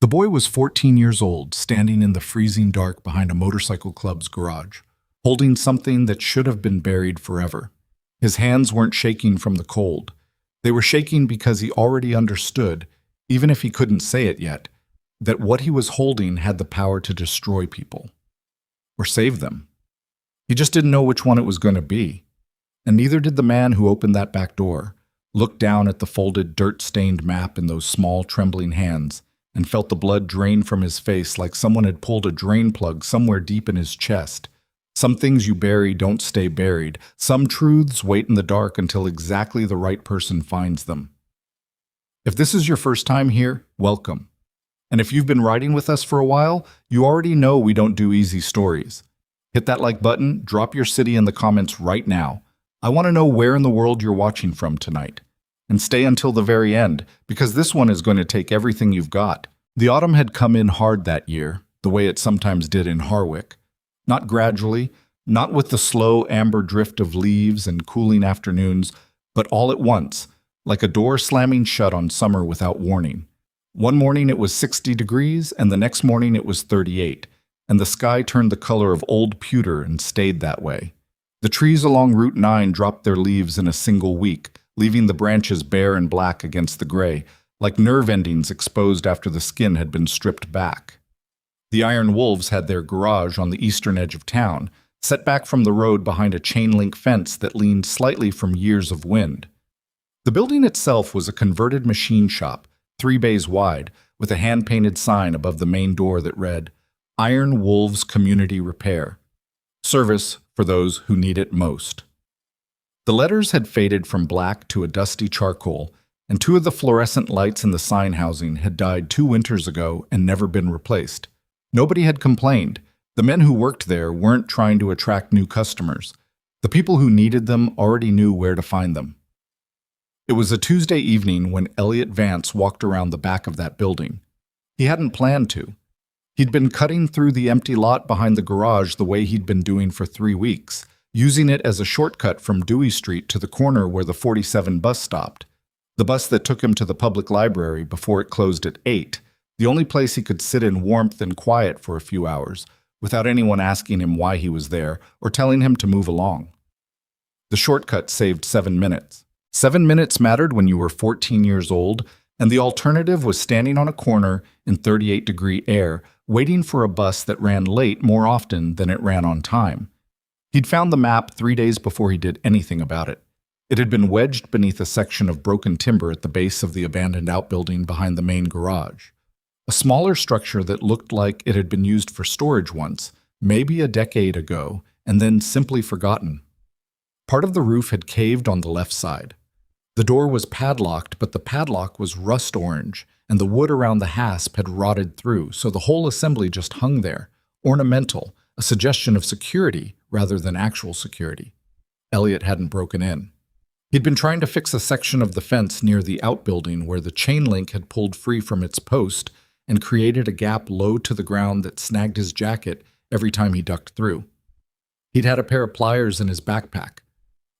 The boy was 14 years old, standing in the freezing dark behind a motorcycle club's garage, holding something that should have been buried forever. His hands weren't shaking from the cold. They were shaking because he already understood, even if he couldn't say it yet, that what he was holding had the power to destroy people. Or save them. He just didn't know which one it was going to be. And neither did the man who opened that back door, looked down at the folded, dirt-stained map in those small, trembling hands, and felt the blood drain from his face like someone had pulled a drain plug somewhere deep in his chest. Some things you bury don't stay buried. Some truths wait in the dark until exactly the right person finds them. If this is your first time here, welcome. And if you've been riding with us for a while, you already know we don't do easy stories. Hit that like button, drop your city in the comments right now. I want to know where in the world you're watching from tonight. And stay until the very end, because this one is going to take everything you've got. The autumn had come in hard that year, the way it sometimes did in Harwick. Not gradually, not with the slow amber drift of leaves and cooling afternoons, but all at once, like a door slamming shut on summer without warning. One morning it was 60 degrees, and the next morning it was 38, and the sky turned the color of old pewter and stayed that way. The trees along Route 9 dropped their leaves in a single week, leaving the branches bare and black against the gray, like nerve endings exposed after the skin had been stripped back. The Iron Wolves had their garage on the eastern edge of town, set back from the road behind a chain-link fence that leaned slightly from years of wind. The building itself was a converted machine shop, 3 bays wide, with a hand-painted sign above the main door that read, Iron Wolves Community Repair. Service for those who need it most. The letters had faded from black to a dusty charcoal, and 2 of the fluorescent lights in the sign housing had died 2 winters ago and never been replaced. Nobody had complained. The men who worked there weren't trying to attract new customers. The people who needed them already knew where to find them. It was a Tuesday evening when Elliot Vance walked around the back of that building. He hadn't planned to. He'd been cutting through the empty lot behind the garage the way he'd been doing for 3 weeks, using it as a shortcut from Dewey Street to the corner where the 47 bus stopped. The bus that took him to the public library before it closed at 8, the only place he could sit in warmth and quiet for a few hours, without anyone asking him why he was there or telling him to move along. The shortcut saved 7 minutes. 7 minutes mattered when you were 14 years old, and the alternative was standing on a corner in 38-degree air, waiting for a bus that ran late more often than it ran on time. He'd found the map 3 days before he did anything about it. It had been wedged beneath a section of broken timber at the base of the abandoned outbuilding behind the main garage. A smaller structure that looked like it had been used for storage once, maybe a decade ago, and then simply forgotten. Part of the roof had caved on the left side. The door was padlocked, but the padlock was rust orange, and the wood around the hasp had rotted through, so the whole assembly just hung there, ornamental, a suggestion of security rather than actual security. Elliot hadn't broken in. He'd been trying to fix a section of the fence near the outbuilding where the chain link had pulled free from its post and created a gap low to the ground that snagged his jacket every time he ducked through. He'd had a pair of pliers in his backpack.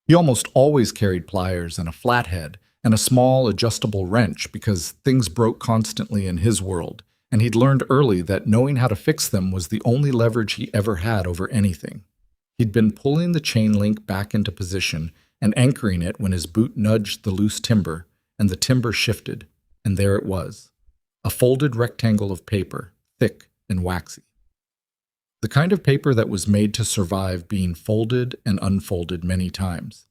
He almost always carried pliers and a flathead and a small adjustable wrench because things broke constantly in his world, and he'd learned early that knowing how to fix them was the only leverage he ever had over anything. He'd been pulling the chain link back into position and anchoring it when his boot nudged the loose timber, and the timber shifted, and there it was, a folded rectangle of paper, thick and waxy. The kind of paper that was made to survive being folded and unfolded many times.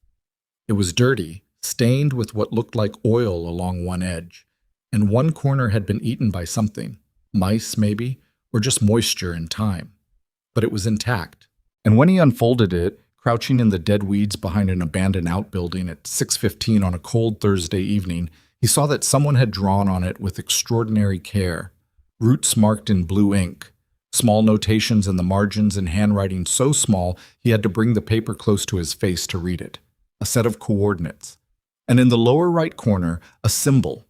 It was dirty, stained with what looked like oil along one edge, and one corner had been eaten by something, mice maybe, or just moisture and time. But it was intact, and when he unfolded it, crouching in the dead weeds behind an abandoned outbuilding at 6:15 on a cold Thursday evening, he saw that someone had drawn on it with extraordinary care, roots marked in blue ink, small notations in the margins in handwriting so small he had to bring the paper close to his face to read it, a set of coordinates. And in the lower right corner, a symbol,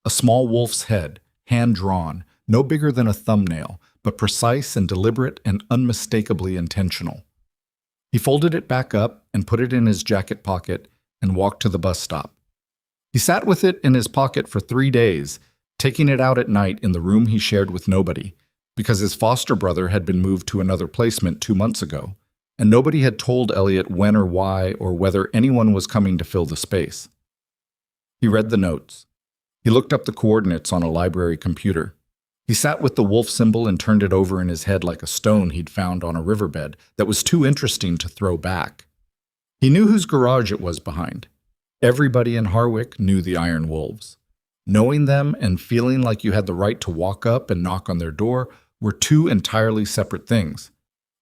a small wolf's head, hand-drawn, no bigger than a thumbnail, but precise and deliberate and unmistakably intentional. He folded it back up and put it in his jacket pocket and walked to the bus stop. He sat with it in his pocket for 3 days, taking it out at night in the room he shared with nobody, because his foster brother had been moved to another placement 2 months ago, and nobody had told Elliot when or why or whether anyone was coming to fill the space. He read the notes. He looked up the coordinates on a library computer. He sat with the wolf symbol and turned it over in his head like a stone he'd found on a riverbed that was too interesting to throw back. He knew whose garage it was behind. Everybody in Harwick knew the Iron Wolves. Knowing them and feeling like you had the right to walk up and knock on their door were two entirely separate things.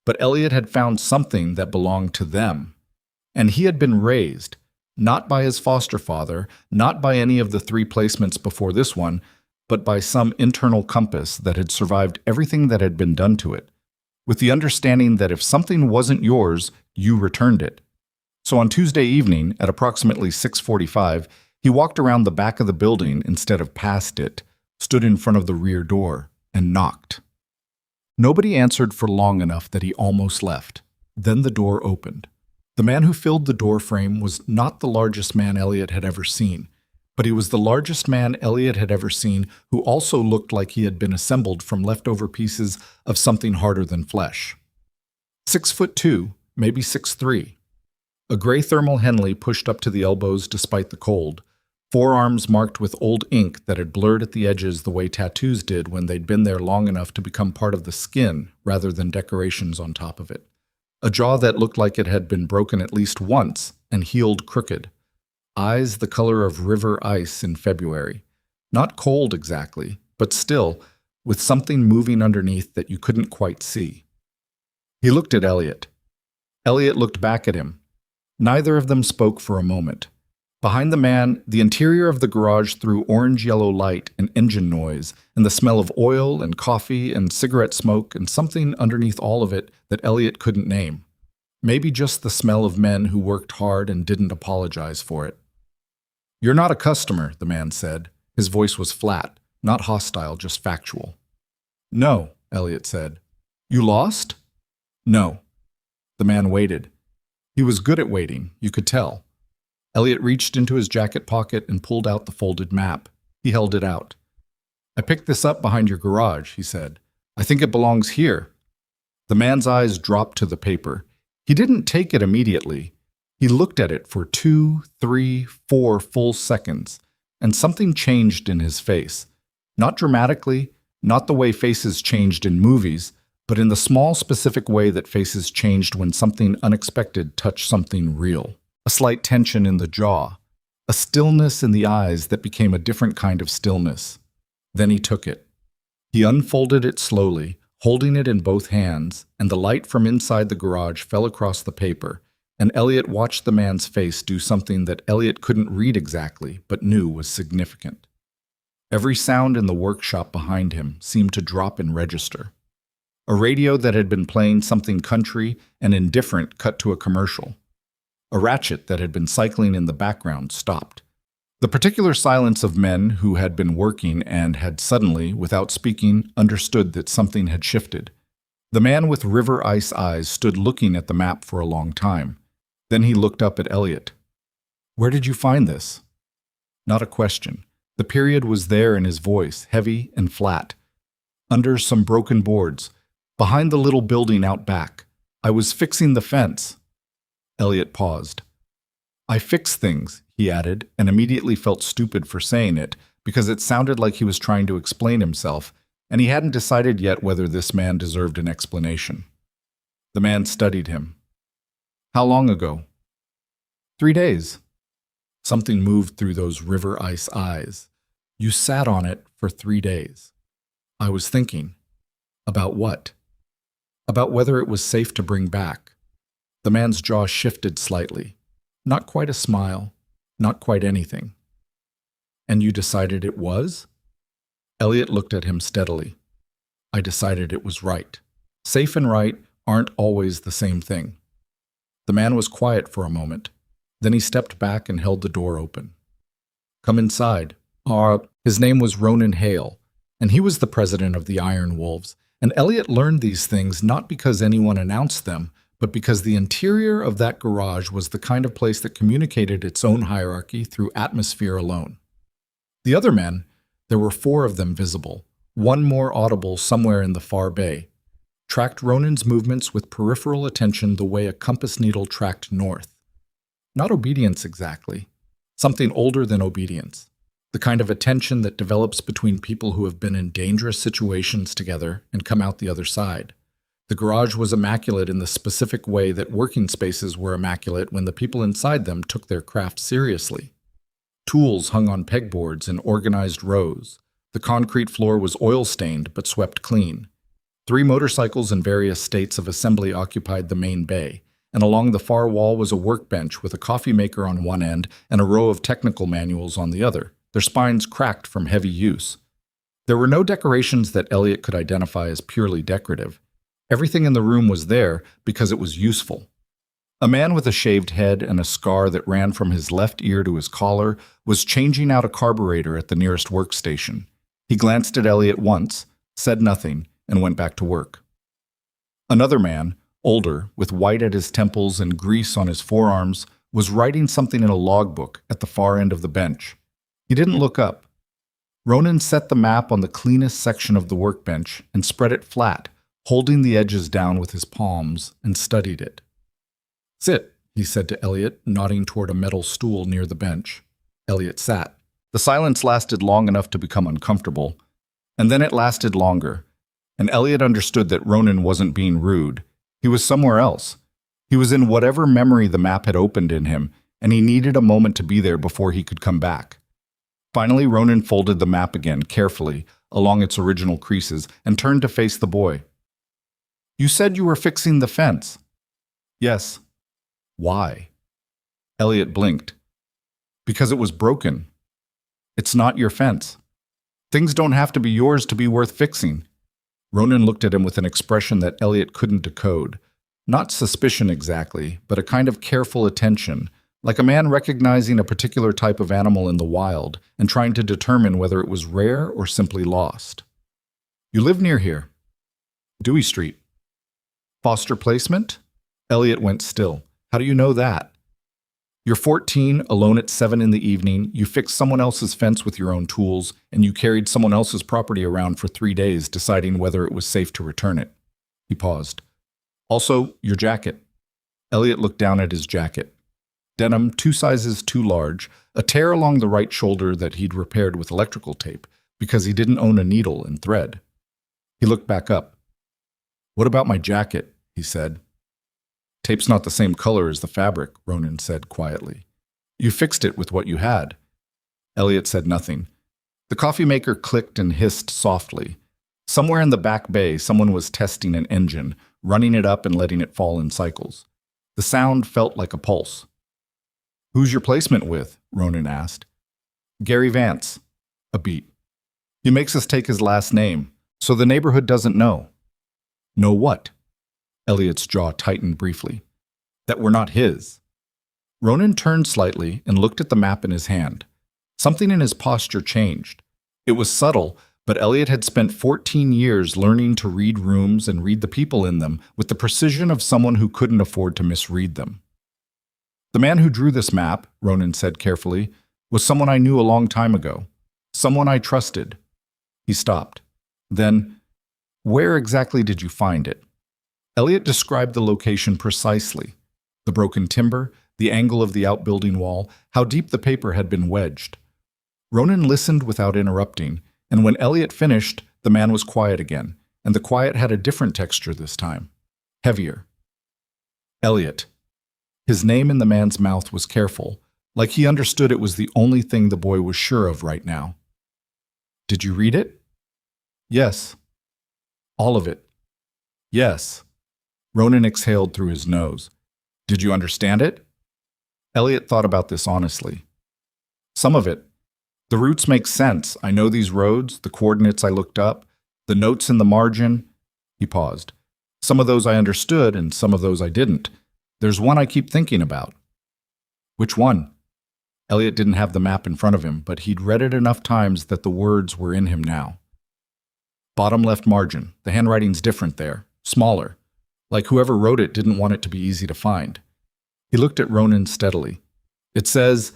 But Elliot had found something that belonged to them. And he had been raised, not by his foster father, not by any of the 3 placements before this one, but by some internal compass that had survived everything that had been done to it, with the understanding that if something wasn't yours, you returned it. So on Tuesday evening, at approximately 6:45, he walked around the back of the building instead of past it, stood in front of the rear door, and knocked. Nobody answered for long enough that he almost left. Then the door opened. The man who filled the door frame was not the largest man Elliot had ever seen, but he was the largest man Elliot had ever seen who also looked like he had been assembled from leftover pieces of something harder than flesh. 6'2", maybe 6'3". A gray thermal Henley pushed up to the elbows despite the cold, forearms marked with old ink that had blurred at the edges the way tattoos did when they'd been there long enough to become part of the skin rather than decorations on top of it. A jaw that looked like it had been broken at least once and healed crooked. Eyes the color of river ice in February. Not cold exactly, but still, with something moving underneath that you couldn't quite see. He looked at Elliot. Elliot looked back at him. Neither of them spoke for a moment. Behind the man, the interior of the garage threw orange-yellow light and engine noise, and the smell of oil and coffee and cigarette smoke and something underneath all of it that Elliot couldn't name. Maybe just the smell of men who worked hard and didn't apologize for it. "You're not a customer," the man said. His voice was flat, not hostile, just factual. "No," Elliot said. "You lost?" "No." The man waited. He was good at waiting, you could tell. Elliot reached into his jacket pocket and pulled out the folded map. He held it out. "I picked this up behind your garage," he said. "I think it belongs here." The man's eyes dropped to the paper. He didn't take it immediately. He looked at it for 2, 3, 4 full seconds, and something changed in his face. Not dramatically, not the way faces changed in movies, but in the small specific way that faces changed when something unexpected touched something real. A slight tension in the jaw, a stillness in the eyes that became a different kind of stillness. Then he took it. He unfolded it slowly, holding it in both hands, and the light from inside the garage fell across the paper, and Elliot watched the man's face do something that Elliot couldn't read exactly, but knew was significant. Every sound in the workshop behind him seemed to drop in register. A radio that had been playing something country and indifferent cut to a commercial. A ratchet that had been cycling in the background stopped. The particular silence of men who had been working and had suddenly, without speaking, understood that something had shifted. The man with river ice eyes stood looking at the map for a long time. Then he looked up at Elliot. "Where did you find this?" Not a question. The period was there in his voice, heavy and flat. "Under some broken boards, behind the little building out back. I was fixing the fence." Elliot paused. "I fix things," he added, and immediately felt stupid for saying it, because it sounded like he was trying to explain himself, and he hadn't decided yet whether this man deserved an explanation. The man studied him. "How long ago?" 3 days. Something moved through those river ice eyes. "You sat on it for 3 days." "I was thinking." "About what?" "About whether it was safe to bring back." The man's jaw shifted slightly. Not quite a smile, not quite anything. "And you decided it was?" Elliot looked at him steadily. "I decided it was right. Safe and right aren't always the same thing." The man was quiet for a moment. Then he stepped back and held the door open. "Come inside." His name was Ronan Hale, and he was the president of the Iron Wolves, and Elliot learned these things not because anyone announced them, but because the interior of that garage was the kind of place that communicated its own hierarchy through atmosphere alone. The other men, There were 4 of them visible, one more audible somewhere in the far bay. Tracked Ronan's movements with peripheral attention the way a compass needle tracked north. Not obedience exactly. Something older than obedience. The kind of attention that develops between people who have been in dangerous situations together and come out the other side. The garage was immaculate in the specific way that working spaces were immaculate when the people inside them took their craft seriously. Tools hung on pegboards in organized rows. The concrete floor was oil-stained but swept clean. 3 motorcycles in various states of assembly occupied the main bay, and along the far wall was a workbench with a coffee maker on one end and a row of technical manuals on the other, their spines cracked from heavy use. There were no decorations that Elliot could identify as purely decorative. Everything in the room was there because it was useful. A man with a shaved head and a scar that ran from his left ear to his collar was changing out a carburetor at the nearest workstation. He glanced at Elliot once, said nothing, and went back to work. Another man, older, with white at his temples and grease on his forearms, was writing something in a logbook at the far end of the bench. He didn't look up. Ronan set the map on the cleanest section of the workbench and spread it flat, holding the edges down with his palms, and studied it. "Sit," he said to Elliot, nodding toward a metal stool near the bench. Elliot sat. The silence lasted long enough to become uncomfortable, and then it lasted longer, and Elliot understood that Ronan wasn't being rude. He was somewhere else. He was in whatever memory the map had opened in him, and he needed a moment to be there before he could come back. Finally, Ronan folded the map again, carefully, along its original creases, and turned to face the boy. "You said you were fixing the fence." "Yes." "Why?" Elliot blinked. "Because it was broken." "It's not your fence. Things don't have to be yours to be worth fixing." Ronan looked at him with an expression that Elliot couldn't decode. Not suspicion exactly, but a kind of careful attention, like a man recognizing a particular type of animal in the wild and trying to determine whether it was rare or simply lost. "You live near here." "Dewey Street." "Foster placement?" Elliot went still. "How do you know that?" "You're 14, alone at 7 in the evening, you fixed someone else's fence with your own tools, and you carried someone else's property around for 3 days, deciding whether it was safe to return it." He paused. "Also, your jacket." Elliot looked down at his jacket. Denim 2 sizes too large, a tear along the right shoulder that he'd repaired with electrical tape, because he didn't own a needle and thread. He looked back up. "What about my jacket?" he said. "Tape's not the same color as the fabric," Ronan said quietly. "You fixed it with what you had." Elliot said nothing. The coffee maker clicked and hissed softly. Somewhere in the back bay, someone was testing an engine, running it up and letting it fall in cycles. The sound felt like a pulse. "Who's your placement with?" Ronan asked. "Gary Vance." A beat. "He makes us take his last name, so the neighborhood doesn't know." "Know what?" Elliot's jaw tightened briefly. "That we're not his." Ronan turned slightly and looked at the map in his hand. Something in his posture changed. It was subtle, but Elliot had spent 14 years learning to read rooms and read the people in them with the precision of someone who couldn't afford to misread them. "The man who drew this map," Ronan said carefully, "was someone I knew a long time ago. Someone I trusted." He stopped. Then, "Where exactly did you find it?" Elliot described the location precisely. The broken timber, the angle of the outbuilding wall, how deep the paper had been wedged. Ronan listened without interrupting, and when Elliot finished, the man was quiet again, and the quiet had a different texture this time. Heavier. "Elliot." His name in the man's mouth was careful, like he understood it was the only thing the boy was sure of right now. "Did you read it?" "Yes." "All of it?" "Yes." Ronan exhaled through his nose. "Did you understand it?" Elliot thought about this honestly. "Some of it. The routes make sense. I know these roads, the coordinates I looked up, the notes in the margin." He paused. "Some of those I understood, and some of those I didn't. There's one I keep thinking about." "Which one?" Elliot didn't have the map in front of him, but he'd read it enough times that the words were in him now. "Bottom left margin. The handwriting's different there. Smaller. Like whoever wrote it didn't want it to be easy to find." He looked at Ronan steadily. "It says,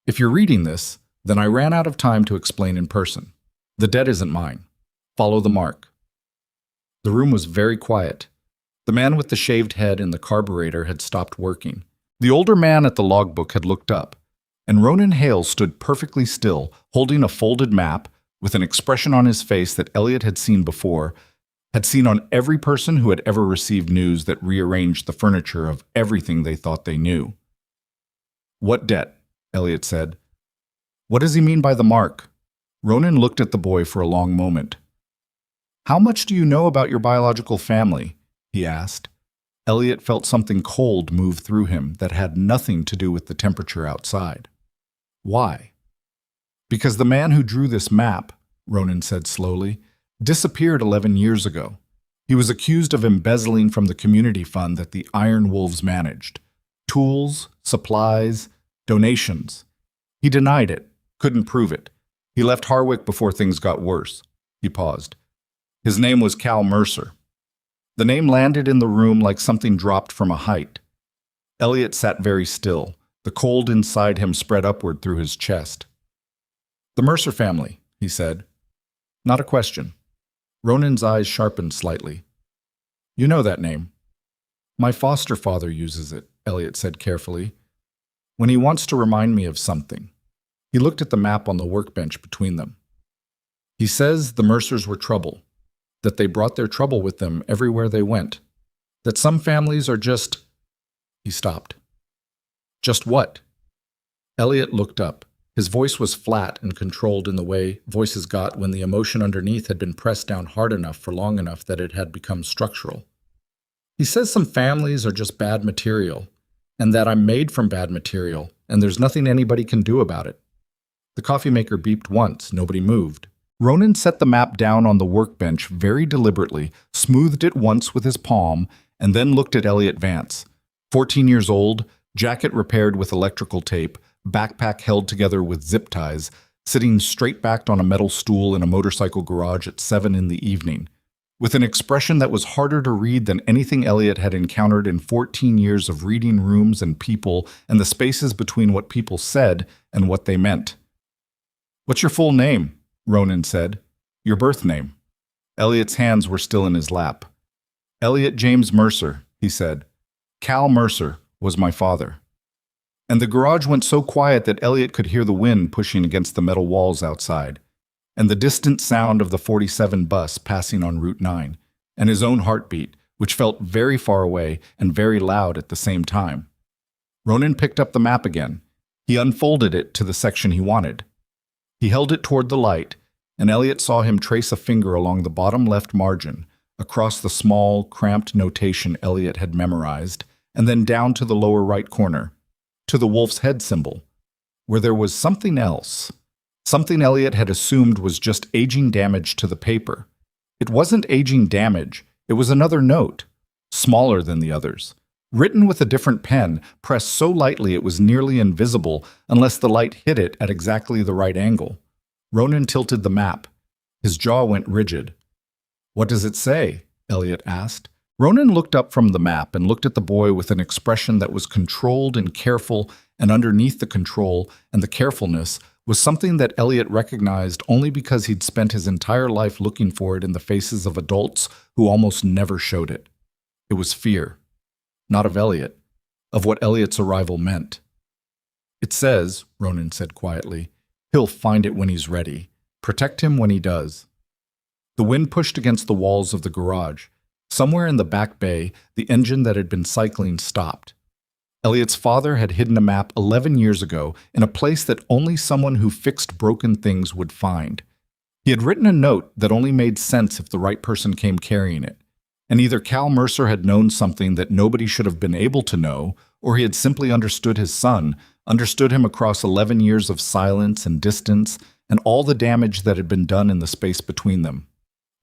'If you're reading this, then I ran out of time to explain in person. The debt isn't mine. Follow the mark. The room was very quiet. The man with the shaved head and the carburetor had stopped working. The older man at the logbook had looked up, and Ronan Hale stood perfectly still, holding a folded map with an expression on his face that Elliot had seen before, had seen on every person who had ever received news that rearranged the furniture of everything they thought they knew. "What debt?" Elliot said. "What does he mean by the mark?" Ronan looked at the boy for a long moment. "How much do you know about your biological family?" he asked. Elliot felt something cold move through him that had nothing to do with the temperature outside. "Why?" "Because the man who drew this map," Ronan said slowly, "disappeared 11 years ago. He was accused of embezzling from the community fund that the Iron Wolves managed. Tools, supplies, donations. He denied it, couldn't prove it. He left Harwick before things got worse." He paused. "His name was Cal Mercer." The name landed in the room like something dropped from a height. Elliot sat very still. The cold inside him spread upward through his chest. "The Mercer family," he said. Not a question. Ronan's eyes sharpened slightly. "You know that name." "My foster father uses it," Elliot said carefully, "when he wants to remind me of something." He looked at the map on the workbench between them. "He says the Mercers were trouble, that they brought their trouble with them everywhere they went, that some families are just—" He stopped. "Just what?" Elliot looked up. His voice was flat and controlled in the way voices got when the emotion underneath had been pressed down hard enough for long enough that it had become structural. "He says some families are just bad material, and that I'm made from bad material, and there's nothing anybody can do about it." The coffee maker beeped once. Nobody moved. Ronan set the map down on the workbench very deliberately, smoothed it once with his palm, and then looked at Elliot Vance. 14 years old, jacket repaired with electrical tape, backpack held together with zip ties, sitting straight-backed on a metal stool in a motorcycle garage at 7 in the evening, with an expression that was harder to read than anything Elliot had encountered in 14 years of reading rooms and people and the spaces between what people said and what they meant. "What's your full name?" Ronan said. "Your birth name." Elliot's hands were still in his lap. "Elliot James Mercer," he said. "Cal Mercer was my father." And the garage went so quiet that Elliot could hear the wind pushing against the metal walls outside, and the distant sound of the 47 bus passing on Route 9, and his own heartbeat, which felt very far away and very loud at the same time. Ronan picked up the map again. He unfolded it to the section he wanted. He held it toward the light, and Elliot saw him trace a finger along the bottom left margin, across the small, cramped notation Elliot had memorized, and then down to the lower right corner, to the wolf's head symbol, where there was something else. Something Elliot had assumed was just aging damage to the paper. It wasn't aging damage, it was another note, smaller than the others, written with a different pen, pressed so lightly it was nearly invisible unless the light hit it at exactly the right angle. Ronan tilted the map. His jaw went rigid. "What does it say?" Elliot asked. Ronan looked up from the map and looked at the boy with an expression that was controlled and careful, and underneath the control and the carefulness was something that Elliot recognized only because he'd spent his entire life looking for it in the faces of adults who almost never showed it. It was fear. Not of Elliot, of what Elliot's arrival meant. "It says," Ronan said quietly, "he'll find it when he's ready. Protect him when he does." The wind pushed against the walls of the garage. Somewhere in the back bay, the engine that had been cycling stopped. Elliot's father had hidden a map 11 years ago in a place that only someone who fixed broken things would find. He had written a note that only made sense if the right person came carrying it. And either Cal Mercer had known something that nobody should have been able to know, or he had simply understood his son, understood him across 11 years of silence and distance and all the damage that had been done in the space between them.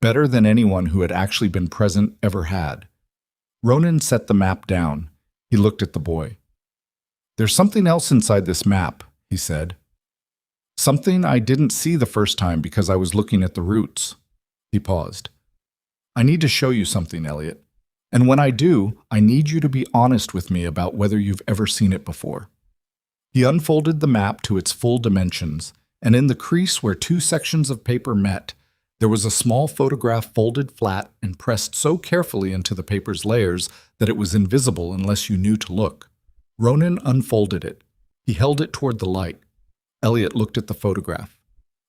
Better than anyone who had actually been present ever had. Ronan set the map down. He looked at the boy. "There's something else inside this map," he said. "Something I didn't see the first time because I was looking at the roots." He paused. "I need to show you something, Elliot. And when I do, I need you to be honest with me about whether you've ever seen it before." He unfolded the map to its full dimensions, and in the crease where two sections of paper met, there was a small photograph folded flat and pressed so carefully into the paper's layers that it was invisible unless you knew to look. Ronan unfolded it. He held it toward the light. Elliot looked at the photograph.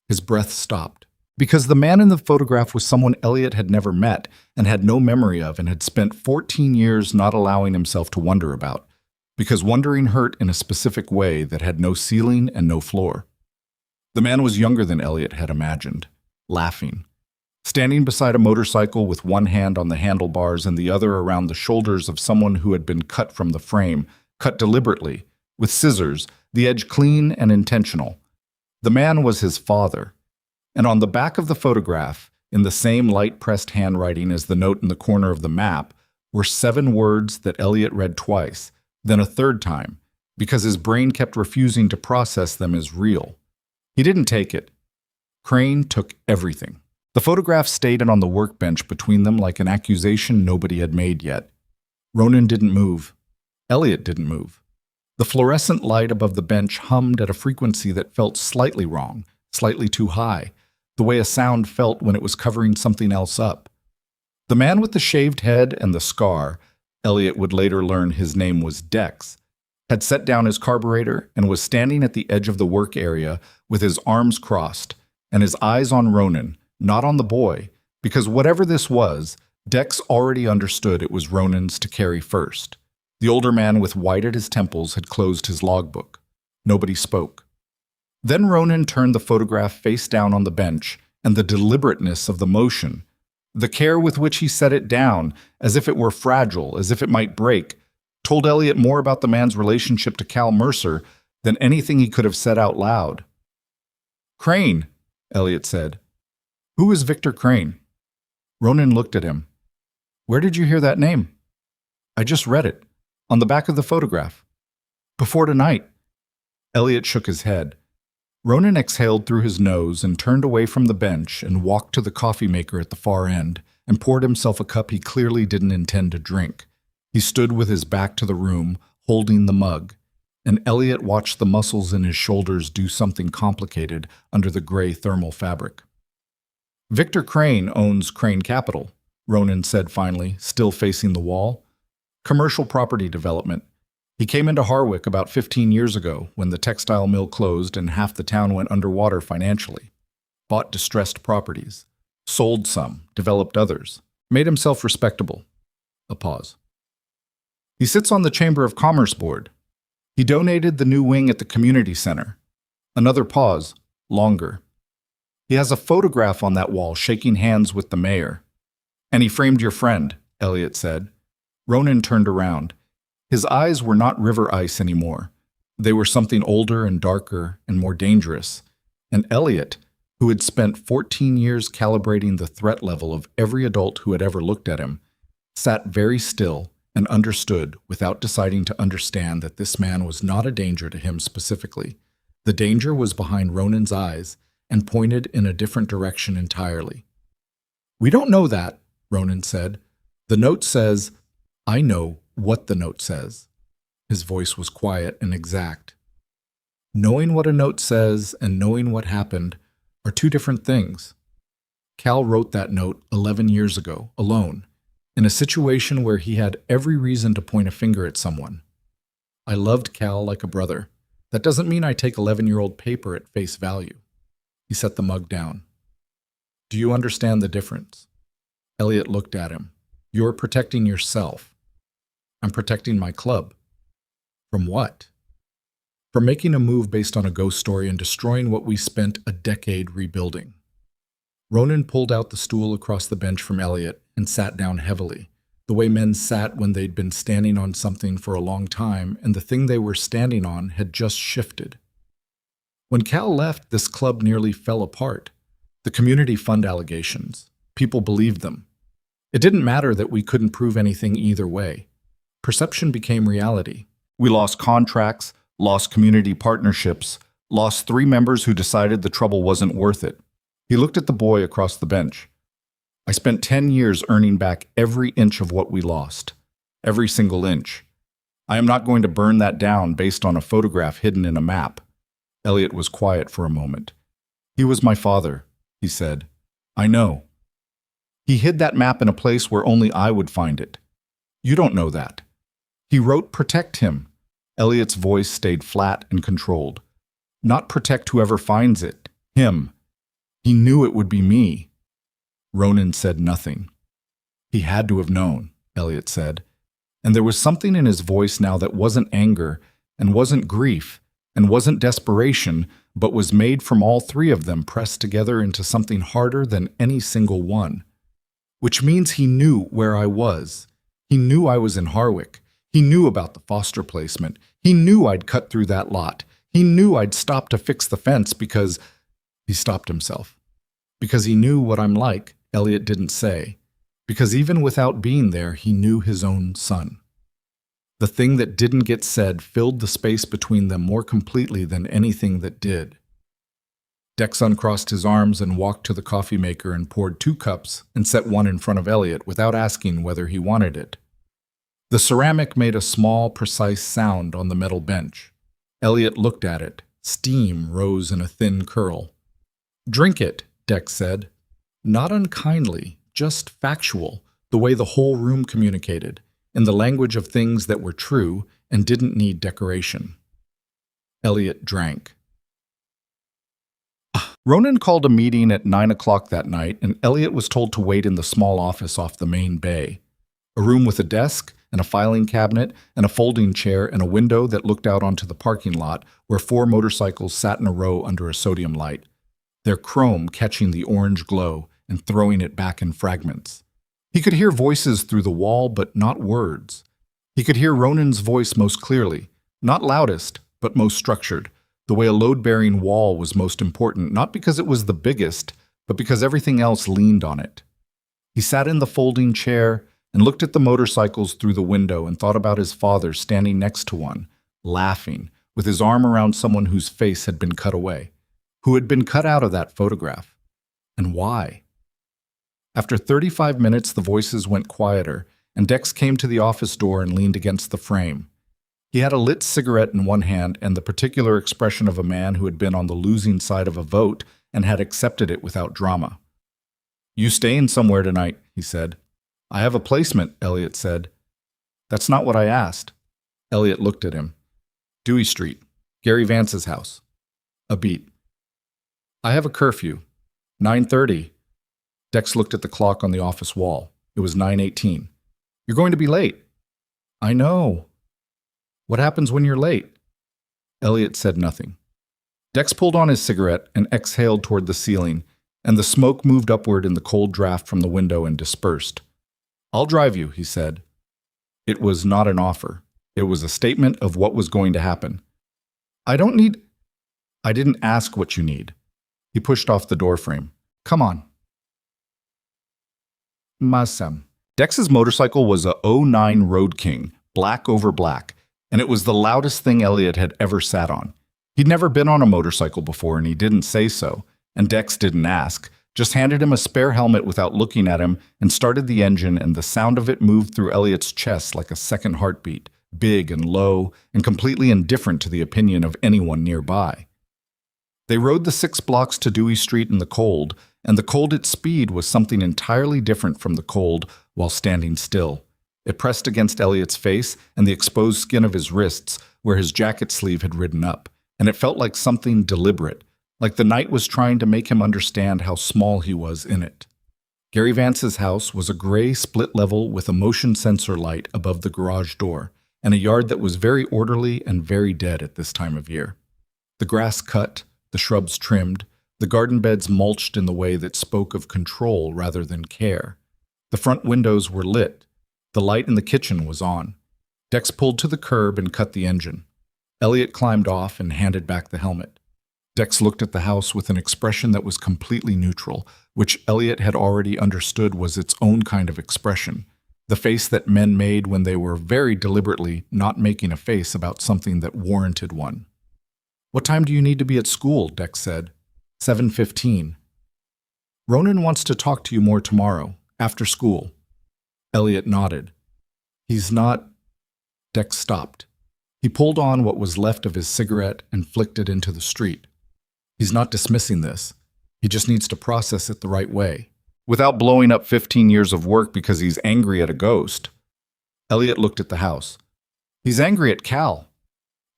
His breath stopped. Because the man in the photograph was someone Elliot had never met and had no memory of and had spent 14 years not allowing himself to wonder about, because wondering hurt in a specific way that had no ceiling and no floor. The man was younger than Elliot had imagined, laughing, standing beside a motorcycle with one hand on the handlebars and the other around the shoulders of someone who had been cut from the frame, cut deliberately, with scissors, the edge clean and intentional. The man was his father. And on the back of the photograph, in the same light-pressed handwriting as the note in the corner of the map, were 7 words that Elliot read twice, then a third time, because his brain kept refusing to process them as real. He didn't take it. Crane took everything. The photograph stayed on the workbench between them like an accusation nobody had made yet. Ronan didn't move. Elliot didn't move. The fluorescent light above the bench hummed at a frequency that felt slightly wrong, slightly too high, the way a sound felt when it was covering something else up. The man with the shaved head and the scar, Elliot would later learn his name was Dex, had set down his carburetor and was standing at the edge of the work area with his arms crossed and his eyes on Ronan, not on the boy, because whatever this was, Dex already understood it was Ronan's to carry first. The older man with white at his temples had closed his logbook. Nobody spoke. Then Ronan turned the photograph face down on the bench, and the deliberateness of the motion, the care with which he set it down, as if it were fragile, as if it might break, told Elliot more about the man's relationship to Cal Mercer than anything he could have said out loud. "Crane," Elliot said. "Who is Victor Crane?" Ronan looked at him. "Where did you hear that name?" "I just read it, on the back of the photograph. Before tonight." Elliot shook his head. Ronan exhaled through his nose and turned away from the bench and walked to the coffee maker at the far end and poured himself a cup he clearly didn't intend to drink. He stood with his back to the room, holding the mug, and Elliot watched the muscles in his shoulders do something complicated under the gray thermal fabric. "Victor Crane owns Crane Capital," Ronan said finally, still facing the wall. "Commercial property development. He came into Harwick about 15 years ago when the textile mill closed and half the town went underwater financially. Bought distressed properties. Sold some, developed others. Made himself respectable." A pause. "He sits on the Chamber of Commerce board. He donated the new wing at the community center." Another pause, longer. "He has a photograph on that wall shaking hands with the mayor." "And he framed your friend," Elliot said. Ronan turned around. His eyes were not river ice anymore. They were something older and darker and more dangerous. And Elliot, who had spent 14 years calibrating the threat level of every adult who had ever looked at him, sat very still and understood without deciding to understand that this man was not a danger to him specifically. The danger was behind Ronan's eyes and pointed in a different direction entirely. "We don't know that," Ronan said. "The note says, I know what the note says." His voice was quiet and exact. "Knowing what a note says and knowing what happened are two different things. Cal wrote that note 11 years ago, alone, in a situation where he had every reason to point a finger at someone. I loved Cal like a brother. That doesn't mean I take 11-year-old paper at face value." He set the mug down. "Do you understand the difference?" Elliot looked at him. "You're protecting yourself. I'm protecting my club." "From what?" "From making a move based on a ghost story and destroying what we spent a decade rebuilding." Ronan pulled out the stool across the bench from Elliot and sat down heavily, the way men sat when they'd been standing on something for a long time and the thing they were standing on had just shifted. "When Cal left, this club nearly fell apart. The community fund allegations. People believed them. It didn't matter that we couldn't prove anything either way. Perception became reality. We lost contracts, lost community partnerships, lost 3 members who decided the trouble wasn't worth it." He looked at the boy across the bench. "I spent 10 years earning back every inch of what we lost. Every single inch. I am not going to burn that down based on a photograph hidden in a map." Elliot was quiet for a moment, He was my father, he said. I know. He hid that map in a place where only I would find it. You don't know that. He wrote protect him. Elliot's voice stayed flat and controlled. Not protect whoever finds it. Him. He knew it would be me. Ronan said nothing. He had to have known, Elliot said. And there was something in his voice now that wasn't anger, and wasn't grief, and wasn't desperation, but was made from all three of them pressed together into something harder than any single one. Which means he knew where I was. He knew I was in Harwick. He knew about the foster placement. He knew I'd cut through that lot. He knew I'd stop to fix the fence because... He stopped himself. Because he knew what I'm like, Elliot didn't say. Because even without being there, he knew his own son. The thing that didn't get said filled the space between them more completely than anything that did. Dex uncrossed his arms and walked to the coffee maker and poured 2 cups and set one in front of Elliot without asking whether he wanted it. The ceramic made a small, precise sound on the metal bench. Elliot looked at it. Steam rose in a thin curl. Drink it, Dex said. Not unkindly, just factual, the way the whole room communicated, in the language of things that were true and didn't need decoration. Elliot drank. Ronan called a meeting at 9 o'clock that night, and Elliot was told to wait in the small office off the main bay. A room with a desk and a filing cabinet and a folding chair and a window that looked out onto the parking lot where 4 motorcycles sat in a row under a sodium light, their chrome catching the orange glow and throwing it back in fragments. He could hear voices through the wall, but not words. He could hear Ronan's voice most clearly, not loudest, but most structured, the way a load-bearing wall was most important, not because it was the biggest, but because everything else leaned on it. He sat in the folding chair and looked at the motorcycles through the window and thought about his father standing next to one, laughing, with his arm around someone whose face had been cut away, who had been cut out of that photograph. And why? After 35 minutes, the voices went quieter, and Dex came to the office door and leaned against the frame. He had a lit cigarette in one hand and the particular expression of a man who had been on the losing side of a vote and had accepted it without drama. You staying somewhere tonight, he said. I have a placement, Elliot said. That's not what I asked. Elliot looked at him. Dewey Street, Gary Vance's house. A beat. I have a curfew. 9:30. Dex looked at the clock on the office wall. It was 9:18. You're going to be late. I know. What happens when you're late? Elliot said nothing. Dex pulled on his cigarette and exhaled toward the ceiling, and the smoke moved upward in the cold draft from the window and dispersed. I'll drive you, he said. It was not an offer. It was a statement of what was going to happen. I didn't ask what you need. He pushed off the doorframe. Come on. Masam. Dex's motorcycle was a '09 Road King, black over black, and it was the loudest thing Elliot had ever sat on. He'd never been on a motorcycle before, and he didn't say so, and Dex didn't ask, just handed him a spare helmet without looking at him and started the engine, and the sound of it moved through Elliot's chest like a second heartbeat, big and low, and completely indifferent to the opinion of anyone nearby. They rode the 6 blocks to Dewey Street in the cold, and the cold at speed was something entirely different from the cold while standing still. It pressed against Elliot's face and the exposed skin of his wrists where his jacket sleeve had ridden up, and it felt like something deliberate, like the night was trying to make him understand how small he was in it. Gary Vance's house was a gray split level with a motion sensor light above the garage door, and a yard that was very orderly and very dead at this time of year. The grass cut, the shrubs trimmed, the garden beds mulched in the way that spoke of control rather than care. The front windows were lit. The light in the kitchen was on. Dex pulled to the curb and cut the engine. Elliot climbed off and handed back the helmet. Dex looked at the house with an expression that was completely neutral, which Elliot had already understood was its own kind of expression, the face that men made when they were very deliberately not making a face about something that warranted one. What time do you need to be at school? Dex said. 7:15. Ronan wants to talk to you more tomorrow, after school. Elliot nodded. He's not... Dex stopped. He pulled on what was left of his cigarette and flicked it into the street. He's not dismissing this. He just needs to process it the right way, without blowing up 15 years of work because he's angry at a ghost. Elliot looked at the house. He's angry at Cal.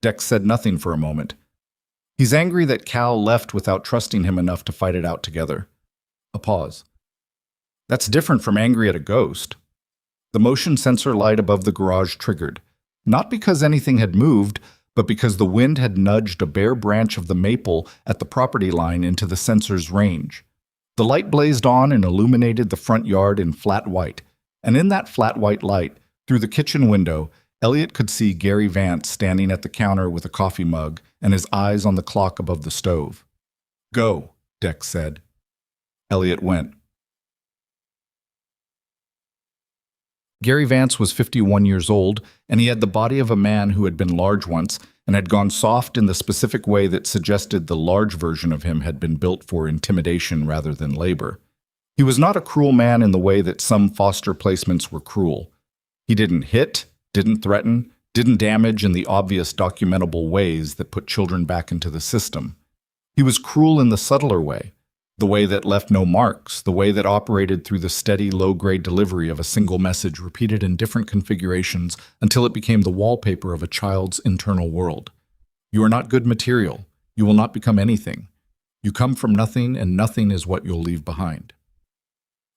Dex said nothing for a moment. He's angry that Cal left without trusting him enough to fight it out together. A pause. That's different from angry at a ghost. The motion sensor light above the garage triggered, not because anything had moved, but because the wind had nudged a bare branch of the maple at the property line into the sensor's range. The light blazed on and illuminated the front yard in flat white, and in that flat white light, through the kitchen window, Elliot could see Gary Vance standing at the counter with a coffee mug and his eyes on the clock above the stove. "Go," Dex said. Elliot went. Gary Vance was 51 years old, and he had the body of a man who had been large once and had gone soft in the specific way that suggested the large version of him had been built for intimidation rather than labor. He was not a cruel man in the way that some foster placements were cruel. He didn't hit, didn't threaten, didn't damage in the obvious documentable ways that put children back into the system. He was cruel in the subtler way, the way that left no marks, the way that operated through the steady, low-grade delivery of a single message repeated in different configurations until it became the wallpaper of a child's internal world. You are not good material. You will not become anything. You come from nothing, and nothing is what you'll leave behind.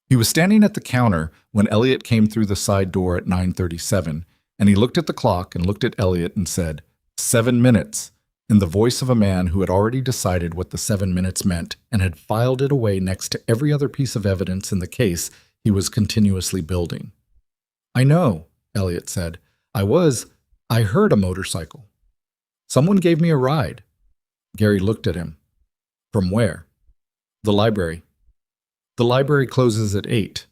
He was standing at the counter when Elliot came through the side door at 9:37, and he looked at the clock and looked at Elliot and said, 7 minutes, in the voice of a man who had already decided what the 7 minutes meant and had filed it away next to every other piece of evidence in the case he was continuously building. "I know," Elliot said. I heard a motorcycle. Someone gave me a ride." Gary looked at him. "From where?" "The library." "The library closes at 8.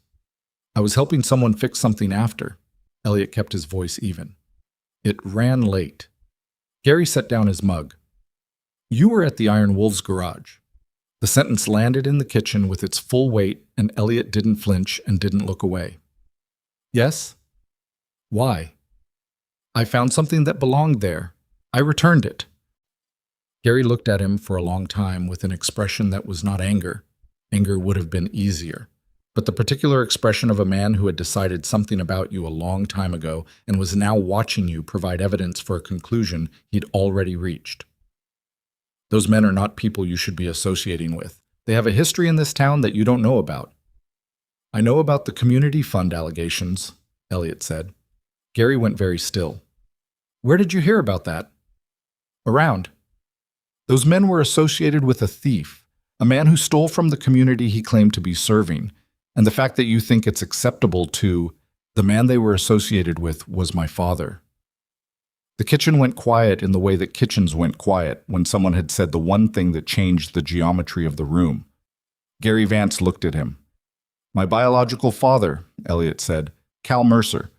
I was helping someone fix something after." Elliot kept his voice even. "It ran late." Gary set down his mug. "You were at the Iron Wolves garage." The sentence landed in the kitchen with its full weight, and Elliot didn't flinch and didn't look away. "Yes?" "Why?" "I found something that belonged there. I returned it." Gary looked at him for a long time with an expression that was not anger. Anger would have been easier. But the particular expression of a man who had decided something about you a long time ago and was now watching you provide evidence for a conclusion he'd already reached. "Those men are not people you should be associating with. They have a history in this town that you don't know about." "I know about the community fund allegations," Elliot said. Gary went very still. "Where did you hear about that?" "Around. Those men were associated with a thief, a man who stole from the community he claimed to be serving. And the fact that you think it's acceptable to the man they were associated with was my father." The kitchen went quiet in the way that kitchens went quiet when someone had said the one thing that changed the geometry of the room. Gary Vance looked at him. "My biological father," Elliot said, "Cal Mercer.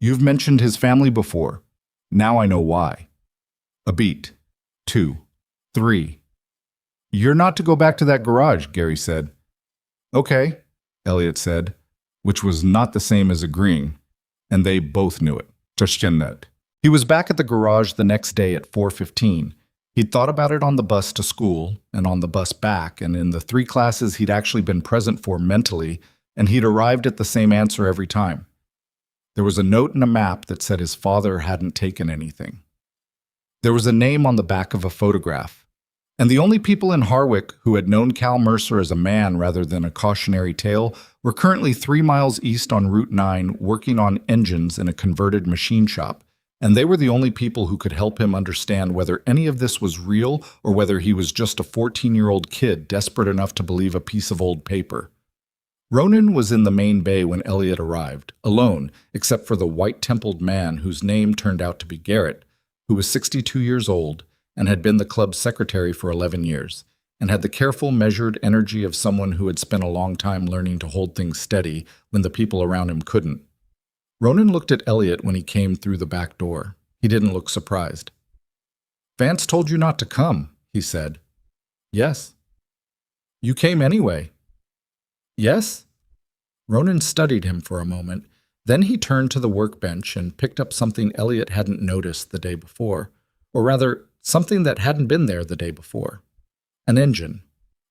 You've mentioned his family before. Now I know why." A beat. 2. 3. "You're not to go back to that garage," Gary said. "Okay," Elliot said, which was not the same as agreeing, and they both knew it. He was back at the garage the next day at 4:15. He'd thought about it on the bus to school and on the bus back, and in the 3 classes he'd actually been present for mentally, and he'd arrived at the same answer every time. There was a note in a map that said his father hadn't taken anything. There was a name on the back of a photograph. And the only people in Harwick who had known Cal Mercer as a man rather than a cautionary tale were currently 3 miles east on Route 9 working on engines in a converted machine shop, and they were the only people who could help him understand whether any of this was real or whether he was just a 14-year-old kid desperate enough to believe a piece of old paper. Ronan was in the main bay when Elliot arrived, alone, except for the white-templed man whose name turned out to be Garrett, who was 62 years old, and had been the club's secretary for 11 years, and had the careful, measured energy of someone who had spent a long time learning to hold things steady when the people around him couldn't. Ronan looked at Elliot when he came through the back door. He didn't look surprised. "Vance told you not to come," he said. "Yes." "You came anyway." "Yes?" Ronan studied him for a moment. Then he turned to the workbench and picked up something Elliot hadn't noticed the day before, or rather, something that hadn't been there the day before. An engine.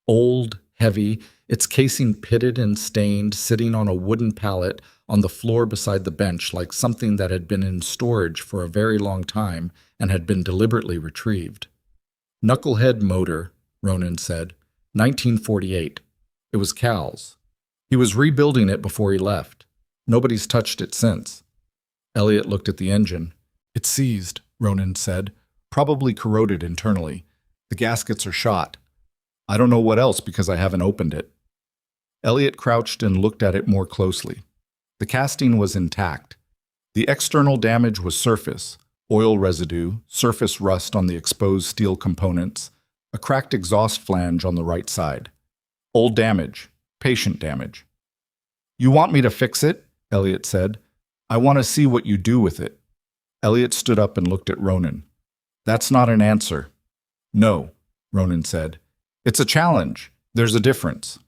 Old, heavy, its casing pitted and stained, sitting on a wooden pallet on the floor beside the bench like something that had been in storage for a very long time and had been deliberately retrieved. Knucklehead motor, Ronan said. 1948. It was Cal's. He was rebuilding it before he left. Nobody's touched it since. Elliot looked at the engine. It's seized, Ronan said. Probably corroded internally. The gaskets are shot. I don't know what else because I haven't opened it. Elliot crouched and looked at it more closely. The casting was intact. The external damage was surface, oil residue, surface rust on the exposed steel components, a cracked exhaust flange on the right side. Old damage, patient damage. You want me to fix it? Elliot said. I want to see what you do with it. Elliot stood up and looked at Ronan. That's not an answer. No, Ronan said. It's a challenge. There's a difference.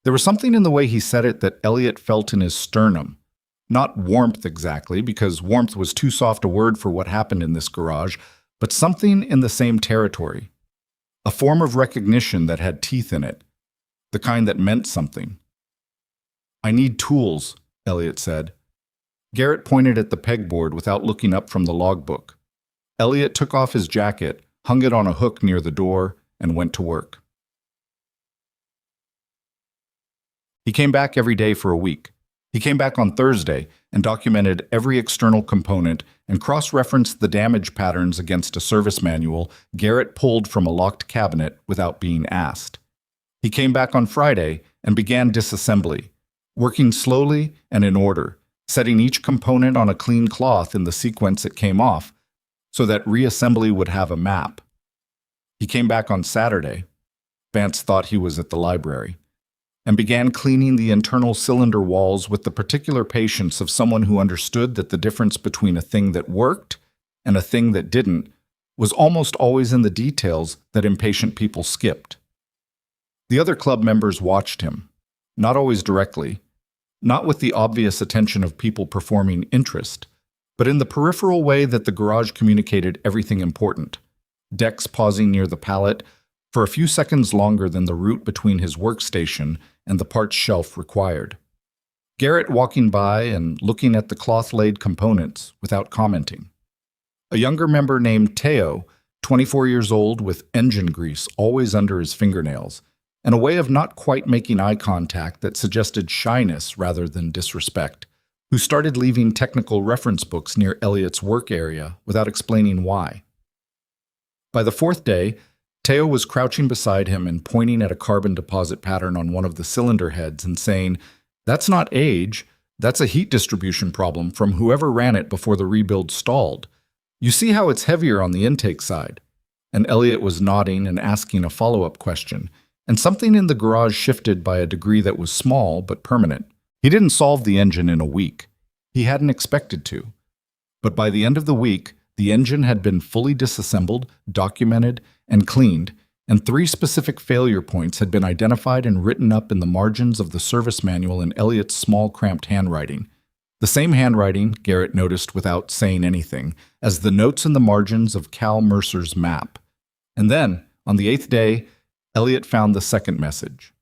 There was something in the way he said it that Elliot felt in his sternum. Not warmth exactly, because warmth was too soft a word for what happened in this garage, but something in the same territory. A form of recognition that had teeth in it. The kind that meant something. I need tools, Elliot said. Garrett pointed at the pegboard without looking up from the logbook. Elliot took off his jacket, hung it on a hook near the door, and went to work. He came back every day for a week. He came back on Thursday and documented every external component and cross-referenced the damage patterns against a service manual Garrett pulled from a locked cabinet without being asked. He came back on Friday and began disassembly, working slowly and in order, setting each component on a clean cloth in the sequence it came off, so that reassembly would have a map. He came back on Saturday. Vance thought he was at the library, and began cleaning the internal cylinder walls with the particular patience of someone who understood that the difference between a thing that worked and a thing that didn't was almost always in the details that impatient people skipped. The other club members watched him, not always directly, not with the obvious attention of people performing interest, but in the peripheral way that the garage communicated everything important. Dex pausing near the pallet for a few seconds longer than the route between his workstation and the parts shelf required. Garrett walking by and looking at the cloth-laid components without commenting. A younger member named Teo, 24 years old with engine grease always under his fingernails, and a way of not quite making eye contact that suggested shyness rather than disrespect, who started leaving technical reference books near Elliot's work area without explaining why. By the fourth day, Teo was crouching beside him and pointing at a carbon deposit pattern on one of the cylinder heads and saying, "That's not age, that's a heat distribution problem from whoever ran it before the rebuild stalled. You see how it's heavier on the intake side?" And Elliot was nodding and asking a follow-up question, and something in the garage shifted by a degree that was small but permanent. He didn't solve the engine in a week. He hadn't expected to. But by the end of the week, the engine had been fully disassembled, documented, and cleaned, and 3 specific failure points had been identified and written up in the margins of the service manual in Elliot's small, cramped handwriting. The same handwriting, Garrett noticed without saying anything, as the notes in the margins of Cal Mercer's map. And then, on the 8th day, Elliot found the second message.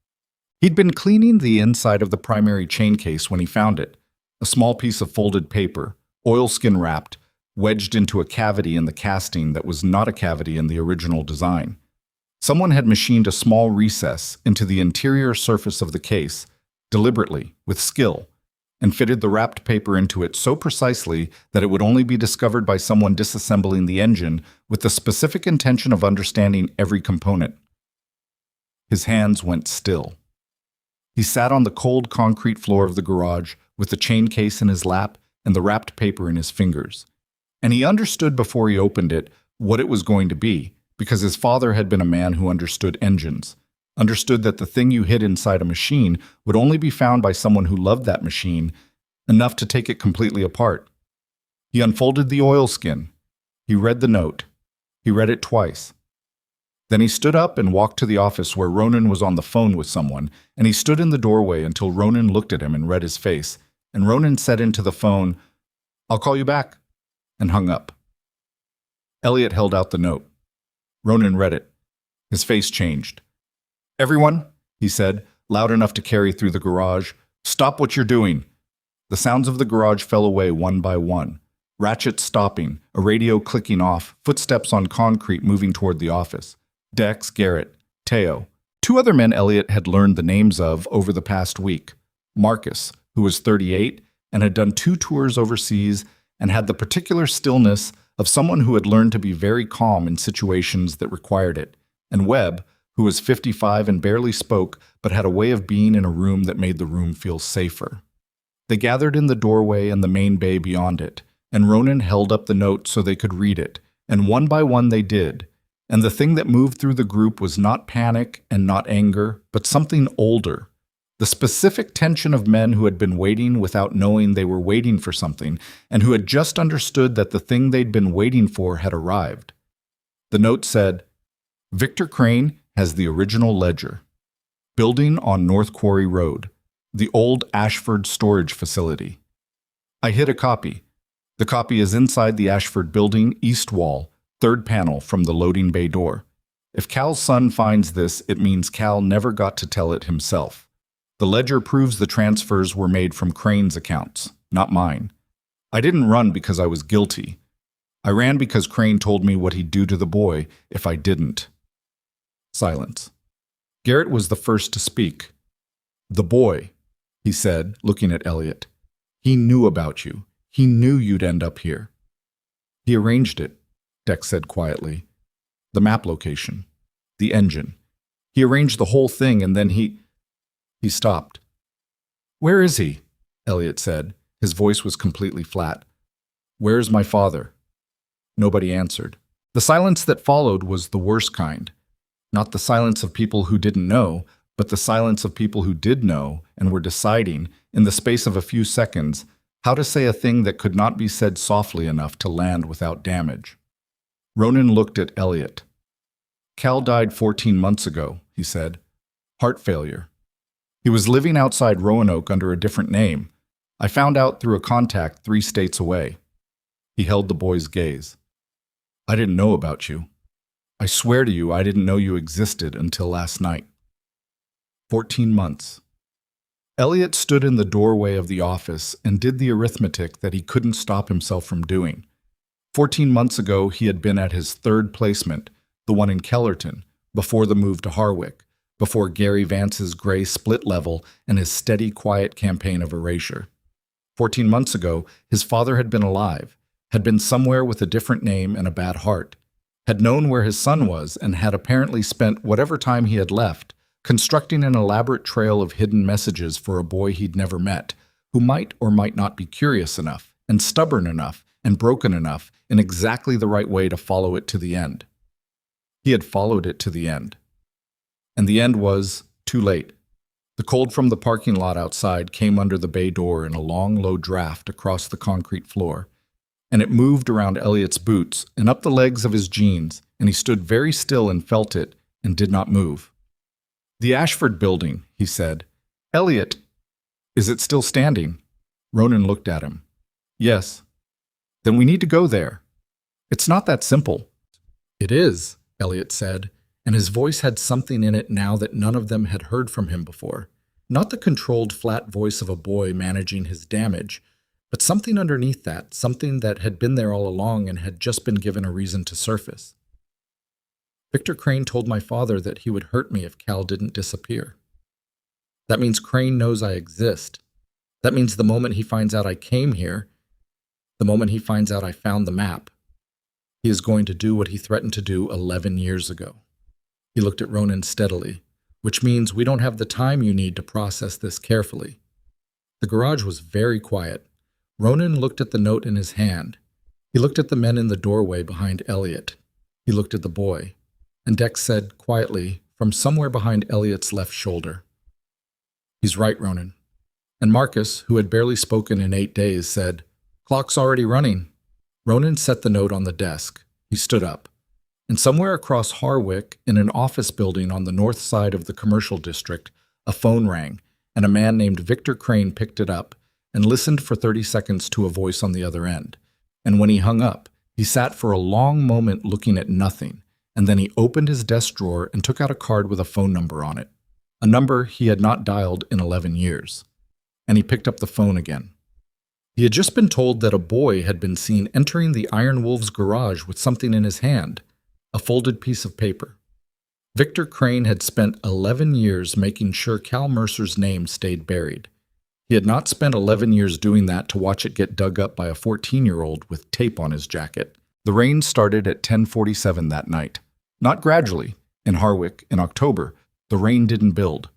He'd been cleaning the inside of the primary chain case when he found it, a small piece of folded paper, oilskin wrapped, wedged into a cavity in the casting that was not a cavity in the original design. Someone had machined a small recess into the interior surface of the case, deliberately, with skill, and fitted the wrapped paper into it so precisely that it would only be discovered by someone disassembling the engine with the specific intention of understanding every component. His hands went still. He sat on the cold concrete floor of the garage with the chain case in his lap and the wrapped paper in his fingers. And he understood before he opened it what it was going to be, because his father had been a man who understood engines, understood that the thing you hid inside a machine would only be found by someone who loved that machine enough to take it completely apart. He unfolded the oilskin. He read the note. He read it twice. Then he stood up and walked to the office where Ronan was on the phone with someone, and he stood in the doorway until Ronan looked at him and read his face, and Ronan said into the phone, "I'll call you back," and hung up. Elliot held out the note. Ronan read it. His face changed. "Everyone," he said, loud enough to carry through the garage. "Stop what you're doing." The sounds of the garage fell away one by one. Ratchets stopping, a radio clicking off, footsteps on concrete moving toward the office. Dex, Garrett, Teo. Two other men Elliot had learned the names of over the past week. Marcus, who was 38 and had done 2 tours overseas and had the particular stillness of someone who had learned to be very calm in situations that required it. And Webb, who was 55 and barely spoke but had a way of being in a room that made the room feel safer. They gathered in the doorway and the main bay beyond it, and Ronan held up the note so they could read it, and one by one they did. And the thing that moved through the group was not panic and not anger, but something older. The specific tension of men who had been waiting without knowing they were waiting for something, and who had just understood that the thing they'd been waiting for had arrived. The note said, "Victor Crane has the original ledger. Building on North Quarry Road, the old Ashford storage facility. I hid a copy. The copy is inside the Ashford building, east wall, 3rd panel from the loading bay door. If Cal's son finds this, it means Cal never got to tell it himself. The ledger proves the transfers were made from Crane's accounts, not mine. I didn't run because I was guilty. I ran because Crane told me what he'd do to the boy if I didn't." Silence. Garrett was the first to speak. "The boy," he said, looking at Elliot. "He knew about you. He knew you'd end up here." "He arranged it," Dex said quietly. "The map location. The engine. He arranged the whole thing and then he stopped." "Where is he?" Elliot said. His voice was completely flat. "Where's my father?" Nobody answered. The silence that followed was the worst kind. Not the silence of people who didn't know, but the silence of people who did know and were deciding, in the space of a few seconds, how to say a thing that could not be said softly enough to land without damage. Ronan looked at Elliot. "Cal died 14 months ago," he said. "Heart failure. He was living outside Roanoke under a different name. I found out through a contact 3 states away." He held the boy's gaze. "I didn't know about you. I swear to you I didn't know you existed until last night." 14 months. Elliot stood in the doorway of the office and did the arithmetic that he couldn't stop himself from doing. 14 months ago he had been at his 3rd placement, the one in Kellerton, before the move to Harwick, before Gary Vance's gray split level and his steady, quiet campaign of erasure. 14 months ago, his father had been alive, had been somewhere with a different name and a bad heart, had known where his son was, and had apparently spent whatever time he had left constructing an elaborate trail of hidden messages for a boy he'd never met, who might or might not be curious enough, and stubborn enough, and broken enough in exactly the right way to follow it to the end. He had followed it to the end. And the end was too late. The cold from the parking lot outside came under the bay door in a long, low draft across the concrete floor, and it moved around Elliot's boots and up the legs of his jeans, and he stood very still and felt it and did not move. "The Ashford building," he said. "Elliot, is it still standing?" Ronan looked at him. "Yes." "Then we need to go there." "It's not that simple." "It is," Elliot said, and his voice had something in it now that none of them had heard from him before. Not the controlled, flat voice of a boy managing his damage, but something underneath that, something that had been there all along and had just been given a reason to surface. "Victor Crane told my father that he would hurt me if Cal didn't disappear. That means Crane knows I exist. That means the moment he finds out I came here, the moment he finds out I found the map, he is going to do what he threatened to do 11 years ago." He looked at Ronan steadily, "which means we don't have the time you need to process this carefully." The garage was very quiet. Ronan looked at the note in his hand. He looked at the men in the doorway behind Elliot. He looked at the boy. And Dex said quietly, from somewhere behind Elliot's left shoulder, "He's right, Ronan." And Marcus, who had barely spoken in 8 days, said, "Clock's already running." Ronan set the note on the desk. He stood up. And somewhere across Harwick, in an office building on the north side of the commercial district, a phone rang, and a man named Victor Crane picked it up and listened for 30 seconds to a voice on the other end. And when he hung up, he sat for a long moment looking at nothing, and then he opened his desk drawer and took out a card with a phone number on it. a number he had not dialed in 11 years. And he picked up the phone again. He had just been told that a boy had been seen entering the Iron Wolf's garage with something in his hand, a folded piece of paper. Victor Crane had spent 11 years making sure Cal Mercer's name stayed buried. He had not spent 11 years doing that to watch it get dug up by a 14-year-old with tape on his jacket. The rain started at 10:47 that night. Not gradually. In Harwick, in October, the rain didn't build.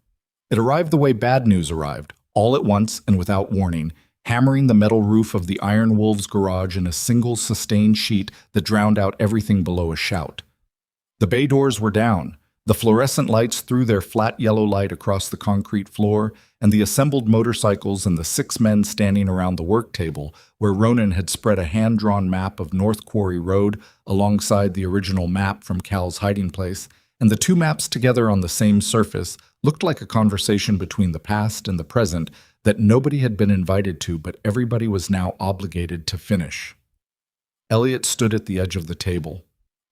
It arrived the way bad news arrived, all at once and without warning, hammering the metal roof of the Iron Wolf's garage in a single sustained sheet that drowned out everything below a shout. The bay doors were down. The fluorescent lights threw their flat yellow light across the concrete floor, and the assembled motorcycles and the 6 men standing around the work table, where Ronan had spread a hand-drawn map of North Quarry Road alongside the original map from Cal's hiding place, and the 2 maps together on the same surface, looked like a conversation between the past and the present that nobody had been invited to, but everybody was now obligated to finish. Elliot stood at the edge of the table.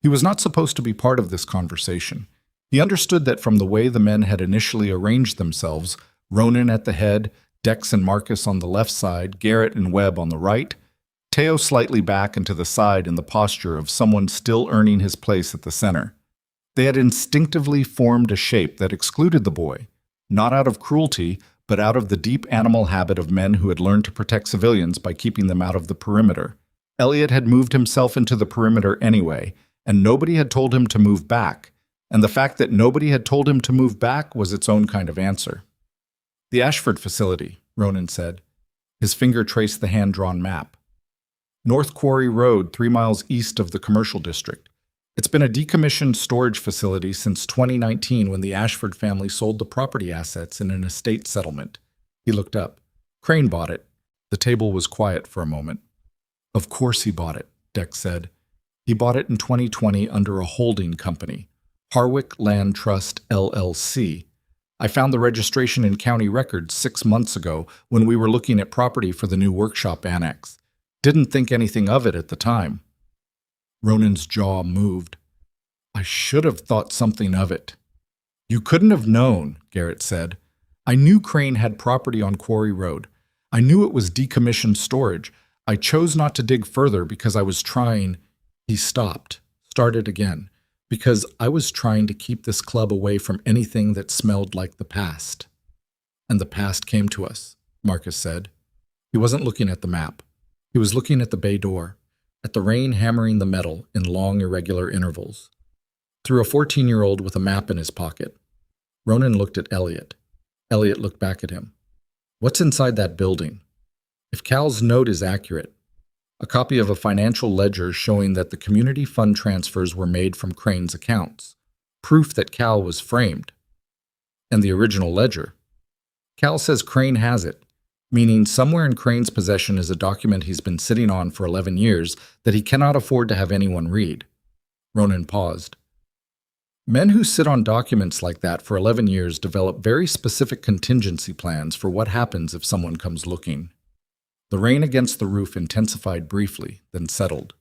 He was not supposed to be part of this conversation. He understood that from the way the men had initially arranged themselves, Ronan at the head, Dex and Marcus on the left side, Garrett and Webb on the right, Teo slightly back and to the side in the posture of someone still earning his place at the center. They had instinctively formed a shape that excluded the boy, not out of cruelty, but out of the deep animal habit of men who had learned to protect civilians by keeping them out of the perimeter. Elliot had moved himself into the perimeter anyway, and nobody had told him to move back, and the fact that nobody had told him to move back was its own kind of answer. "The Ashford facility," Ronan said. His finger traced the hand-drawn map. "North Quarry Road, 3 miles east of the commercial district. It's been a decommissioned storage facility since 2019 when the Ashford family sold the property assets in an estate settlement." He looked up. "Crane bought it." The table was quiet for a moment. "Of course he bought it," Dex said. "He bought it in 2020 under a holding company, Harwick Land Trust, LLC. I found the registration in county records 6 months ago when we were looking at property for the new workshop annex. Didn't think anything of it at the time." Ronan's jaw moved. "I should have thought something of it." "You couldn't have known," Garrett said. "I knew Crane had property on Quarry Road. I knew it was decommissioned storage. I chose not to dig further because I was trying—" He stopped, started again. "Because I was trying to keep this club away from anything that smelled like the past." "And the past came to us," Marcus said. He wasn't looking at the map. He was looking at the bay door, at the rain hammering the metal in long, irregular intervals. Through a 14-year-old with a map in his pocket. Ronan looked at Elliot. Elliot looked back at him. "What's inside that building?" "If Cal's note is accurate, a copy of a financial ledger showing that the community fund transfers were made from Crane's accounts. Proof that Cal was framed. And the original ledger. Cal says Crane has it, meaning somewhere in Crane's possession is a document he's been sitting on for 11 years that he cannot afford to have anyone read." Ronan paused. "Men who sit on documents like that for 11 years develop very specific contingency plans for what happens if someone comes looking." The rain against the roof intensified briefly, then settled.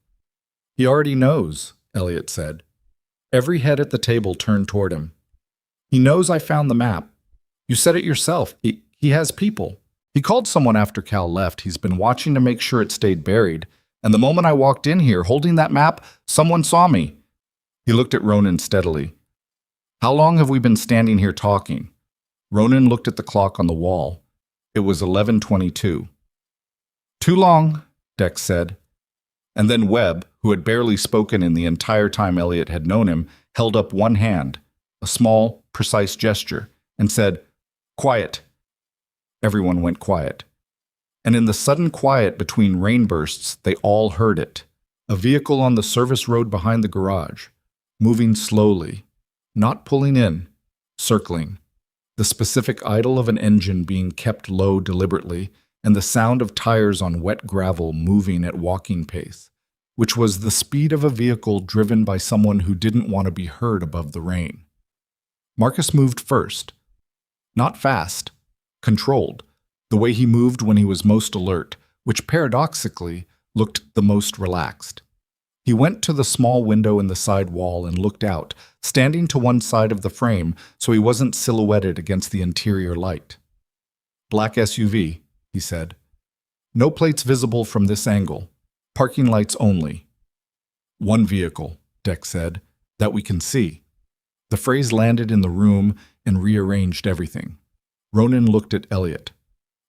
"He already knows," Elliot said. Every head at the table turned toward him. "He knows I found the map. You said it yourself. He has people. He called someone after Cal left. He's been watching to make sure it stayed buried. And the moment I walked in here holding that map, someone saw me." He looked at Ronan steadily. "How long have we been standing here talking?" Ronan looked at the clock on the wall. It was 11:22. "Too long," Dex said. And then Webb, who had barely spoken in the entire time Elliot had known him, held up one hand, a small, precise gesture, and said, "Quiet." Everyone went quiet. And in the sudden quiet between rainbursts, they all heard it. A vehicle on the service road behind the garage, moving slowly, not pulling in, circling. The specific idle of an engine being kept low deliberately, and the sound of tires on wet gravel moving at walking pace, which was the speed of a vehicle driven by someone who didn't want to be heard above the rain. Marcus moved first. Not fast, controlled, the way he moved when he was most alert, which paradoxically looked the most relaxed. He went to the small window in the side wall and looked out, standing to one side of the frame so he wasn't silhouetted against the interior light. "Black SUV," he said. "No plates visible from this angle. Parking lights only." "One vehicle," Dex said, "that we can see." The phrase landed in the room and rearranged everything. Ronan looked at Elliot.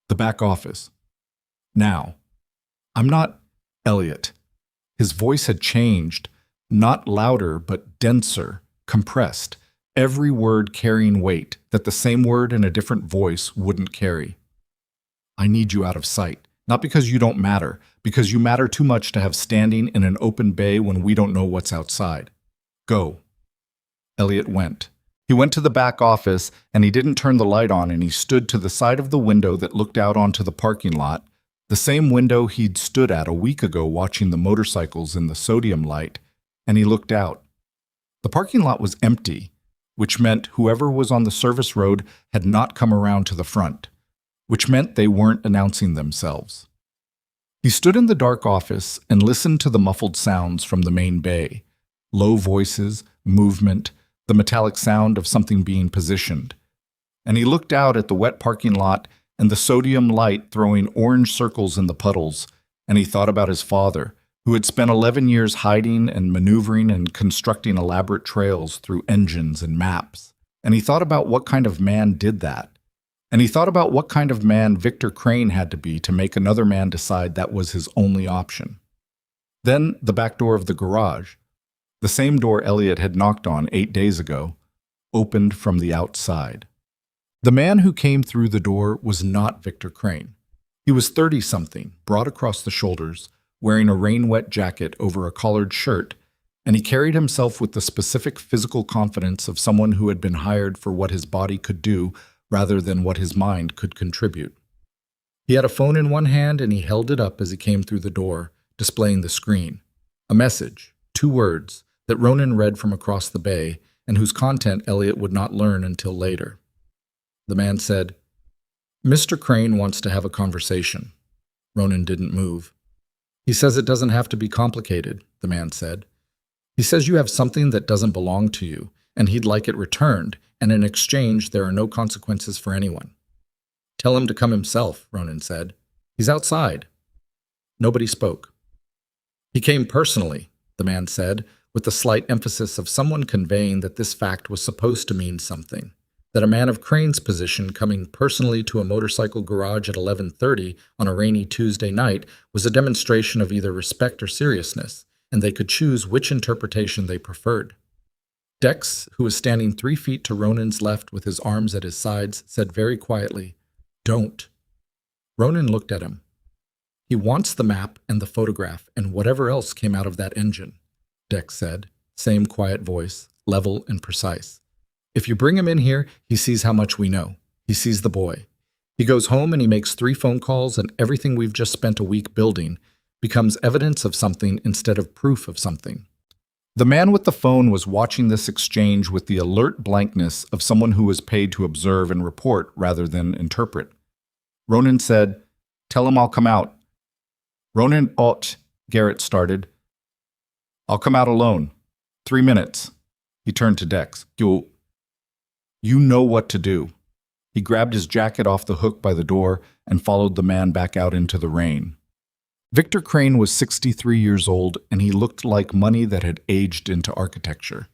"The back office." "Now." "I'm not Elliot." His voice had changed, not louder but denser, compressed, every word carrying weight that the same word in a different voice wouldn't carry. "I need you out of sight, not because you don't matter, because you matter too much to have standing in an open bay when we don't know what's outside. Go." Elliot went. He went to the back office, and he didn't turn the light on, and he stood to the side of the window that looked out onto the parking lot, the same window he'd stood at a week ago watching the motorcycles in the sodium light, and he looked out. The parking lot was empty, which meant whoever was on the service road had not come around to the front, which meant they weren't announcing themselves. He stood in the dark office and listened to the muffled sounds from the main bay, low voices, movement, the metallic sound of something being positioned. And he looked out at the wet parking lot and the sodium light throwing orange circles in the puddles, and he thought about his father, who had spent 11 years hiding and maneuvering and constructing elaborate trails through engines and maps. And he thought about what kind of man did that. And he thought about what kind of man Victor Crane had to be to make another man decide that was his only option. Then the back door of the garage, the same door Elliot had knocked on 8 days ago, opened from the outside. The man who came through the door was not Victor Crane. He was 30-something, broad across the shoulders, wearing a rain-wet jacket over a collared shirt, and he carried himself with the specific physical confidence of someone who had been hired for what his body could do rather than what his mind could contribute. He had a phone in one hand and he held it up as he came through the door, displaying the screen. A message, 2 words, that Ronan read from across the bay and whose content Elliot would not learn until later. The man said, "Mr. Crane wants to have a conversation." Ronan didn't move. "He says it doesn't have to be complicated," the man said. "He says you have something that doesn't belong to you, and he'd like it returned, and in exchange there are no consequences for anyone." "Tell him to come himself," Ronan said. "He's outside." Nobody spoke. "He came personally," the man said, with a slight emphasis of someone conveying that this fact was supposed to mean something, that a man of Crane's position coming personally to a motorcycle garage at 11:30 on a rainy Tuesday night was a demonstration of either respect or seriousness, and they could choose which interpretation they preferred. Dex, who was standing 3 feet to Ronan's left with his arms at his sides, said very quietly, "Don't." Ronan looked at him. "He wants the map and the photograph and whatever else came out of that engine," Dex said, same quiet voice, level and precise. "If you bring him in here, he sees how much we know. He sees the boy. He goes home and he makes 3 phone calls, and everything we've just spent a week building becomes evidence of something instead of proof of something." The man with the phone was watching this exchange with the alert blankness of someone who was paid to observe and report rather than interpret. Ronan said, "Tell him I'll come out." "Ronan ought," Garrett started. "I'll come out alone. 3 minutes." He turned to Dex. You know what to do." He grabbed his jacket off the hook by the door and followed the man back out into the rain. Victor Crane was 63 years old, and he looked like money that had aged into architecture.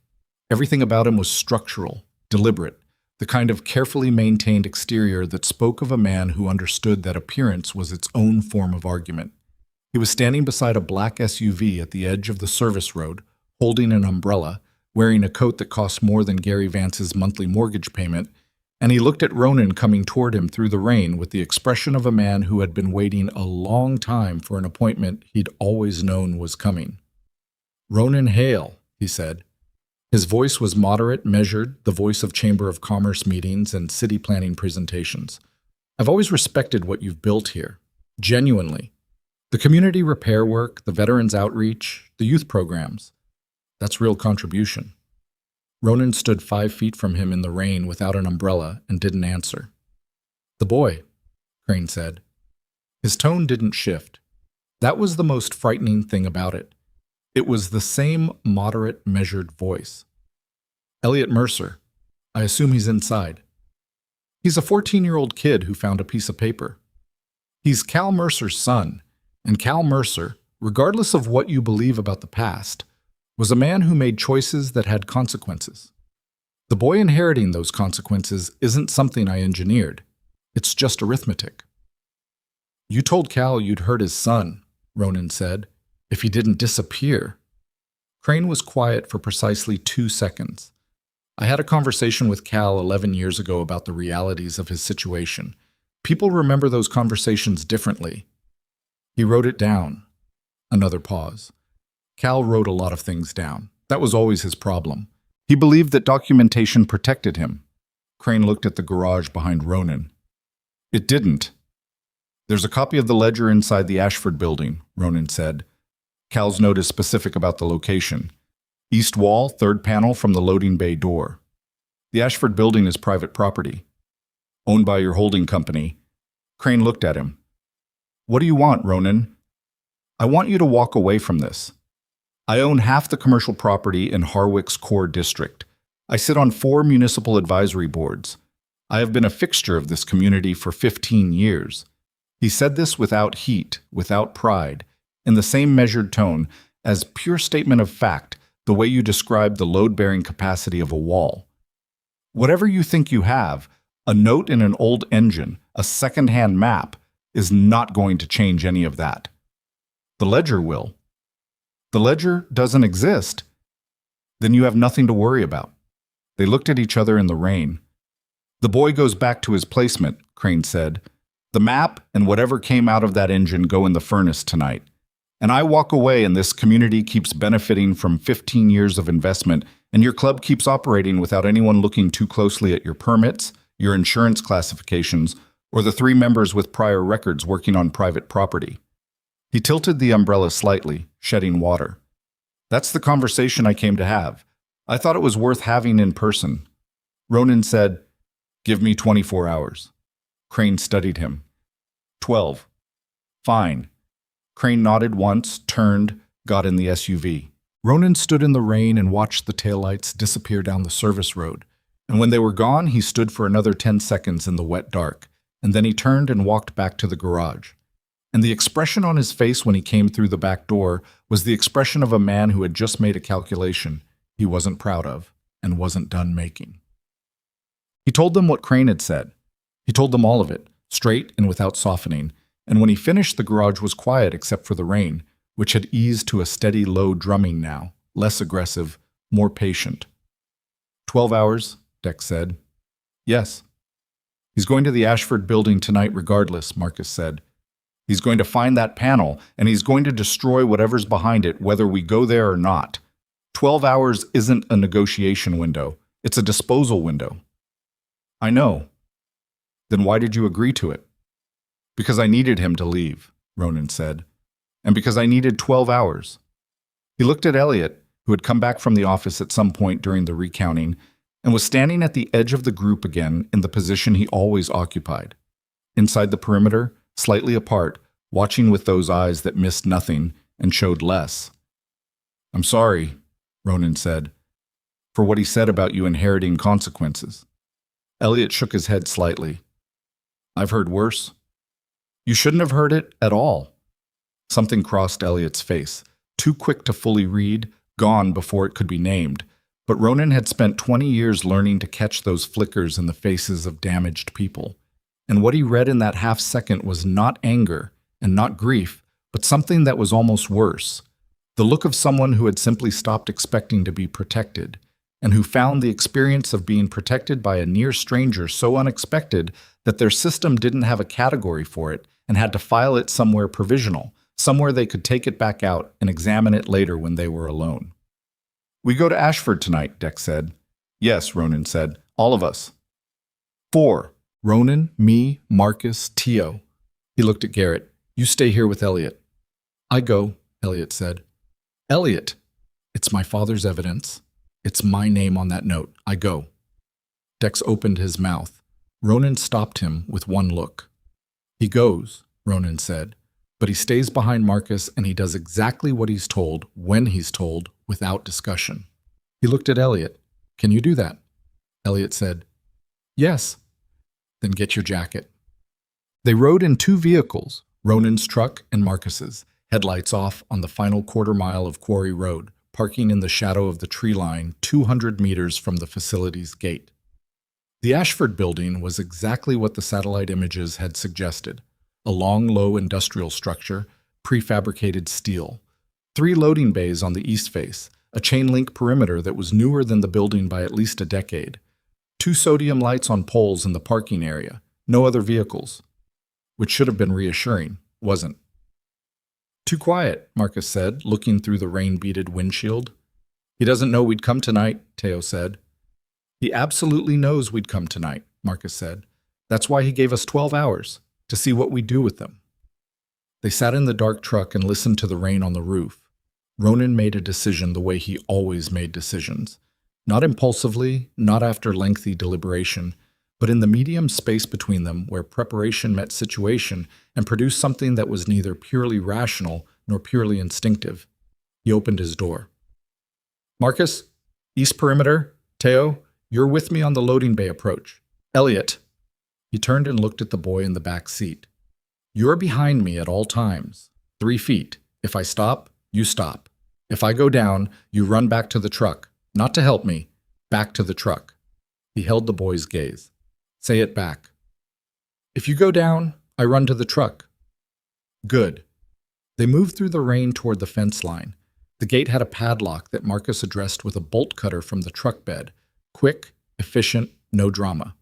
Everything about him was structural, deliberate, the kind of carefully maintained exterior that spoke of a man who understood that appearance was its own form of argument. He was standing beside a black SUV at the edge of the service road, holding an umbrella, wearing a coat that cost more than Gary Vance's monthly mortgage payment, and he looked at Ronan coming toward him through the rain with the expression of a man who had been waiting a long time for an appointment he'd always known was coming. "Ronan Hale," he said. His voice was moderate, measured, the voice of Chamber of Commerce meetings and city planning presentations. "I've always respected what you've built here. Genuinely. The community repair work, the veterans outreach, the youth programs. That's real contribution." Ronan stood 5 feet from him in the rain without an umbrella and didn't answer. "The boy," Crane said. His tone didn't shift. That was the most frightening thing about it. It was the same moderate, measured voice. Elliot Mercer. I assume he's inside. He's a 14-year-old kid who found a piece of paper. He's Cal Mercer's son, and Cal Mercer, regardless of what you believe about the past, was a man who made choices that had consequences. The boy inheriting those consequences isn't something I engineered. It's just arithmetic. You told Cal you'd hurt his son, Ronan said, if he didn't disappear. Crane was quiet for precisely 2 seconds. I had a conversation with Cal 11 years ago about the realities of his situation. People remember those conversations differently. He wrote it down. Another pause. Cal wrote a lot of things down. That was always his problem. He believed that documentation protected him. Crane looked at the garage behind Ronan. It didn't. There's a copy of the ledger inside the Ashford building, Ronan said. Cal's note is specific about the location. East wall, third panel from the loading bay door. The Ashford building is private property. Owned by your holding company. Crane looked at him. What do you want, Ronan? I want you to walk away from this. I own half the commercial property in Harwick's core district. I sit on 4 municipal advisory boards. I have been a fixture of this community for 15 years. He said this without heat, without pride, in the same measured tone, as pure statement of fact, the way you describe the load-bearing capacity of a wall. Whatever you think you have, a note in an old engine, a second-hand map, is not going to change any of that. The ledger will. The ledger doesn't exist. Then you have nothing to worry about. They looked at each other in the rain. The boy goes back to his placement, Crane said. The map and whatever came out of that engine go in the furnace tonight. And I walk away and this community keeps benefiting from 15 years of investment, and your club keeps operating without anyone looking too closely at your permits, your insurance classifications, or the 3 members with prior records working on private property. He tilted the umbrella slightly, shedding water. That's the conversation I came to have. I thought it was worth having in person. Ronan said, Give me 24 hours. Crane studied him. 12. Fine. Crane nodded once, turned, got in the SUV. Ronan stood in the rain and watched the taillights disappear down the service road. And when they were gone, he stood for another 10 seconds in the wet dark, and then he turned and walked back to the garage. And the expression on his face when he came through the back door was the expression of a man who had just made a calculation he wasn't proud of and wasn't done making. He told them what Crane had said. He told them all of it, straight and without softening, and when he finished, the garage was quiet except for the rain, which had eased to a steady low drumming now, less aggressive, more patient. 12 hours, Dex said. Yes. He's going to the Ashford building tonight regardless, Marcus said. He's going to find that panel, and he's going to destroy whatever's behind it, whether we go there or not. 12 hours isn't a negotiation window. It's a disposal window. I know. Then why did you agree to it? Because I needed him to leave, Ronan said, and because I needed 12 hours. He looked at Elliot, who had come back from the office at some point during the recounting, and was standing at the edge of the group again in the position he always occupied. Inside the perimeter, slightly apart, watching with those eyes that missed nothing and showed less. I'm sorry, Ronan said, for what he said about you inheriting consequences. Elliot shook his head slightly. I've heard worse. You shouldn't have heard it at all. Something crossed Elliot's face, too quick to fully read, gone before it could be named. But Ronan had spent 20 years learning to catch those flickers in the faces of damaged people. And what he read in that half second was not anger and not grief, but something that was almost worse. The look of someone who had simply stopped expecting to be protected, and who found the experience of being protected by a near stranger so unexpected that their system didn't have a category for it and had to file it somewhere provisional, somewhere they could take it back out and examine it later when they were alone. We go to Ashford tonight, Dex said. Yes, Ronan said. All of us. 4. Ronan, me, Marcus, Tio. He looked at Garrett. You stay here with Elliot. I go, Elliot said. Elliot. It's my father's evidence. It's my name on that note. I go. Dex opened his mouth. Ronan stopped him with one look. He goes, Ronan said. But he stays behind Marcus and he does exactly what he's told when he's told without discussion. He looked at Elliot. Can you do that? Elliot said, Yes. Then get your jacket. They rode in two vehicles, Ronan's truck and Marcus's, headlights off on the final quarter mile of Quarry Road, parking in the shadow of the tree line 200 meters from the facility's gate. The Ashford building was exactly what the satellite images had suggested. A long, low industrial structure, prefabricated steel, 3 loading bays on the east face, a chain-link perimeter that was newer than the building by at least a decade, 2 sodium lights on poles in the parking area, no other vehicles. Which should have been reassuring, wasn't. Too quiet, Marcus said, looking through the rain-beaded windshield. He doesn't know we'd come tonight, Teo said. He absolutely knows we'd come tonight, Marcus said. That's why he gave us 12 hours. To see what we do with them. They sat in the dark truck and listened to the rain on the roof. Ronan made a decision the way he always made decisions. Not impulsively, not after lengthy deliberation, but in the medium space between them where preparation met situation and produced something that was neither purely rational nor purely instinctive. He opened his door. Marcus, East Perimeter, Teo, you're with me on the loading bay approach. Elliot. He turned and looked at the boy in the back seat. You're behind me at all times. 3 feet. If I stop, you stop. If I go down, you run back to the truck. Not to help me. Back to the truck. He held the boy's gaze. Say it back. If you go down, I run to the truck. Good. They moved through the rain toward the fence line. The gate had a padlock that Marcus addressed with a bolt cutter from the truck bed. Quick, efficient, no drama.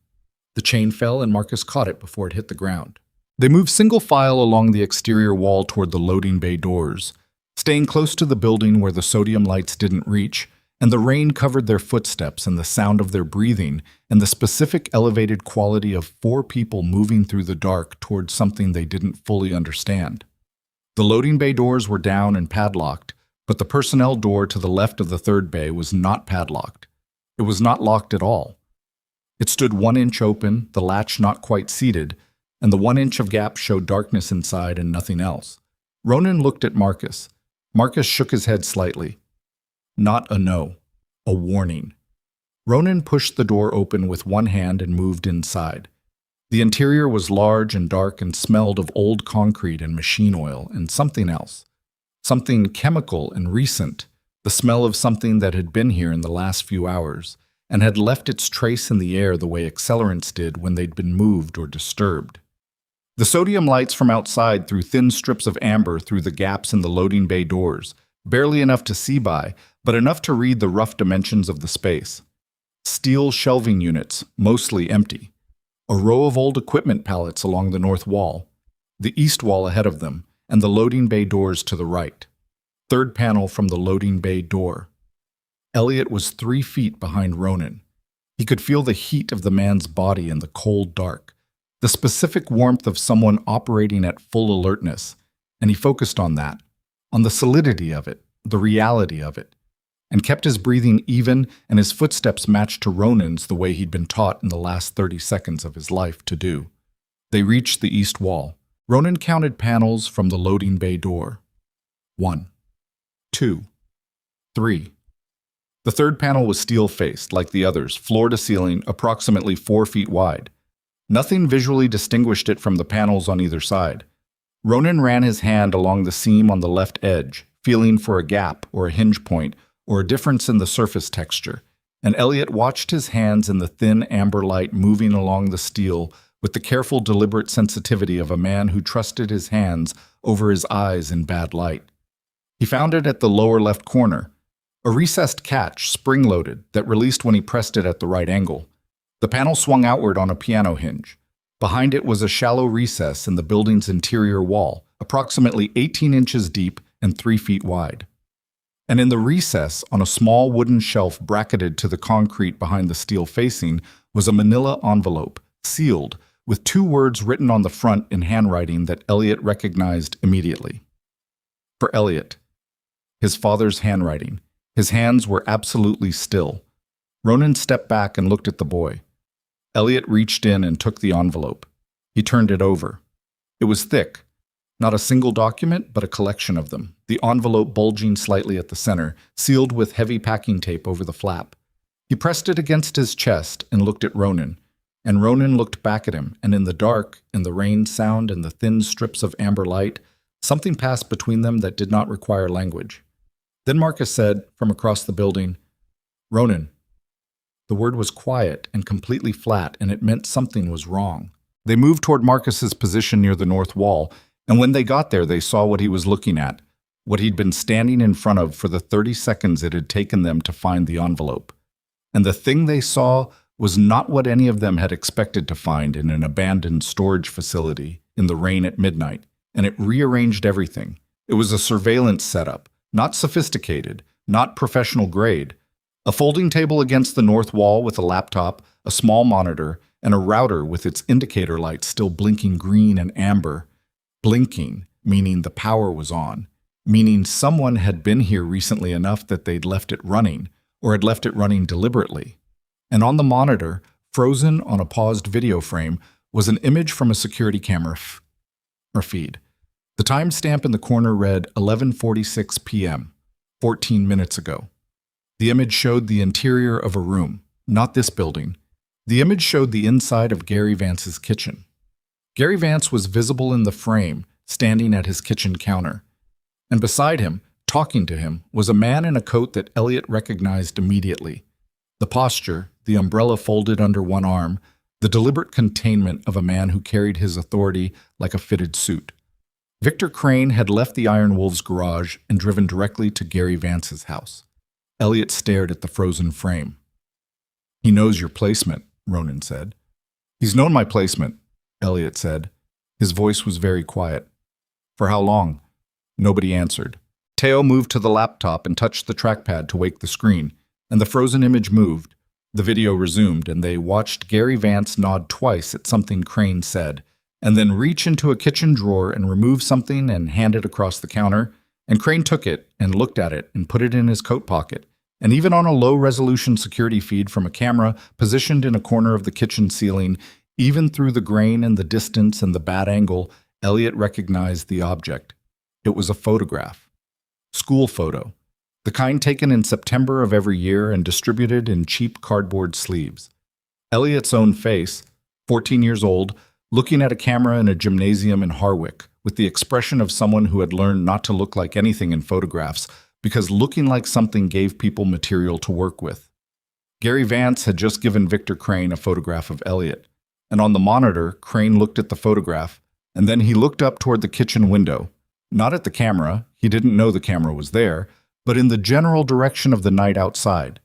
The chain fell and Marcus caught it before it hit the ground. They moved single file along the exterior wall toward the loading bay doors, staying close to the building where the sodium lights didn't reach, and the rain covered their footsteps and the sound of their breathing and the specific elevated quality of 4 people moving through the dark towards something they didn't fully understand. The loading bay doors were down and padlocked, but the personnel door to the left of the third bay was not padlocked. It was not locked at all. It stood 1 inch open, the latch not quite seated, and the 1 inch of gap showed darkness inside and nothing else. Ronan looked at Marcus. Marcus shook his head slightly. Not a no, a warning. Ronan pushed the door open with one hand and moved inside. The interior was large and dark and smelled of old concrete and machine oil and something else. Something chemical and recent, the smell of something that had been here in the last few hours, and had left its trace in the air the way accelerants did when they'd been moved or disturbed. The sodium lights from outside threw thin strips of amber through the gaps in the loading bay doors, barely enough to see by, but enough to read the rough dimensions of the space. Steel shelving units, mostly empty. A row of old equipment pallets along the north wall, the east wall ahead of them, and the loading bay doors to the right. Third panel from the loading bay door. Elliot was 3 feet behind Ronan. He could feel the heat of the man's body in the cold dark, the specific warmth of someone operating at full alertness, and he focused on that, on the solidity of it, the reality of it, and kept his breathing even and his footsteps matched to Ronan's the way he'd been taught in the last 30 seconds of his life to do. They reached the east wall. Ronan counted panels from the loading bay door. 1, 2, 3. The third panel was steel-faced, like the others, floor to ceiling, approximately 4 feet wide. Nothing visually distinguished it from the panels on either side. Ronan ran his hand along the seam on the left edge, feeling for a gap or a hinge point or a difference in the surface texture, and Elliot watched his hands in the thin amber light moving along the steel with the careful, deliberate sensitivity of a man who trusted his hands over his eyes in bad light. He found it at the lower left corner, a recessed catch, spring-loaded, that released when he pressed it at the right angle. The panel swung outward on a piano hinge. Behind it was a shallow recess in the building's interior wall, approximately 18 inches deep and 3 feet wide. And in the recess, on a small wooden shelf bracketed to the concrete behind the steel facing, was a manila envelope, sealed, with 2 words written on the front in handwriting that Elliot recognized immediately. For Elliot, his father's handwriting. His hands were absolutely still. Ronan stepped back and looked at the boy. Elliot reached in and took the envelope. He turned it over. It was thick, Not a single document, but a collection of them, the envelope bulging slightly at the center, sealed with heavy packing tape over the flap. He pressed it against his chest and looked at Ronan. And Ronan looked back at him, and in the dark, in the rain sound and the thin strips of amber light, something passed between them that did not require language. Then Marcus said, from across the building, "Ronan." The word was quiet and completely flat, and it meant something was wrong. They moved toward Marcus's position near the north wall, and when they got there, they saw what he was looking at, what he'd been standing in front of for the 30 seconds it had taken them to find the envelope. And the thing they saw was not what any of them had expected to find in an abandoned storage facility in the rain at midnight, and it rearranged everything. It was a surveillance setup, not sophisticated, not professional grade. A folding table against the north wall with a laptop, a small monitor, and a router with its indicator lights still blinking green and amber. Blinking, meaning the power was on, meaning someone had been here recently enough that they'd left it running, or had left it running deliberately. And on the monitor, frozen on a paused video frame, was an image from a security camera feed. The timestamp in the corner read 11:46 p.m., 14 minutes ago. The image showed the interior of a room, not this building. The image showed the inside of Gary Vance's kitchen. Gary Vance was visible in the frame, standing at his kitchen counter. And beside him, talking to him, was a man in a coat that Elliot recognized immediately. The posture, the umbrella folded under one arm, the deliberate containment of a man who carried his authority like a fitted suit. Victor Crane had left the Iron Wolves garage and driven directly to Gary Vance's house. Elliot stared at the frozen frame. "He knows your placement," Ronan said. "He's known my placement," Elliot said. His voice was very quiet. "For how long?" Nobody answered. Teo moved to the laptop and touched the trackpad to wake the screen, and the frozen image moved. The video resumed, and they watched Gary Vance nod twice at something Crane said, and then reach into a kitchen drawer and remove something and hand it across the counter, and Crane took it and looked at it and put it in his coat pocket. And even on a low-resolution security feed from a camera positioned in a corner of the kitchen ceiling, even through the grain and the distance and the bad angle, Elliot recognized the object. It was a photograph. School photo. The kind taken in September of every year and distributed in cheap cardboard sleeves. Elliot's own face, 14 years old, looking at a camera in a gymnasium in Harwick, with the expression of someone who had learned not to look like anything in photographs, because looking like something gave people material to work with. Gary Vance had just given Victor Crane a photograph of Elliot, and on the monitor, Crane looked at the photograph, and then he looked up toward the kitchen window, not at the camera, he didn't know the camera was there, but in the general direction of the night outside.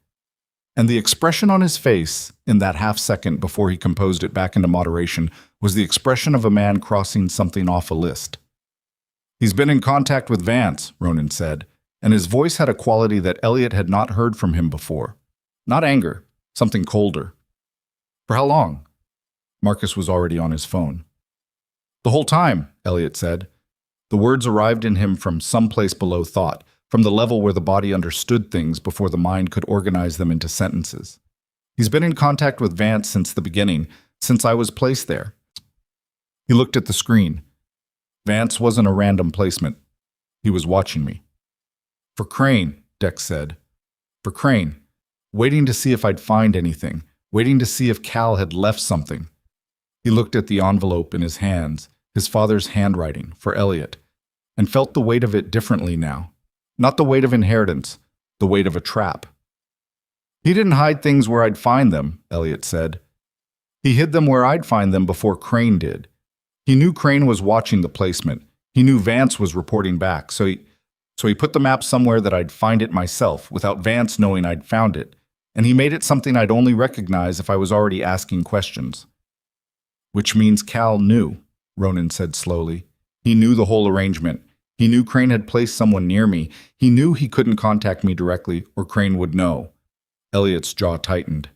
And the expression on his face, in that half second before he composed it back into moderation, was the expression of a man crossing something off a list. "He's been in contact with Vance," Ronan said, and his voice had a quality that Elliot had not heard from him before. Not anger, something colder. "For how long?" Marcus was already on his phone. "The whole time," Elliot said. The words arrived in him from someplace below thought, from the level where the body understood things before the mind could organize them into sentences. "He's been in contact with Vance since the beginning, since I was placed there." He looked at the screen. Vance wasn't a random placement. He was watching me. "For Crane," Dex said. "For Crane. Waiting to see if I'd find anything, waiting to see if Cal had left something." He looked at the envelope in his hands, his father's handwriting, for Elliot, and felt the weight of it differently now. Not the weight of inheritance, the weight of a trap. "He didn't hide things where I'd find them," Elliot said. "He hid them where I'd find them before Crane did. He knew Crane was watching the placement. He knew Vance was reporting back, so he put the map somewhere that I'd find it myself, without Vance knowing I'd found it, and he made it something I'd only recognize if I was already asking questions." "Which means Cal knew," Ronan said slowly. "He knew the whole arrangement. He knew Crane had placed someone near me. He knew he couldn't contact me directly, or Crane would know." Elliot's jaw tightened.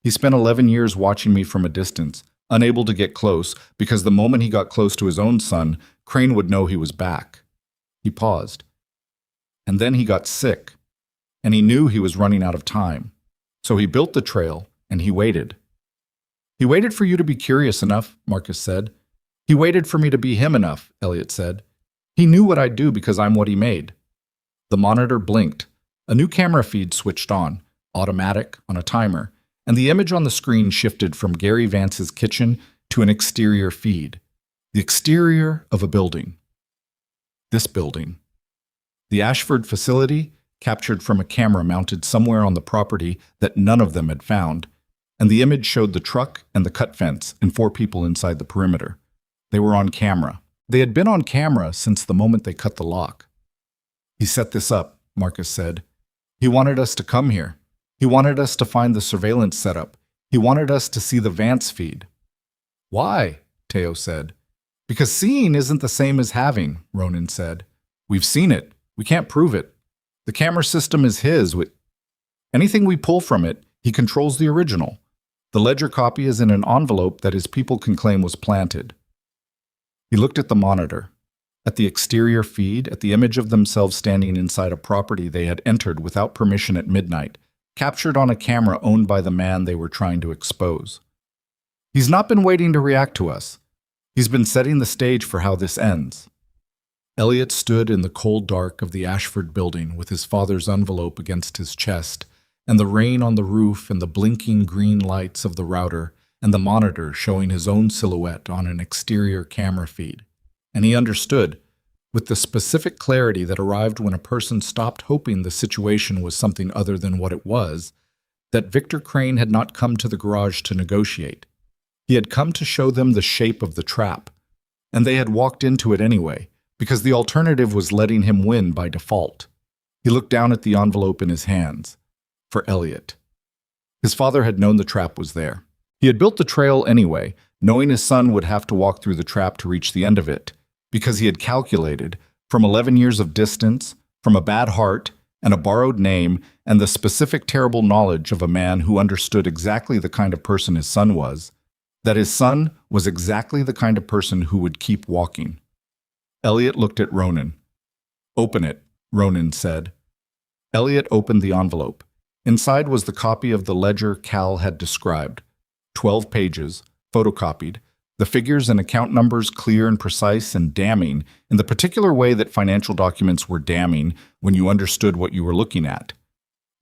"He spent 11 years watching me from a distance, unable to get close, because the moment he got close to his own son, Crane would know he was back." He paused. "And then he got sick, and he knew he was running out of time. So he built the trail, and he waited." "He waited for you to be curious enough," Marcus said. "He waited for me to be him enough," Elliot said. He knew what I'd do because I'm what he made. The monitor blinked. A new camera feed switched on, automatic, on a timer, and the image on the screen shifted from Gary Vance's kitchen to an exterior feed. The exterior of a building. This building. The Ashford facility, captured from a camera mounted somewhere on the property that none of them had found, and the image showed the truck and the cut fence and 4 people inside the perimeter. They were on camera. They had been on camera since the moment they cut the lock. He set this up, Marcus said. He wanted us to come here. He wanted us to find the surveillance setup. He wanted us to see the Vance feed. Why? Teo said. Because seeing isn't the same as having, Ronan said. We've seen it. We can't prove it. The camera system is his. Anything we pull from it, he controls the original. The ledger copy is in an envelope that his people can claim was planted. He looked at the monitor, at the exterior feed, at the image of themselves standing inside a property they had entered without permission at midnight, captured on a camera owned by the man they were trying to expose. He's not been waiting to react to us. He's been setting the stage for how this ends. Elliot stood in the cold dark of the Ashford building with his father's envelope against his chest, and the rain on the roof and the blinking green lights of the router and the monitor showing his own silhouette on an exterior camera feed. And he understood, with the specific clarity that arrived when a person stopped hoping the situation was something other than what it was, that Victor Crane had not come to the garage to negotiate. He had come to show them the shape of the trap, and they had walked into it anyway, because the alternative was letting him win by default. He looked down at the envelope in his hands. For Elliot. His father had known the trap was there. He had built the trail anyway, knowing his son would have to walk through the trap to reach the end of it, because he had calculated, from 11 years of distance, from a bad heart, and a borrowed name, and the specific terrible knowledge of a man who understood exactly the kind of person his son was, that his son was exactly the kind of person who would keep walking. Elliot looked at Ronan. "Open it," Ronan said. Elliot opened the envelope. Inside was the copy of the ledger Cal had described. 12 pages, photocopied, the figures and account numbers clear and precise and damning in the particular way that financial documents were damning when you understood what you were looking at.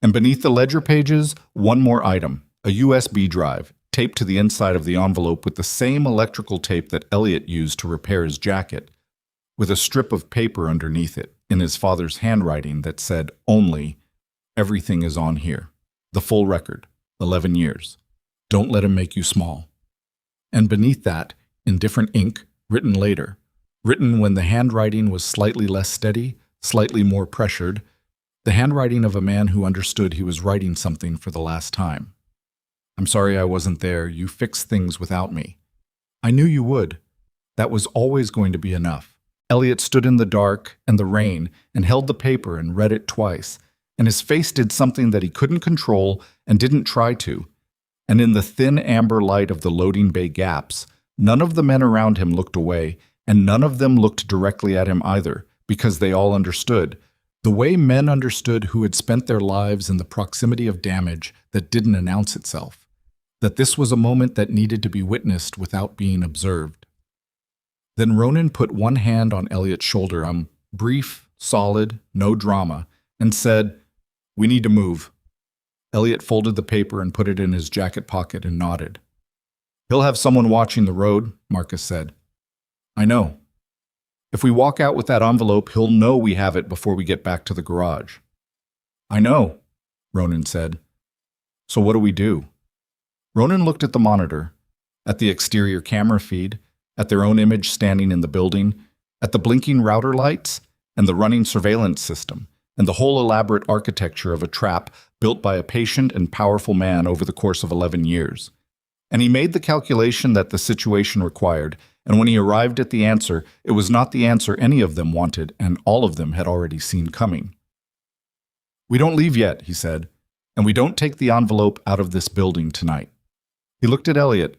And beneath the ledger pages, one more item, a USB drive, taped to the inside of the envelope with the same electrical tape that Elliot used to repair his jacket, with a strip of paper underneath it, in his father's handwriting that said only, "Everything is on here. The full record. 11 years. Don't let him make you small." And beneath that, in different ink, written later, written when the handwriting was slightly less steady, slightly more pressured, the handwriting of a man who understood he was writing something for the last time. "I'm sorry I wasn't there. You fixed things without me. I knew you would. That was always going to be enough." Elliot stood in the dark and the rain and held the paper and read it twice, and his face did something that he couldn't control and didn't try to. And in the thin amber light of the loading bay gaps, none of the men around him looked away, and none of them looked directly at him either, because they all understood, the way men understood who had spent their lives in the proximity of damage that didn't announce itself, that this was a moment that needed to be witnessed without being observed. Then Ronan put one hand on Elliot's shoulder, brief, solid, no drama, and said, "We need to move." Elliot folded the paper and put it in his jacket pocket and nodded. "He'll have someone watching the road," Marcus said. "I know. If we walk out with that envelope, he'll know we have it before we get back to the garage." "I know," Ronan said. "So what do we do?" Ronan looked at the monitor, at the exterior camera feed, at their own image standing in the building, at the blinking router lights, and the running surveillance system, and the whole elaborate architecture of a trap built by a patient and powerful man over the course of 11 years. And he made the calculation that the situation required, and when he arrived at the answer, it was not the answer any of them wanted, and all of them had already seen coming. "We don't leave yet," he said, "and we don't take the envelope out of this building tonight." He looked at Elliot.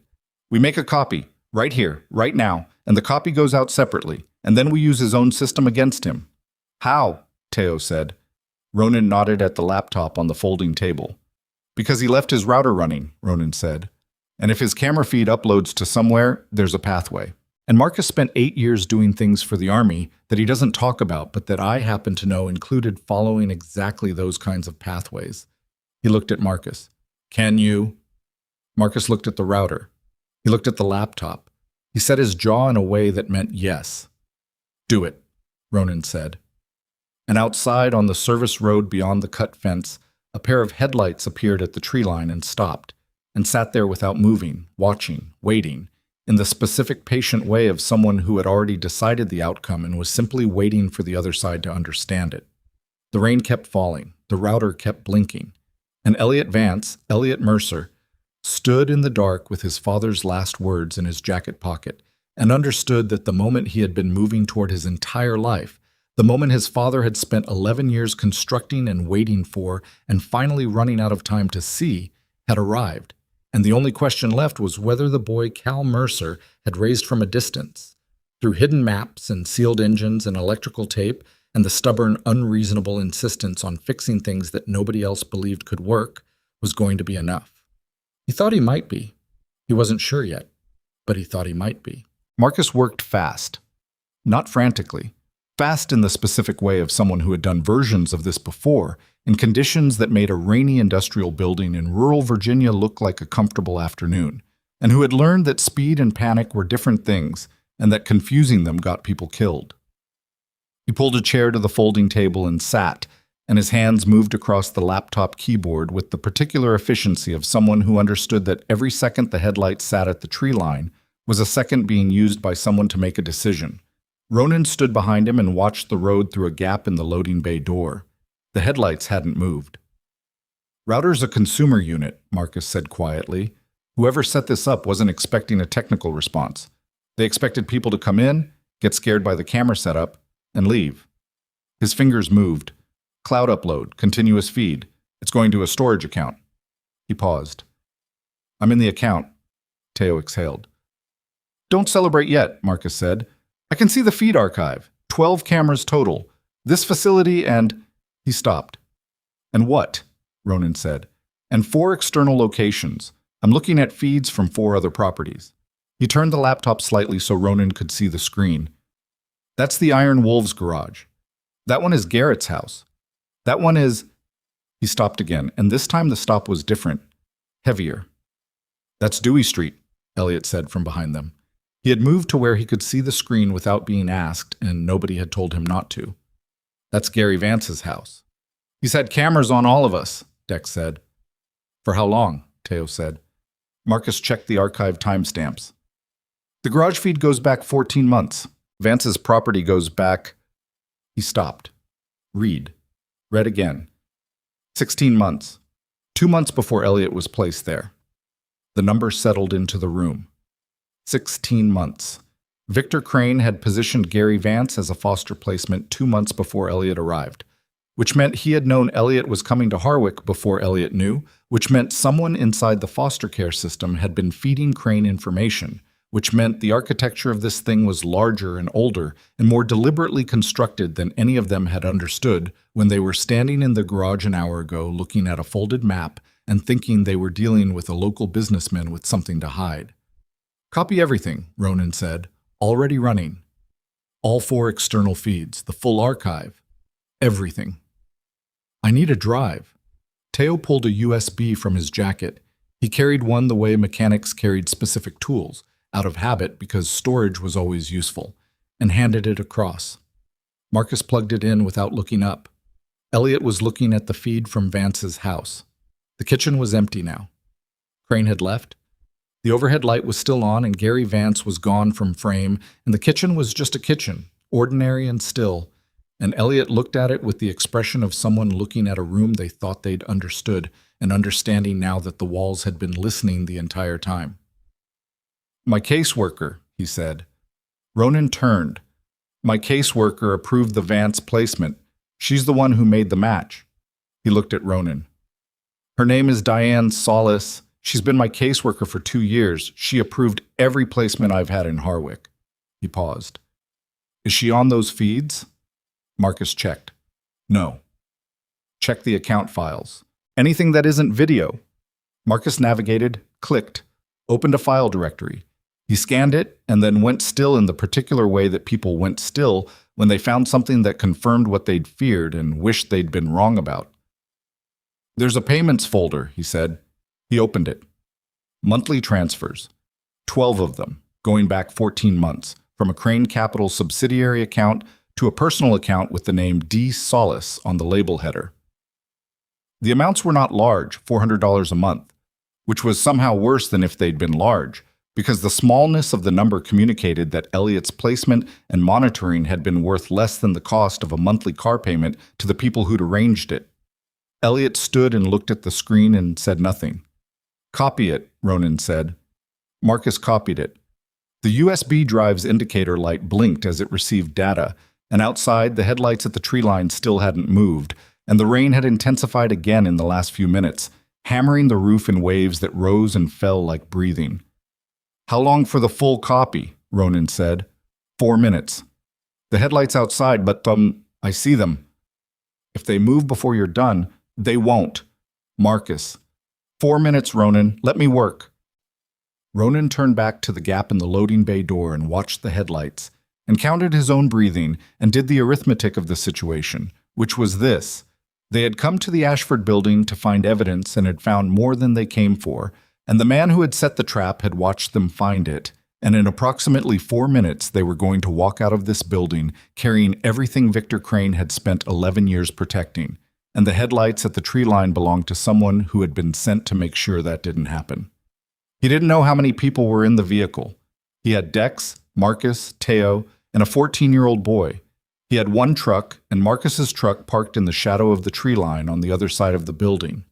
"We make a copy, right here, right now, and the copy goes out separately, and then we use his own system against him." "How?" Teo said. Ronan nodded at the laptop on the folding table. "Because he left his router running," Ronan said. "And if his camera feed uploads to somewhere, there's a pathway. And Marcus spent 8 years doing things for the army that he doesn't talk about, but that I happen to know included following exactly those kinds of pathways. He looked at Marcus. Can you? Marcus looked at the router. He looked at the laptop. He set his jaw in a way that meant yes. Do it, Ronan said. And outside on the service road beyond the cut fence, a pair of headlights appeared at the tree line and stopped, and sat there without moving, watching, waiting, in the specific patient way of someone who had already decided the outcome and was simply waiting for the other side to understand it. The rain kept falling, the router kept blinking, and Elliot Vance, Elliot Mercer, stood in the dark with his father's last words in his jacket pocket and understood that the moment he had been moving toward his entire life, the moment his father had spent 11 years constructing and waiting for and finally running out of time to see, had arrived. And the only question left was whether the boy Cal Mercer had raised from a distance, through hidden maps and sealed engines and electrical tape and the stubborn, unreasonable insistence on fixing things that nobody else believed could work, was going to be enough. He thought he might be. He wasn't sure yet, but he thought he might be. Marcus worked fast. Not frantically. Fast in the specific way of someone who had done versions of this before, in conditions that made a rainy industrial building in rural Virginia look like a comfortable afternoon, and who had learned that speed and panic were different things, and that confusing them got people killed. He pulled a chair to the folding table and sat, and his hands moved across the laptop keyboard with the particular efficiency of someone who understood that every second the headlight sat at the tree line was a second being used by someone to make a decision. Ronan stood behind him and watched the road through a gap in the loading bay door. The headlights hadn't moved. "Router's a consumer unit," Marcus said quietly. "Whoever set this up wasn't expecting a technical response. They expected people to come in, get scared by the camera setup, and leave." His fingers moved. "Cloud upload, continuous feed. It's going to a storage account." He paused. "I'm in the account," Teo exhaled. "Don't celebrate yet," Marcus said. "I can see the feed archive. 12 cameras total. This facility and—" He stopped. "And what?" Ronan said. "And 4 external locations. I'm looking at feeds from 4 other properties." He turned the laptop slightly so Ronan could see the screen. "That's the Iron Wolves garage. That one is Garrett's house. That one is—" He stopped again, and this time the stop was different, heavier. "That's Dewey Street," Elliot said from behind them. He had moved to where he could see the screen without being asked, and nobody had told him not to. "That's Gary Vance's house." "He's had cameras on all of us," Dex said. "For how long?" Teo said. Marcus checked the archive timestamps. "The garage feed goes back 14 months. Vance's property goes back—" He stopped. "Read." Read again. 16 months. 2 months before Elliot was placed there. The number settled into the room. 16 months. Victor Crane had positioned Gary Vance as a foster placement 2 months before Elliot arrived, which meant he had known Elliot was coming to Harwick before Elliot knew, which meant someone inside the foster care system had been feeding Crane information, which meant the architecture of this thing was larger and older and more deliberately constructed than any of them had understood when they were standing in the garage an hour ago looking at a folded map and thinking they were dealing with a local businessman with something to hide. "Copy everything," Ronan said. "Already running. All 4 external feeds, the full archive. Everything." "I need a drive." Teo pulled a USB from his jacket. He carried one the way mechanics carried specific tools, out of habit because storage was always useful, and handed it across. Marcus plugged it in without looking up. Elliot was looking at the feed from Vance's house. The kitchen was empty now. Crane had left. The overhead light was still on, and Gary Vance was gone from frame, and the kitchen was just a kitchen, ordinary and still, and Elliot looked at it with the expression of someone looking at a room they thought they'd understood, and understanding now that the walls had been listening the entire time. "My caseworker," he said. Ronan turned. "My caseworker approved the Vance placement. She's the one who made the match." He looked at Ronan. "Her name is Diane Solis. She's been my caseworker for 2 years. She approved every placement I've had in Harwick." He paused. "Is she on those feeds?" Marcus checked. "No." "Check the account files. Anything that isn't video." Marcus navigated, clicked, opened a file directory. He scanned it and then went still in the particular way that people went still when they found something that confirmed what they'd feared and wished they'd been wrong about. "There's a payments folder," he said. He opened it. Monthly transfers. 12 of them, going back 14 months, from a Crane Capital subsidiary account to a personal account with the name D. Solace on the label header. The amounts were not large, $400 a month, which was somehow worse than if they'd been large, because the smallness of the number communicated that Elliot's placement and monitoring had been worth less than the cost of a monthly car payment to the people who'd arranged it. Elliot stood and looked at the screen and said nothing. "Copy it," Ronan said. Marcus copied it. The USB drive's indicator light blinked as it received data, and outside, the headlights at the tree line still hadn't moved, and the rain had intensified again in the last few minutes, hammering the roof in waves that rose and fell like breathing. "How long for the full copy?" Ronan said. 4 minutes. "The headlights outside, but, I see them." "If they move before you're done, they won't." Marcus. 4 minutes, Ronan. Let me work." Ronan turned back to the gap in the loading bay door and watched the headlights, and counted his own breathing and did the arithmetic of the situation, which was this. They had come to the Ashford building to find evidence and had found more than they came for, and the man who had set the trap had watched them find it, and in approximately 4 minutes they were going to walk out of this building carrying everything Victor Crane had spent 11 years protecting, and the headlights at the tree line belonged to someone who had been sent to make sure that didn't happen. He didn't know how many people were in the vehicle. He had Dex, Marcus, Teo, and a 14-year-old boy. He had one truck, and Marcus's truck parked in the shadow of the tree line on the other side of the building.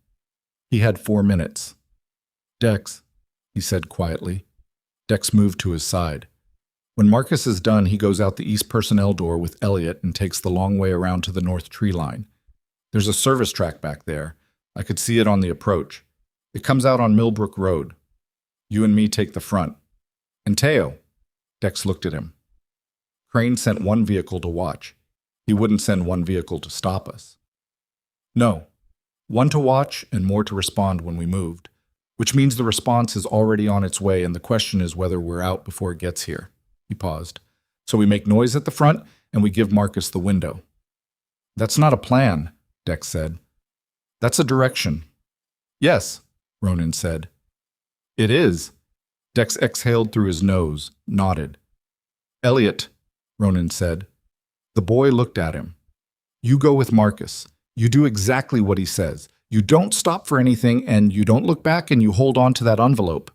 He had 4 minutes. "Dex," he said quietly. Dex moved to his side. When Marcus is done, he goes out the east personnel door with Elliot and takes the long way around to the north tree line. There's a service track back there. I could see it on the approach. It comes out on Millbrook Road. You and me take the front. And Teo." Dex looked at him. "Crane sent one vehicle to watch. He wouldn't send one vehicle to stop us." "No. One to watch and more to respond when we moved, which means the response is already on its way and the question is whether we're out before it gets here." He paused. "So we make noise at the front and we give Marcus the window." "That's not a plan," Dex said. "That's a direction." "Yes," Ronan said. "It is." Dex exhaled through his nose, nodded. "Elliot," Ronan said. The boy looked at him. "You go with Marcus. You do exactly what he says. You don't stop for anything, and you don't look back, and you hold on to that envelope."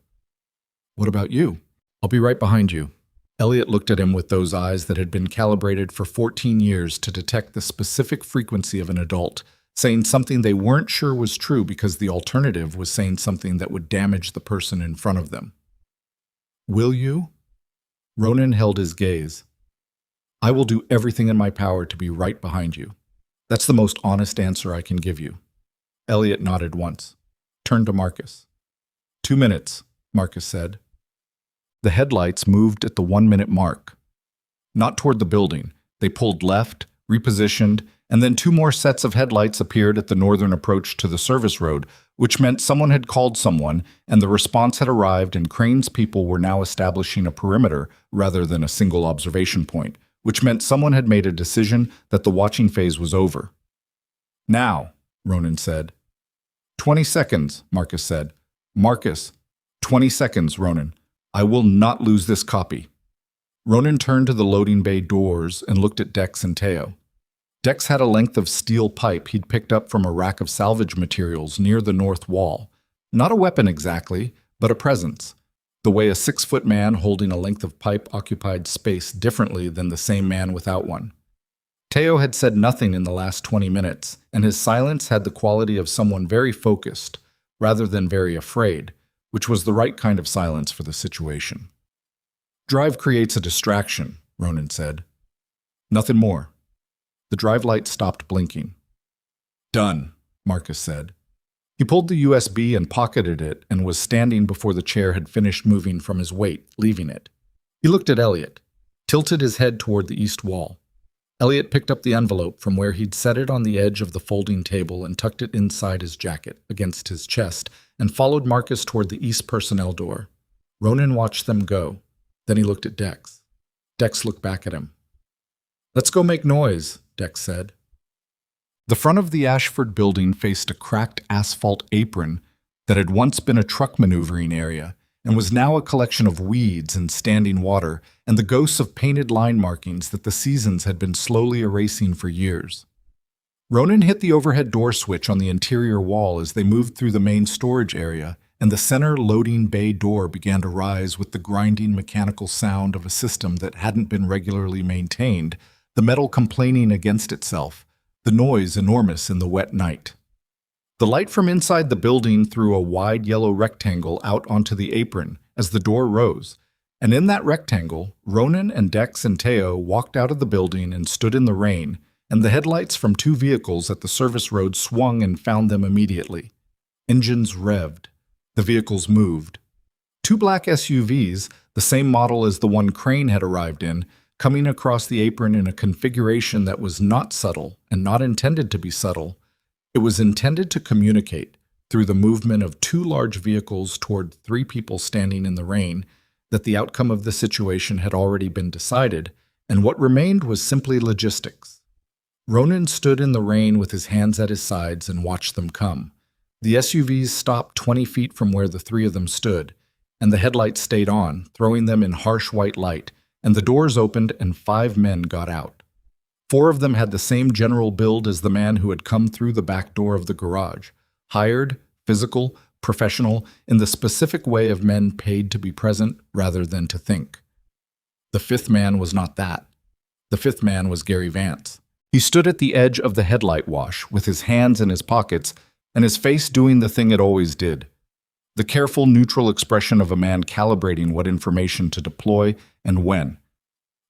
"What about you?" "I'll be right behind you." Elliot looked at him with those eyes that had been calibrated for 14 years to detect the specific frequency of an adult, saying something they weren't sure was true because the alternative was saying something that would damage the person in front of them. "Will you?" Ronan held his gaze. "I will do everything in my power to be right behind you. That's the most honest answer I can give you." Elliot nodded once. Turned to Marcus. 2 minutes, Marcus said. The headlights moved at the 1-minute mark. Not toward the building. They pulled left, repositioned, and then 2 more sets of headlights appeared at the northern approach to the service road, which meant someone had called someone, and the response had arrived, and Crane's people were now establishing a perimeter rather than a single observation point, which meant someone had made a decision that the watching phase was over. "Now," Ronan said. 20 seconds, Marcus said. "Marcus, 20 seconds, Ronan. I will not lose this copy." Ronan turned to the loading bay doors and looked at Dex and Teo. Dex had a length of steel pipe he'd picked up from a rack of salvage materials near the north wall. Not a weapon exactly, but a presence. The way a 6-foot man holding a length of pipe occupied space differently than the same man without one. Teo had said nothing in the last 20 minutes, and his silence had the quality of someone very focused, rather than very afraid, which was the right kind of silence for the situation. "Drive creates a distraction," Ronan said. "Nothing more." The drive light stopped blinking. "Done," Marcus said. He pulled the USB and pocketed it and was standing before the chair had finished moving from his weight, leaving it. He looked at Elliot, tilted his head toward the east wall. Elliot picked up the envelope from where he'd set it on the edge of the folding table and tucked it inside his jacket, against his chest, and followed Marcus toward the east personnel door. Ronan watched them go. Then he looked at Dex. Dex looked back at him. "Let's go make noise," Dex said. The front of the Ashford building faced a cracked asphalt apron that had once been a truck maneuvering area and was now a collection of weeds and standing water and the ghosts of painted line markings that the seasons had been slowly erasing for years. Ronan hit the overhead door switch on the interior wall as they moved through the main storage area, and the center loading bay door began to rise with the grinding mechanical sound of a system that hadn't been regularly maintained, the metal complaining against itself, the noise enormous in the wet night. The light from inside the building threw a wide yellow rectangle out onto the apron as the door rose, and in that rectangle, Ronan and Dex and Teo walked out of the building and stood in the rain, and the headlights from two vehicles at the service road swung and found them immediately. Engines revved. The vehicles moved. Two black SUVs, the same model as the one Crane had arrived in, coming across the apron in a configuration that was not subtle and not intended to be subtle. It was intended to communicate, through the movement of two large vehicles toward three people standing in the rain, that the outcome of the situation had already been decided, and what remained was simply logistics. Ronan stood in the rain with his hands at his sides and watched them come. The SUVs stopped 20 feet from where the three of them stood, and the headlights stayed on, throwing them in harsh white light, and the doors opened and 5 men got out. 4 of them had the same general build as the man who had come through the back door of the garage, hired, physical, professional, in the specific way of men paid to be present rather than to think. The 5th man was not that. The 5th man was Gary Vance. He stood at the edge of the headlight wash with his hands in his pockets and his face doing the thing it always did. The careful, neutral expression of a man calibrating what information to deploy and when.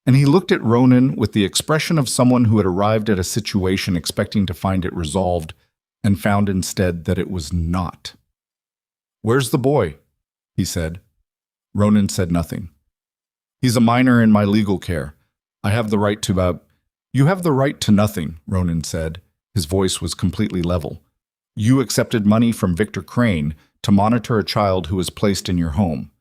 And he looked at Ronan with the expression of someone who had arrived at a situation expecting to find it resolved and found instead that it was not. "Where's the boy?" he said. Ronan said nothing. "He's a minor in my legal care. I have the right to, You have the right to nothing," Ronan said. His voice was completely level. "You accepted money from Victor Crane to monitor a child who was placed in your home.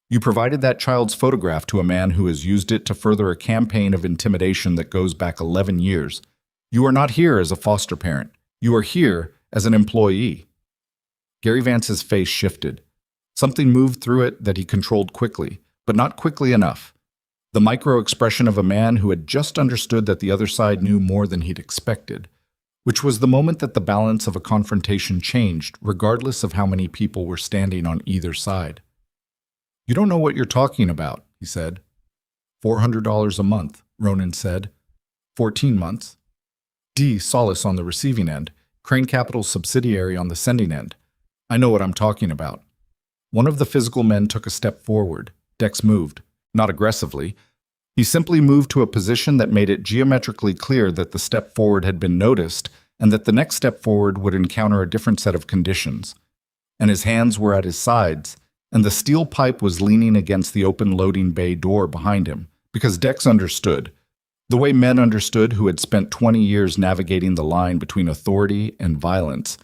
You provided that child's photograph to a man who has used it to further a campaign of intimidation that goes back 11 years. You are not here as a foster parent. You are here as an employee." Gary Vance's face shifted. Something moved through it that he controlled quickly, but not quickly enough. The micro-expression of a man who had just understood that the other side knew more than he'd expected, which was the moment that the balance of a confrontation changed, regardless of how many people were standing on either side. "You don't know what you're talking about," he said. $400 a month, Ronan said. 14 months. D. Solace on the receiving end, Crane Capital's subsidiary on the sending end. "I know what I'm talking about." One of the physical men took a step forward. Dex moved. Not aggressively. He simply moved to a position that made it geometrically clear that the step forward had been noticed and that the next step forward would encounter a different set of conditions. And his hands were at his sides, and the steel pipe was leaning against the open loading bay door behind him, because Dex understood, the way men understood who had spent 20 years navigating the line between authority and violence,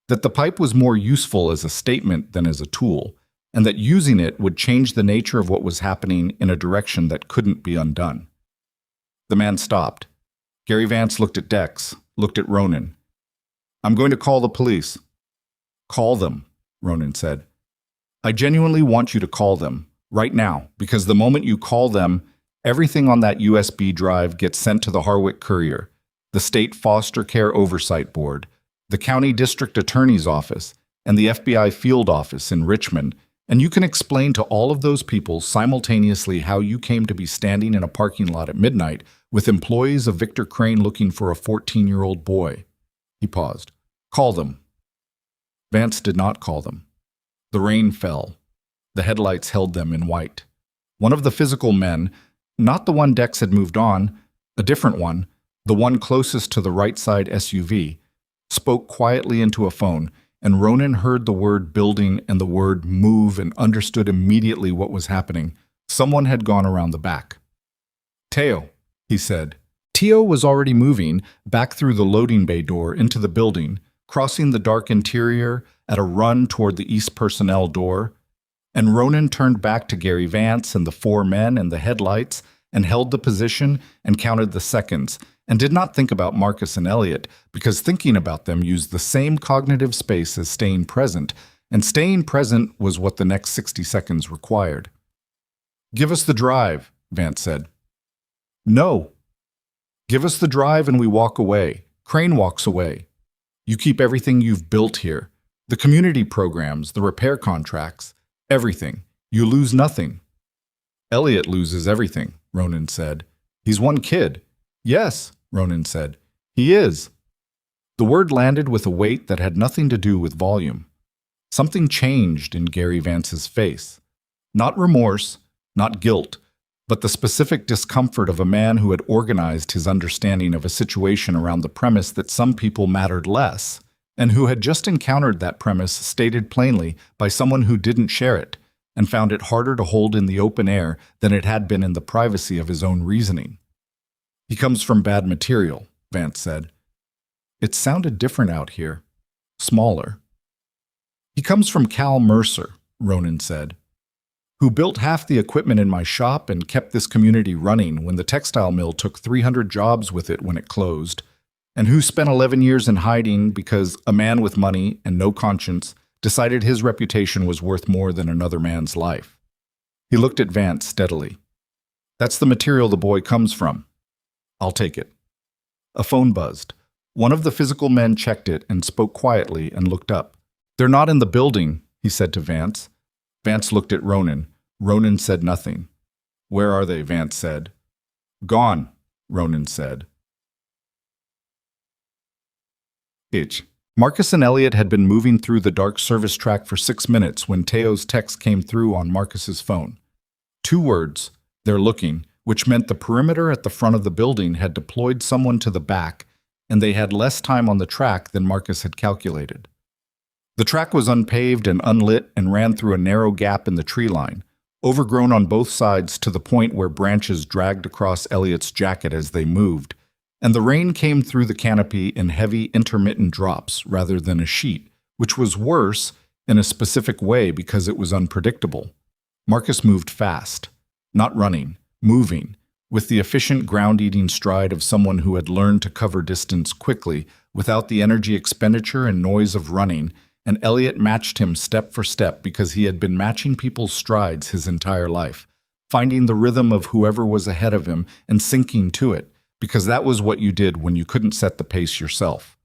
that the pipe was more useful as a statement than as a tool, and that using it would change the nature of what was happening in a direction that couldn't be undone. The man stopped. Gary Vance looked at Dex, looked at Ronan. "I'm going to call the police." "Call them," Ronan said. "I genuinely want you to call them, right now, because the moment you call them, everything on that USB drive gets sent to the Harwick Courier, the State Foster Care Oversight Board, the County District Attorney's Office, and the FBI Field Office in Richmond, and you can explain to all of those people simultaneously how you came to be standing in a parking lot at midnight with employees of Victor Crane looking for a 14-year-old boy." He paused. "Call them." Vance did not call them. The rain fell. The headlights held them in white. One of the physical men, not the one Dex had moved on, a different one, the one closest to the right side SUV, spoke quietly into a phone, and Ronan heard the word building and the word move and understood immediately what was happening. Someone had gone around the back. "Teo," he said. Teo was already moving back through the loading bay door into the building, crossing the dark interior at a run toward the east personnel door, and Ronan turned back to Gary Vance and the four men and the headlights and held the position and counted the seconds and did not think about Marcus and Elliot because thinking about them used the same cognitive space as staying present, and staying present was what the next 60 seconds required. "Give us the drive," Vance said. "No." "Give us the drive and we walk away. Crane walks away. You keep everything you've built here. The community programs, the repair contracts, everything. You lose nothing." "Elliot loses everything," Ronan said. "He's one kid." "Yes," Ronan said. "He is." The word landed with a weight that had nothing to do with volume. Something changed in Gary Vance's face. Not remorse, not guilt, but the specific discomfort of a man who had organized his understanding of a situation around the premise that some people mattered less, and who had just encountered that premise stated plainly by someone who didn't share it, and found it harder to hold in the open air than it had been in the privacy of his own reasoning. "He comes from bad material," Vance said. It sounded different out here. Smaller. "He comes from Cal Mercer," Ronan said, "who built half the equipment in my shop and kept this community running when the textile mill took 300 jobs with it when it closed, and who spent 11 years in hiding because a man with money and no conscience decided his reputation was worth more than another man's life." He looked at Vance steadily. "That's the material the boy comes from. I'll take it." A phone buzzed. One of the physical men checked it and spoke quietly and looked up. "They're not in the building," he said to Vance. Vance looked at Ronan. Ronan said nothing. "Where are they?" Vance said. "Gone," Ronan said. Marcus and Elliot had been moving through the dark service track for 6 minutes when Teo's text came through on Marcus's phone. 2 words, "They're looking," which meant the perimeter at the front of the building had deployed someone to the back, and they had less time on the track than Marcus had calculated. The track was unpaved and unlit and ran through a narrow gap in the tree line, overgrown on both sides to the point where branches dragged across Elliot's jacket as they moved, and the rain came through the canopy in heavy, intermittent drops rather than a sheet, which was worse in a specific way because it was unpredictable. Marcus moved fast, not running, moving, with the efficient ground-eating stride of someone who had learned to cover distance quickly without the energy expenditure and noise of running, and Elliot matched him step for step because he had been matching people's strides his entire life, finding the rhythm of whoever was ahead of him and syncing to it, because that was what you did when you couldn't set the pace yourself.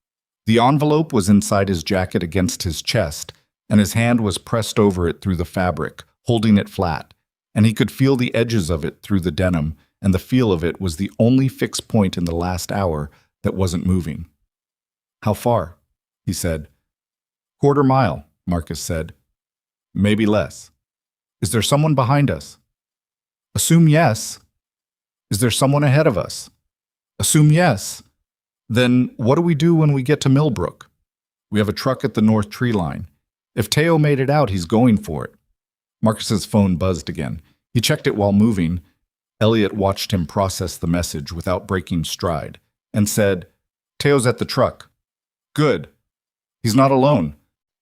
The envelope was inside his jacket against his chest, and his hand was pressed over it through the fabric, holding it flat, and he could feel the edges of it through the denim, and the feel of it was the only fixed point in the last hour that wasn't moving. "How far?" he said. "Quarter mile," Marcus said. "Maybe less." "Is there someone behind us?" "Assume yes." "Is there someone ahead of us?" "Assume yes." "Then what do we do when we get to Millbrook?" "We have a truck at the north tree line. If Teo made it out, he's going for it." Marcus's phone buzzed again. He checked it while moving. Elliot watched him process the message without breaking stride and said, "Teo's at the truck." "Good. He's not alone."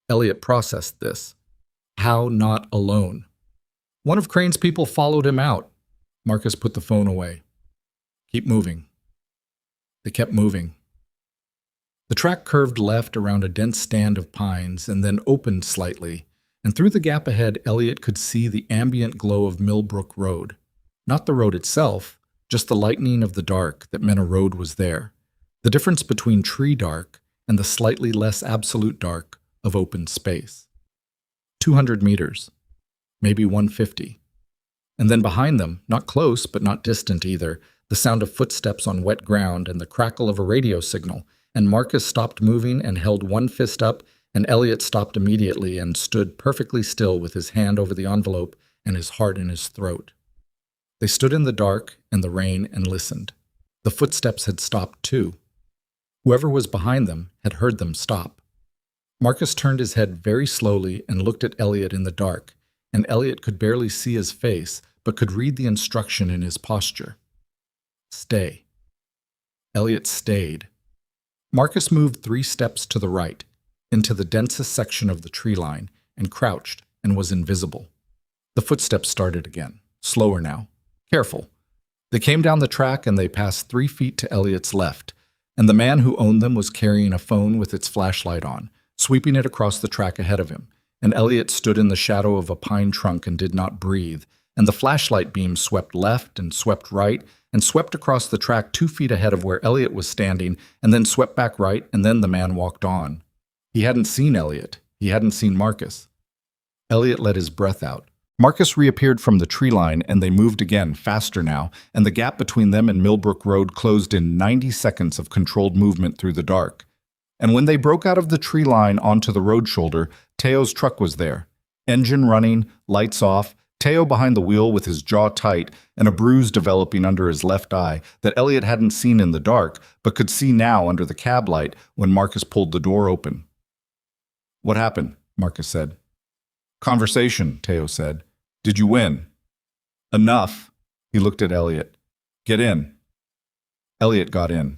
Elliot processed this. How not alone? One of Crane's people followed him out. Marcus put the phone away. "Keep moving." They kept moving. The track curved left around a dense stand of pines and then opened slightly, and through the gap ahead Elliot could see the ambient glow of Millbrook Road. Not the road itself, just the lightening of the dark that meant a road was there. The difference between tree dark and the slightly less absolute dark of open space. 200 meters, maybe 150. And then behind them, not close but not distant either, the sound of footsteps on wet ground and the crackle of a radio signal, and Marcus stopped moving and held one fist up, and Elliot stopped immediately and stood perfectly still with his hand over the envelope and his heart in his throat. They stood in the dark and the rain and listened. The footsteps had stopped too. Whoever was behind them had heard them stop. Marcus turned his head very slowly and looked at Elliot in the dark, and Elliot could barely see his face, but could read the instruction in his posture. Stay. Elliot stayed. Marcus moved 3 steps to the right, into the densest section of the tree line, and crouched and was invisible. The footsteps started again, slower now. Careful. They came down the track and they passed 3 feet to Elliot's left, and the man who owned them was carrying a phone with its flashlight on, sweeping it across the track ahead of him. And Elliot stood in the shadow of a pine trunk and did not breathe, and the flashlight beam swept left and swept right and swept across the track 2 feet ahead of where Elliot was standing, and then swept back right, and then the man walked on. He hadn't seen Elliot. He hadn't seen Marcus. Elliot let his breath out. Marcus reappeared from the tree line, and they moved again, faster now, and the gap between them and Millbrook Road closed in 90 seconds of controlled movement through the dark. And when they broke out of the tree line onto the road shoulder, Teo's truck was there. Engine running, lights off, Teo behind the wheel with his jaw tight and a bruise developing under his left eye that Elliot hadn't seen in the dark, but could see now under the cab light when Marcus pulled the door open. "What happened?" Marcus said. "Conversation," Teo said. "Did you win?" "Enough." He looked at Elliot. "Get in." Elliot got in.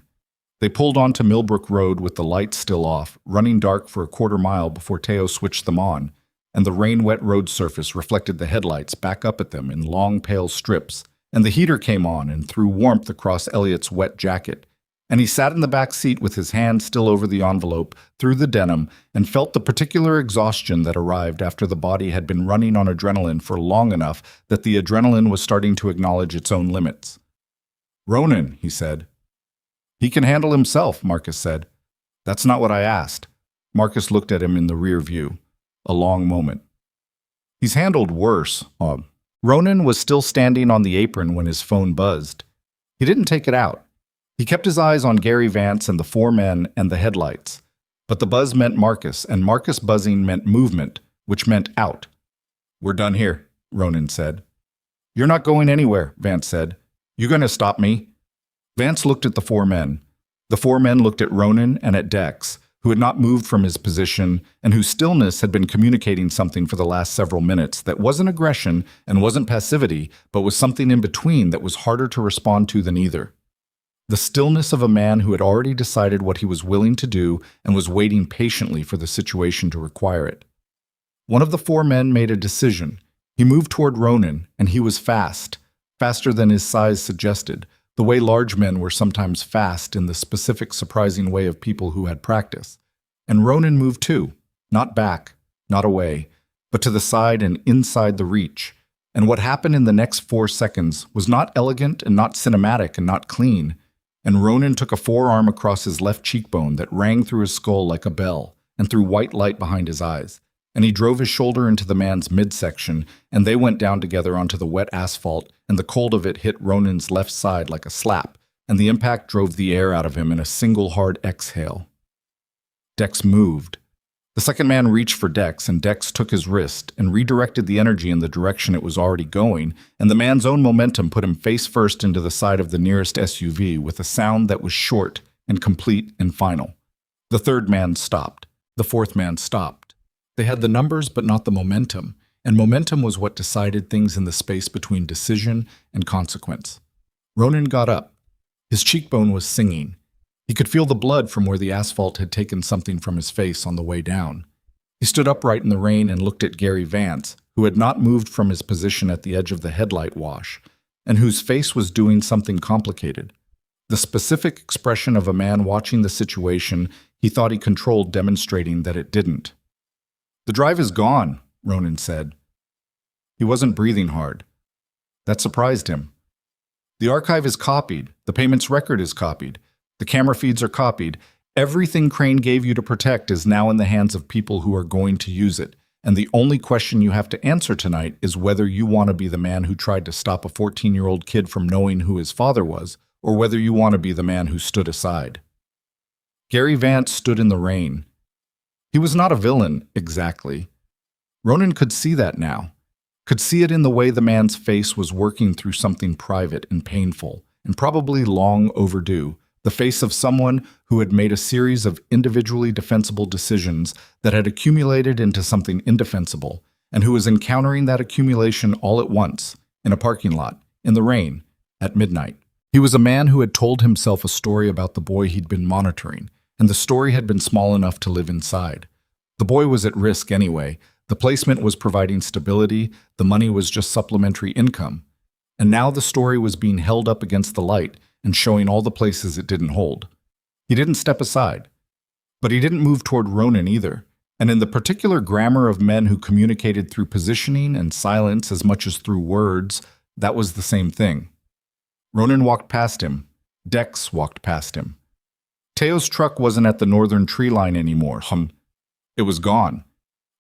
They pulled onto Millbrook Road with the lights still off, running dark for a quarter mile before Teo switched them on, and the rain-wet road surface reflected the headlights back up at them in long, pale strips, and the heater came on and threw warmth across Elliot's wet jacket, and he sat in the back seat with his hand still over the envelope, through the denim, and felt the particular exhaustion that arrived after the body had been running on adrenaline for long enough that the adrenaline was starting to acknowledge its own limits. "Ronan," he said. "He can handle himself," Marcus said. "That's not what I asked." Marcus looked at him in the rear view. A long moment. "He's handled worse." Ronan was still standing on the apron when his phone buzzed. He didn't take it out. He kept his eyes on Gary Vance and the 4 men and the headlights. But the buzz meant Marcus, and Marcus buzzing meant movement, which meant out. "We're done here," Ronan said. "You're not going anywhere," Vance said. "You going to stop me?" Vance looked at the 4 men. The 4 men looked at Ronan and at Dex, who had not moved from his position and whose stillness had been communicating something for the last several minutes that wasn't aggression and wasn't passivity, but was something in between that was harder to respond to than either. The stillness of a man who had already decided what he was willing to do and was waiting patiently for the situation to require it. One of the 4 men made a decision. He moved toward Ronan, and he was fast, faster than his size suggested, the way large men were sometimes fast in the specific surprising way of people who had practice. And Ronan moved too, not back, not away, but to the side and inside the reach. And what happened in the next 4 seconds was not elegant and not cinematic and not clean. And Ronan took a forearm across his left cheekbone that rang through his skull like a bell and threw white light behind his eyes. And he drove his shoulder into the man's midsection, and they went down together onto the wet asphalt, and the cold of it hit Ronan's left side like a slap, and the impact drove the air out of him in a single hard exhale. Dex moved. The second man reached for Dex, and Dex took his wrist and redirected the energy in the direction it was already going, and the man's own momentum put him face first into the side of the nearest SUV with a sound that was short and complete and final. The third man stopped. The fourth man stopped. They had the numbers but not the momentum, and momentum was what decided things in the space between decision and consequence. Ronan got up. His cheekbone was singing. He could feel the blood from where the asphalt had taken something from his face on the way down. He stood upright in the rain and looked at Gary Vance, who had not moved from his position at the edge of the headlight wash, and whose face was doing something complicated. The specific expression of a man watching the situation he thought he controlled, demonstrating that it didn't. "The drive is gone," Ronan said. He wasn't breathing hard. That surprised him. "The archive is copied. The payments record is copied. The camera feeds are copied. Everything Crane gave you to protect is now in the hands of people who are going to use it. And the only question you have to answer tonight is whether you want to be the man who tried to stop a 14-year-old kid from knowing who his father was, or whether you want to be the man who stood aside." Gary Vance stood in the rain. He was not a villain, exactly. Ronan could see that now, could see it in the way the man's face was working through something private and painful, and probably long overdue, the face of someone who had made a series of individually defensible decisions that had accumulated into something indefensible, and who was encountering that accumulation all at once, in a parking lot, in the rain, at midnight. He was a man who had told himself a story about the boy he'd been monitoring, and the story had been small enough to live inside. The boy was at risk anyway. The The placement was providing stability, the money was just supplementary income. And now the story was being held up against the light and showing all the places it didn't hold. He didn't step aside. But he didn't move toward Ronan either. And in the particular grammar of men who communicated through positioning and silence as much as through words, that was the same thing. Ronan walked past him. Dex walked past him. Teo's truck wasn't at the northern tree line anymore. It was gone,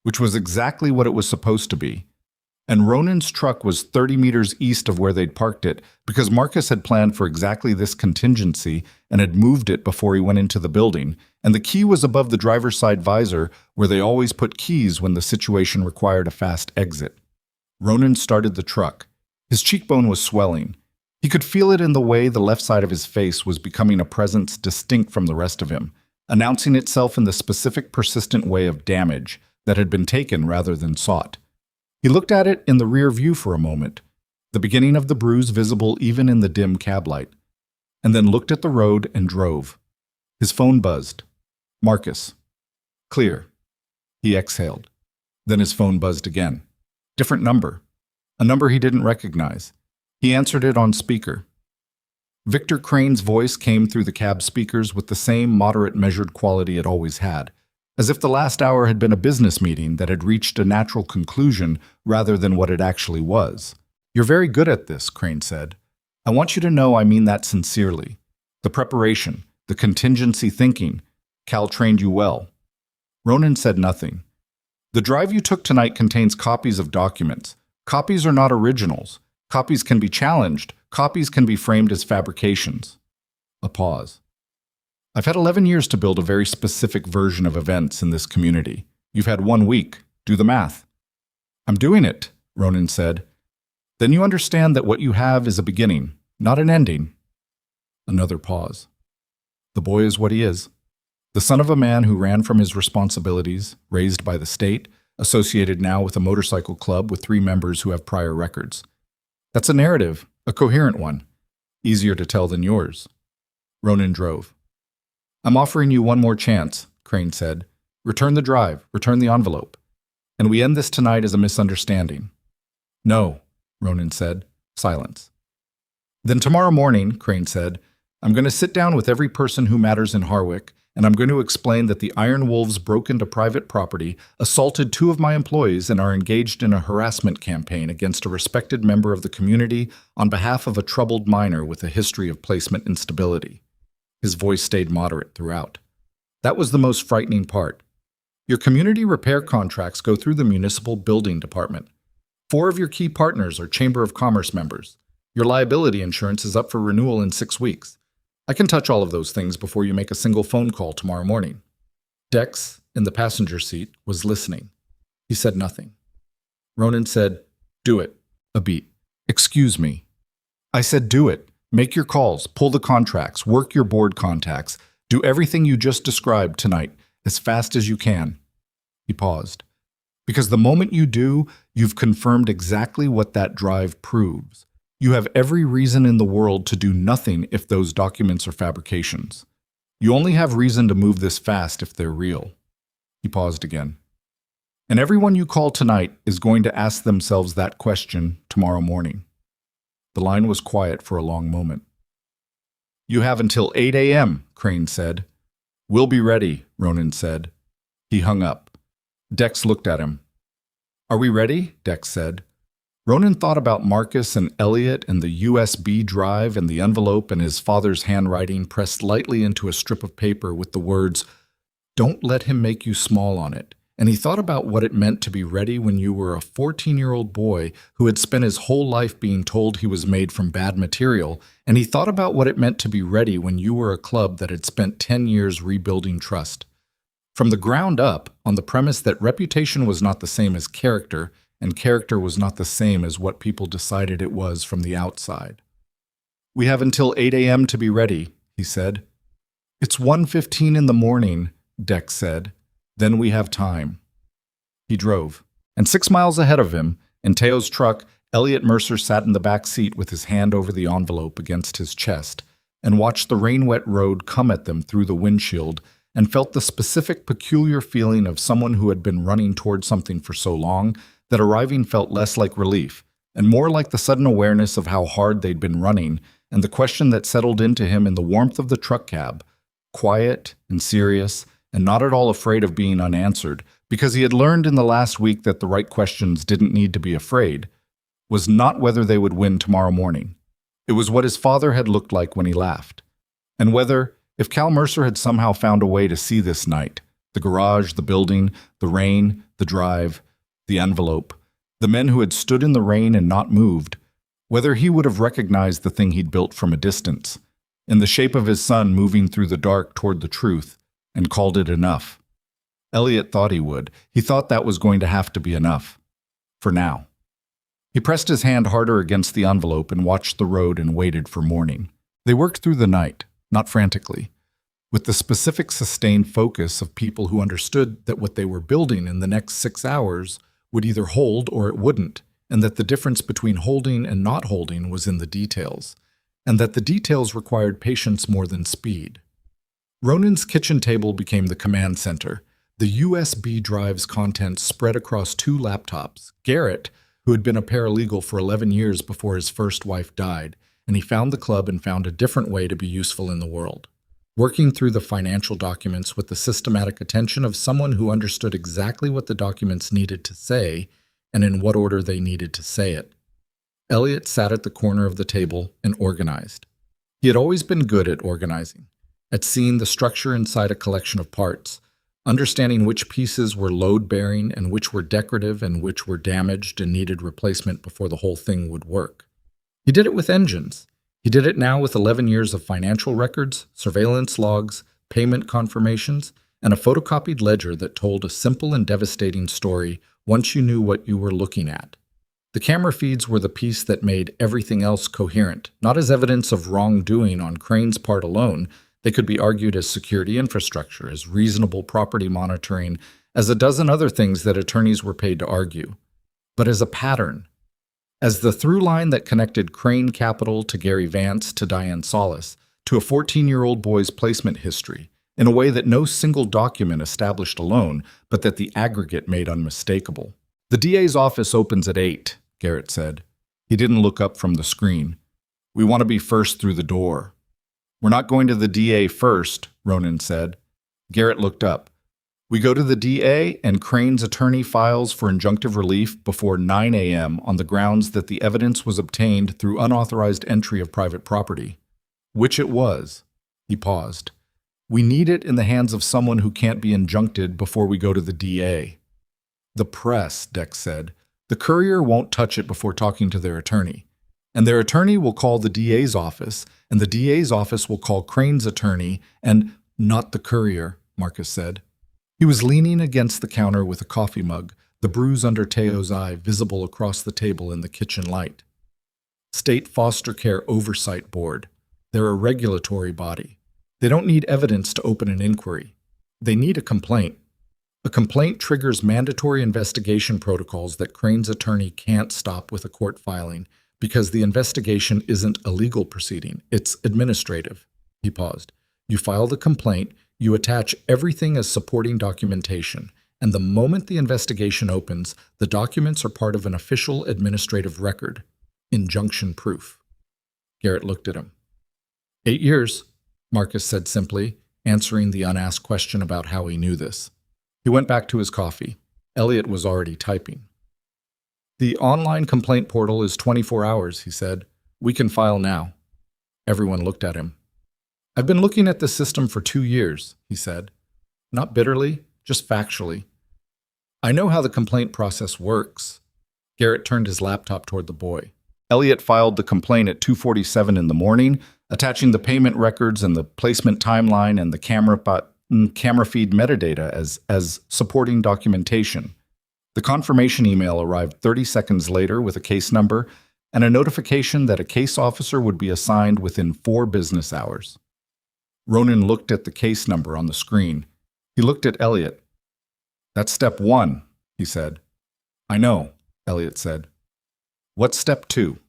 which was exactly what it was supposed to be. And Ronan's truck was 30 meters east of where they'd parked it because Marcus had planned for exactly this contingency and had moved it before he went into the building, and the key was above the driver's side visor where they always put keys when the situation required a fast exit. Ronan started the truck. His cheekbone was swelling. He could feel it in the way the left side of his face was becoming a presence distinct from the rest of him, announcing itself in the specific persistent way of damage that had been taken rather than sought. He looked at it in the rear view for a moment, the beginning of the bruise visible even in the dim cab light, and then looked at the road and drove. His phone buzzed. Marcus. Clear. He exhaled. Then his phone buzzed again. Different number. A number he didn't recognize. He answered it on speaker. Victor Crane's voice came through the cab speakers with the same moderate measured quality it always had, as if the last hour had been a business meeting that had reached a natural conclusion rather than what it actually was. You're very good at this, Crane said. I want you to know I mean that sincerely. The preparation, the contingency thinking, Cal trained you well. Ronan said nothing. The drive you took tonight contains copies of documents. Copies are not originals. Copies can be challenged. Copies can be framed as fabrications. A pause. I've had 11 years to build a very specific version of events in this community. You've had 1 week. Do the math. I'm doing it, Ronan said. Then you understand that what you have is a beginning, not an ending. Another pause. The boy is what he is. The son of a man who ran from his responsibilities, raised by the state, associated now with a motorcycle club with 3 members who have prior records. That's a narrative, a coherent one. Easier to tell than yours. Ronan drove. I'm offering you one more chance, Crane said. Return the drive, return the envelope. And we end this tonight as a misunderstanding. No, Ronan said. Silence. Then tomorrow morning, Crane said, I'm going to sit down with every person who matters in Harwick, and I'm going to explain that the Iron Wolves broke into private property, assaulted 2 of my employees, and are engaged in a harassment campaign against a respected member of the community on behalf of a troubled minor with a history of placement instability. His voice stayed moderate throughout. That was the most frightening part. Your community repair contracts go through the municipal building department. 4 of your key partners are Chamber of Commerce members. Your liability insurance is up for renewal in 6 weeks. I can touch all of those things before you make a single phone call tomorrow morning. Dex, in the passenger seat, was listening. He said nothing. Ronan said, Do it. A beat. Excuse me. I said do it. Make your calls, pull the contracts, work your board contacts. Do everything you just described tonight, as fast as you can. He paused. Because the moment you do, you've confirmed exactly what that drive proves. You have every reason in the world to do nothing if those documents are fabrications. You only have reason to move this fast if they're real. He paused again. And everyone you call tonight is going to ask themselves that question tomorrow morning. The line was quiet for a long moment. You have until 8 a.m., Crane said. We'll be ready, Ronan said. He hung up. Dex looked at him. Are we ready? Dex said. Ronan thought about Marcus and Elliot and the USB drive and the envelope and his father's handwriting pressed lightly into a strip of paper with the words, Don't let him make you small on it. And he thought about what it meant to be ready when you were a 14-year-old boy who had spent his whole life being told he was made from bad material, and he thought about what it meant to be ready when you were a club that had spent 10 years rebuilding trust. From the ground up, on the premise that reputation was not the same as character, and character was not the same as what people decided it was from the outside. We have until 8 a.m. to be ready, he said. It's 1:15 in the morning, Dex said. Then we have time. He drove, and 6 miles ahead of him, in Teo's truck, Elliot Mercer sat in the back seat with his hand over the envelope against his chest and watched the rain-wet road come at them through the windshield and felt the specific, peculiar feeling of someone who had been running toward something for so long that arriving felt less like relief and more like the sudden awareness of how hard they'd been running, and the question that settled into him in the warmth of the truck cab, quiet and serious and not at all afraid of being unanswered, because he had learned in the last week that the right questions didn't need to be afraid, was not whether they would win tomorrow morning. It was what his father had looked like when he laughed, and whether, if Cal Mercer had somehow found a way to see this night, the garage, the building, the rain, the drive, the envelope, the men who had stood in the rain and not moved, whether he would have recognized the thing he'd built from a distance, in the shape of his son moving through the dark toward the truth, and called it enough. Elliot thought he would. He thought that was going to have to be enough. For now. He pressed his hand harder against the envelope and watched the road and waited for morning. They worked through the night, not frantically, with the specific sustained focus of people who understood that what they were building in the next 6 hours would either hold or it wouldn't, and that the difference between holding and not holding was in the details, and that the details required patience more than speed. Ronan's kitchen table became the command center. The USB drive's contents spread across 2 laptops. Garrett, who had been a paralegal for 11 years before his first wife died, and he found the club and found a different way to be useful in the world. Working through the financial documents with the systematic attention of someone who understood exactly what the documents needed to say and in what order they needed to say it. Elliot sat at the corner of the table and organized. He had always been good at organizing, at seeing the structure inside a collection of parts, understanding which pieces were load-bearing and which were decorative and which were damaged and needed replacement before the whole thing would work. He did it with engines. He did it now with 11 years of financial records, surveillance logs, payment confirmations, and a photocopied ledger that told a simple and devastating story once you knew what you were looking at. The camera feeds were the piece that made everything else coherent, not as evidence of wrongdoing on Crane's part alone. They could be argued as security infrastructure, as reasonable property monitoring, as a dozen other things that attorneys were paid to argue, but as a pattern, as the through line that connected Crane Capital to Gary Vance to Diane Solis, to a 14-year-old boy's placement history, in a way that no single document established alone, but that the aggregate made unmistakable. "The DA's office opens at 8, Garrett said. He didn't look up from the screen. "We want to be first through the door." "We're not going to the DA first," Ronan said. Garrett looked up. "We go to the DA and Crane's attorney files for injunctive relief before 9 a.m. on the grounds that the evidence was obtained through unauthorized entry of private property." "Which it was." He paused. "We need it in the hands of someone who can't be injuncted before we go to the DA." "The press," Dex said. "The Courier won't touch it before talking to their attorney. And their attorney will call the DA's office, and the DA's office will call Crane's attorney, and—" "Not the Courier," Marcus said. He was leaning against the counter with a coffee mug, the bruise under Teo's eye visible across the table in the kitchen light. "State Foster Care Oversight Board. They're a regulatory body. They don't need evidence to open an inquiry. They need a complaint. A complaint triggers mandatory investigation protocols that Crane's attorney can't stop with a court filing, because the investigation isn't a legal proceeding, it's administrative." He paused. "You file the complaint, you attach everything as supporting documentation, and the moment the investigation opens, the documents are part of an official administrative record. Injunction proof." Garrett looked at him. 8 years, Marcus said simply, answering the unasked question about how he knew this. He went back to his coffee. Elliot was already typing. "The online complaint portal is 24 hours, he said. "We can file now." Everyone looked at him. "I've been looking at the system for 2 years, he said. Not bitterly, just factually. I know how the complaint process works." Garrett turned his laptop toward the boy. Elliot filed the complaint at 2:47 in the morning, attaching the payment records and the placement timeline and the camera feed metadata as supporting documentation. The confirmation email arrived 30 seconds later with a case number and a notification that a case officer would be assigned within 4 business hours. Ronan looked at the case number on the screen. He looked at Elliot. "That's step 1, he said. "I know," Elliot said. "What's step 2?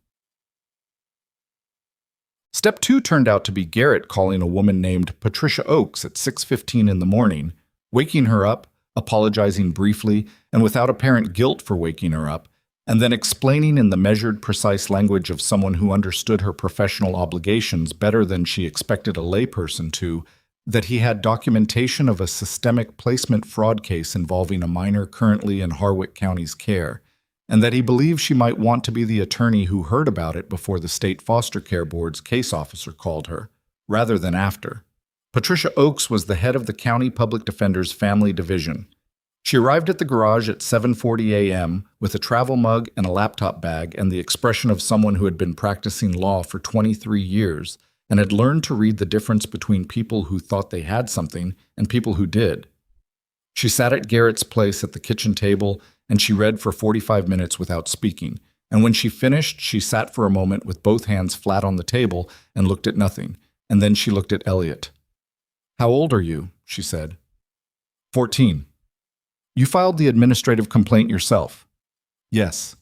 Step 2 turned out to be Garrett calling a woman named Patricia Oakes at 6:15 in the morning, waking her up, apologizing briefly and without apparent guilt for waking her up, and then explaining in the measured, precise language of someone who understood her professional obligations better than she expected a layperson to, that he had documentation of a systemic placement fraud case involving a minor currently in Harwick County's care, and that he believed she might want to be the attorney who heard about it before the state foster care board's case officer called her, rather than after. Patricia Oakes was the head of the county public defender's family division. She arrived at the garage at 7:40 a.m. with a travel mug and a laptop bag and the expression of someone who had been practicing law for 23 years and had learned to read the difference between people who thought they had something and people who did. She sat at Garrett's place at the kitchen table and she read for 45 minutes without speaking, and when she finished, she sat for a moment with both hands flat on the table and looked at nothing, and then she looked at Elliot. "How old are you?" she said. 14. "You filed the administrative complaint yourself?" "Yes."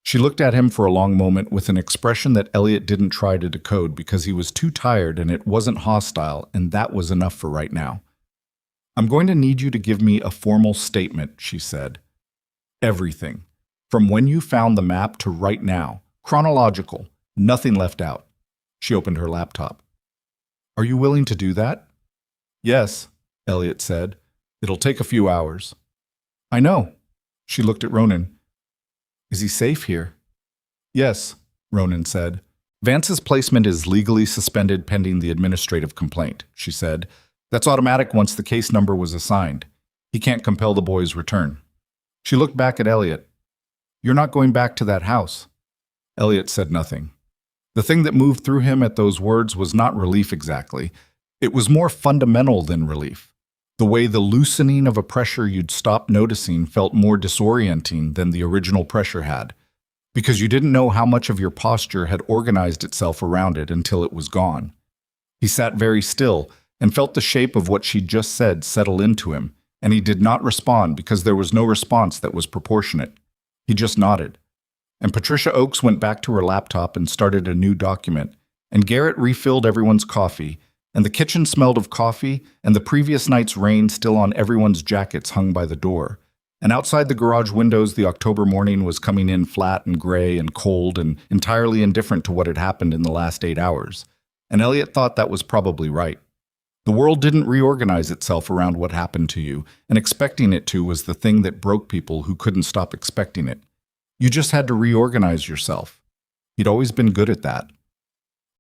She looked at him for a long moment with an expression that Elliot didn't try to decode because he was too tired and it wasn't hostile, and that was enough for right now. "I'm going to need you to give me a formal statement," she said. "Everything. From when you found the map to right now. Chronological. Nothing left out." She opened her laptop. "Are you willing to do that?" "Yes," Elliot said. "It'll take a few hours." "I know." She looked at Ronan. "Is he safe here?" "Yes," Ronan said. "Vance's placement is legally suspended pending the administrative complaint," she said. "That's automatic once the case number was assigned. He can't compel the boy's return." She looked back at Elliot. "You're not going back to that house." Elliot said nothing. The thing that moved through him at those words was not relief exactly. It was more fundamental than relief. The way the loosening of a pressure you'd stopped noticing felt more disorienting than the original pressure had, because you didn't know how much of your posture had organized itself around it until it was gone. He sat very still and felt the shape of what she'd just said settle into him, and he did not respond because there was no response that was proportionate. He just nodded. And Patricia Oakes went back to her laptop and started a new document, and Garrett refilled everyone's coffee, and the kitchen smelled of coffee and the previous night's rain still on everyone's jackets hung by the door. And outside the garage windows, the October morning was coming in flat and gray and cold and entirely indifferent to what had happened in the last 8 hours. And Elliot thought that was probably right. The world didn't reorganize itself around what happened to you, and expecting it to was the thing that broke people who couldn't stop expecting it. You just had to reorganize yourself. He'd always been good at that.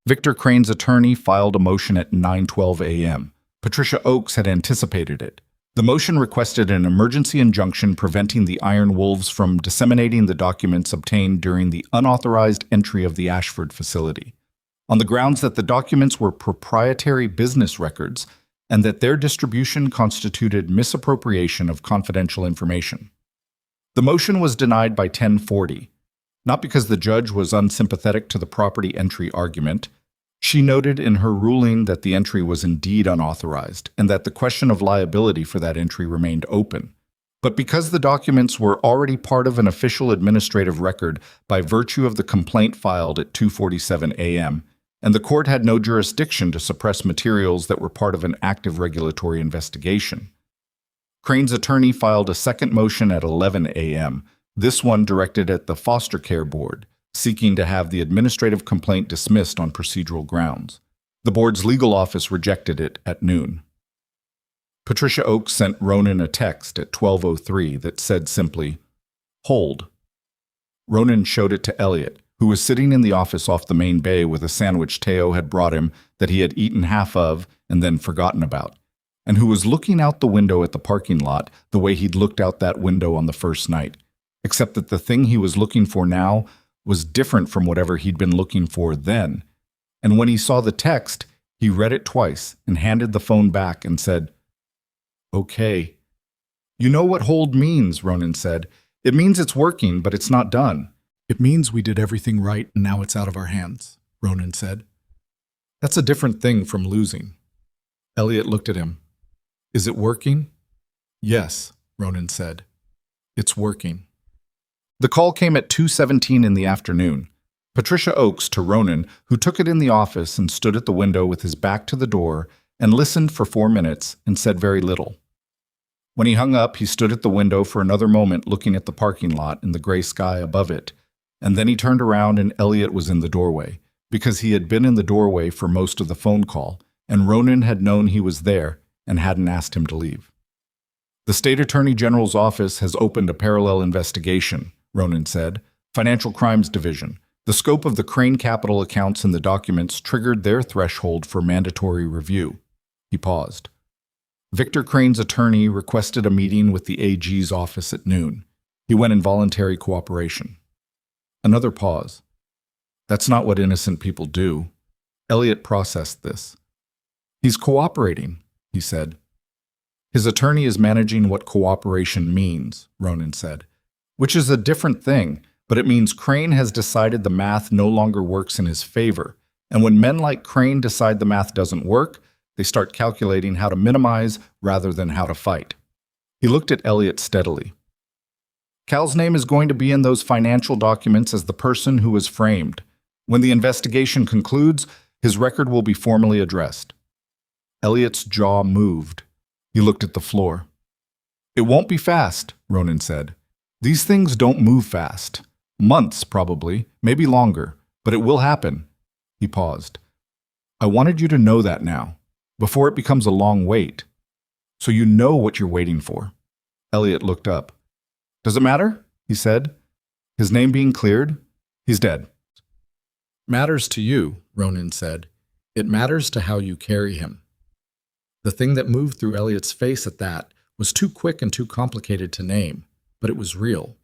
Victor Crane's attorney filed a motion at 9:12 a.m. Patricia Oakes had anticipated it. The motion requested an emergency injunction preventing the Iron Wolves from disseminating the documents obtained during the unauthorized entry of the Ashford facility, on the grounds that the documents were proprietary business records and that their distribution constituted misappropriation of confidential information. The motion was denied by 1040, not because the judge was unsympathetic to the property entry argument. She noted in her ruling that the entry was indeed unauthorized and that the question of liability for that entry remained open, but because the documents were already part of an official administrative record by virtue of the complaint filed at 2:47 a.m., and the court had no jurisdiction to suppress materials that were part of an active regulatory investigation. Crane's attorney filed a second motion at 11 a.m., this one directed at the foster care board, seeking to have the administrative complaint dismissed on procedural grounds. The board's legal office rejected it at noon. Patricia Oakes sent Ronan a text at 12:03 that said simply, "Hold." Ronan showed it to Elliot, who was sitting in the office off the main bay with a sandwich Teo had brought him that he had eaten half of and then forgotten about, and who was looking out the window at the parking lot the way he'd looked out that window on the first night, except that the thing he was looking for now was different from whatever he'd been looking for then. And when he saw the text, he read it twice and handed the phone back and said, "Okay." "You know what hold means," Ronan said. "It means it's working, but it's not done." "It means we did everything right and now it's out of our hands," Ronan said. "That's a different thing from losing." Elliot looked at him. "Is it working?" "Yes," Ronan said. "It's working." The call came at 2:17 in the afternoon. Patricia Oakes to Ronan, who took it in the office and stood at the window with his back to the door and listened for 4 minutes and said very little. When he hung up, he stood at the window for another moment looking at the parking lot and the gray sky above it, and then he turned around and Elliot was in the doorway, because he had been in the doorway for most of the phone call, and Ronan had known he was there and hadn't asked him to leave. "The State Attorney General's office has opened a parallel investigation," Ronan said. "Financial Crimes Division. The scope of the Crane Capital accounts in the documents triggered their threshold for mandatory review." He paused. Victor Crane's attorney requested a meeting with the AG's office at noon. He went in voluntary cooperation. Another pause. "That's not what innocent people do." Elliot processed this. "He's cooperating," he said. "His attorney is managing what cooperation means," Ronan said, "which is a different thing, but it means Crane has decided the math no longer works in his favor, and when men like Crane decide the math doesn't work, they start calculating how to minimize rather than how to fight." He looked at Elliot steadily. "Cal's name is going to be in those financial documents as the person who was framed. When the investigation concludes, his record will be formally addressed." Elliot's jaw moved. He looked at the floor. "It won't be fast," Ronan said. "These things don't move fast. Months, probably, maybe longer, but it will happen." He paused. "I wanted you to know that now, before it becomes a long wait. So you know what you're waiting for." Elliot looked up. "Does it matter?" he said. "His name being cleared? He's dead." "Matters to you," Ronan said. "It matters to how you carry him." The thing that moved through Elliot's face at that was too quick and too complicated to name, but it was real.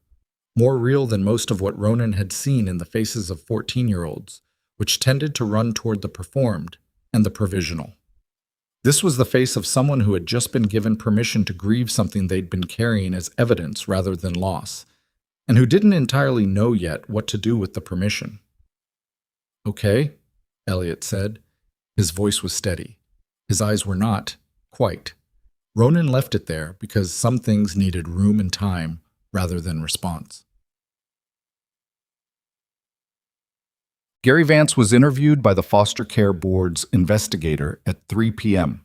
More real than most of what Ronan had seen in the faces of 14-year-olds, which tended to run toward the performed and the provisional. This was the face of someone who had just been given permission to grieve something they'd been carrying as evidence rather than loss, and who didn't entirely know yet what to do with the permission. "Okay," Elliot said. His voice was steady. His eyes were not, quite. Ronan left it there because some things needed room and time rather than response. Gary Vance was interviewed by the Foster Care Board's investigator at 3 p.m.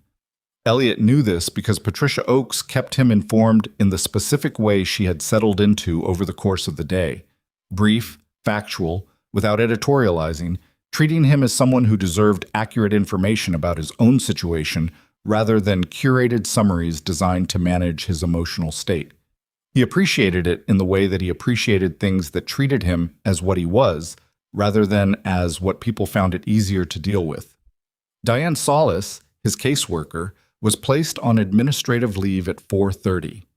Elliot knew this because Patricia Oakes kept him informed in the specific way she had settled into over the course of the day. Brief, factual, without editorializing, treating him as someone who deserved accurate information about his own situation rather than curated summaries designed to manage his emotional state. He appreciated it in the way that he appreciated things that treated him as what he was, rather than as what people found it easier to deal with. Diane Solis, his caseworker, was placed on administrative leave at 4:30.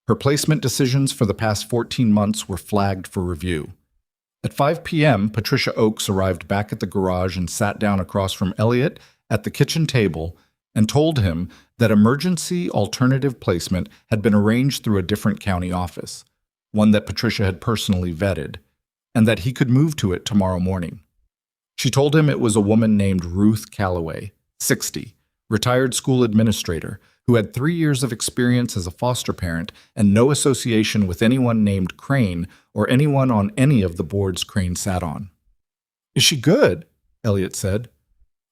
Her placement decisions for the past 14 months were flagged for review. At 5 p.m., Patricia Oakes arrived back at the garage and sat down across from Elliot at the kitchen table and told him that emergency alternative placement had been arranged through a different county office, one that Patricia had personally vetted, and that he could move to it tomorrow morning. She told him it was a woman named Ruth Calloway, 60, retired school administrator, who had 3 years of experience as a foster parent and no association with anyone named Crane or anyone on any of the boards Crane sat on. "Is she good?" Elliot said.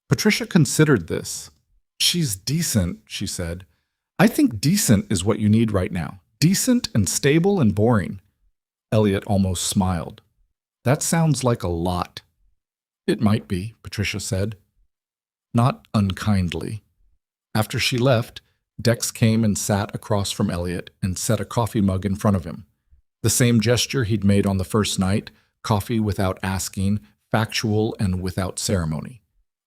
Patricia considered this. "She's decent," she said. "I think decent is what you need right now. Decent and stable and boring." Elliot almost smiled. "That sounds like a lot." "It might be," Patricia said. Not unkindly. After she left, Dex came and sat across from Elliot and set a coffee mug in front of him. The same gesture he'd made on the first night, coffee without asking, factual and without ceremony.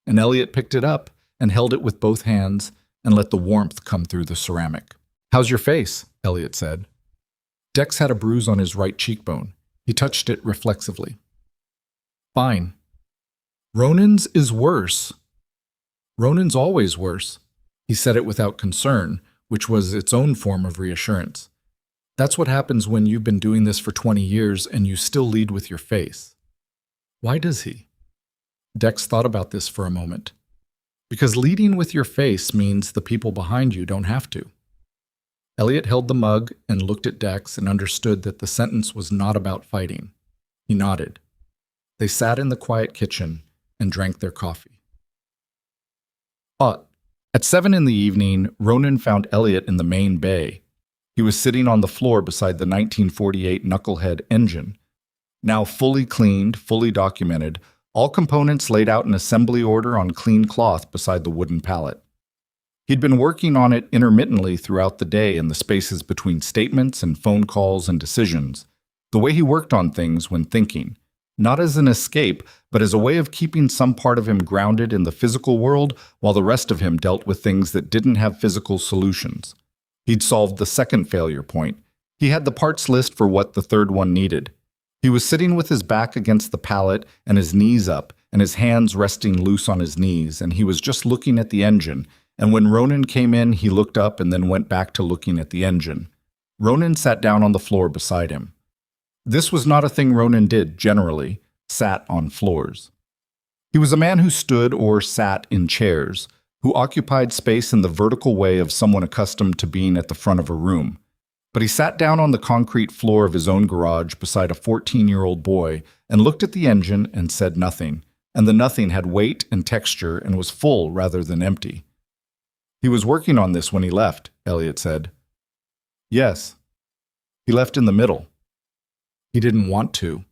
And Elliot picked it up and held it with both hands and let the warmth come through the ceramic. "How's your face?" Elliot said. Dex had a bruise on his right cheekbone. He touched it reflexively. "Fine." "Ronan's is worse." "Ronan's always worse." He said it without concern, which was its own form of reassurance. "That's what happens when you've been doing this for 20 years and you still lead with your face." "Why does he?" Dex thought about this for a moment. "Because leading with your face means the people behind you don't have to." Elliot held the mug and looked at Dex and understood that the sentence was not about fighting. He nodded. They sat in the quiet kitchen and drank their coffee. At 7 in the evening, Ronan found Elliot in the main bay. He was sitting on the floor beside the 1948 Knucklehead engine. Now fully cleaned, fully documented, all components laid out in assembly order on clean cloth beside the wooden pallet. He'd been working on it intermittently throughout the day in the spaces between statements and phone calls and decisions, the way he worked on things when thinking, not as an escape, but as a way of keeping some part of him grounded in the physical world while the rest of him dealt with things that didn't have physical solutions. He'd solved the second failure point. He had the parts list for what the third one needed. He was sitting with his back against the pallet and his knees up and his hands resting loose on his knees, and he was just looking at the engine, and when Ronan came in, he looked up and then went back to looking at the engine. Ronan sat down on the floor beside him. This was not a thing Ronan did, generally, sat on floors. He was a man who stood or sat in chairs, who occupied space in the vertical way of someone accustomed to being at the front of a room. But he sat down on the concrete floor of his own garage beside a 14-year-old boy and looked at the engine and said nothing, and the nothing had weight and texture and was full rather than empty. He was working on this when he left, Elliot said. Yes. He left in the middle. He didn't want to.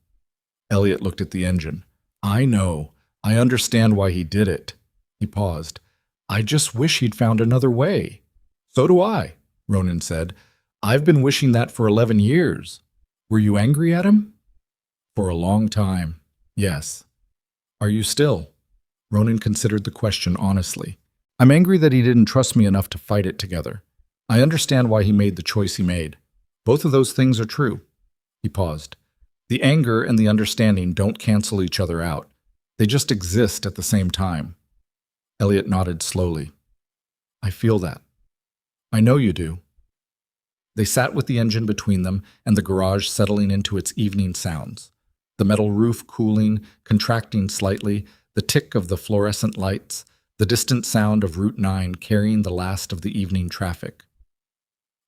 Elliot looked at the engine. I know. I understand why he did it. He paused. I just wish he'd found another way. So do I, Ronan said. I've been wishing that for 11 years. Were you angry at him? For a long time, yes. Are you still? Ronan considered the question honestly. I'm angry that he didn't trust me enough to fight it together. I understand why he made the choice he made. Both of those things are true. He paused. The anger and the understanding don't cancel each other out. They just exist at the same time. Elliot nodded slowly. I feel that. I know you do. They sat with the engine between them and the garage settling into its evening sounds. The metal roof cooling, contracting slightly, the tick of the fluorescent lights, the distant sound of Route 9 carrying the last of the evening traffic.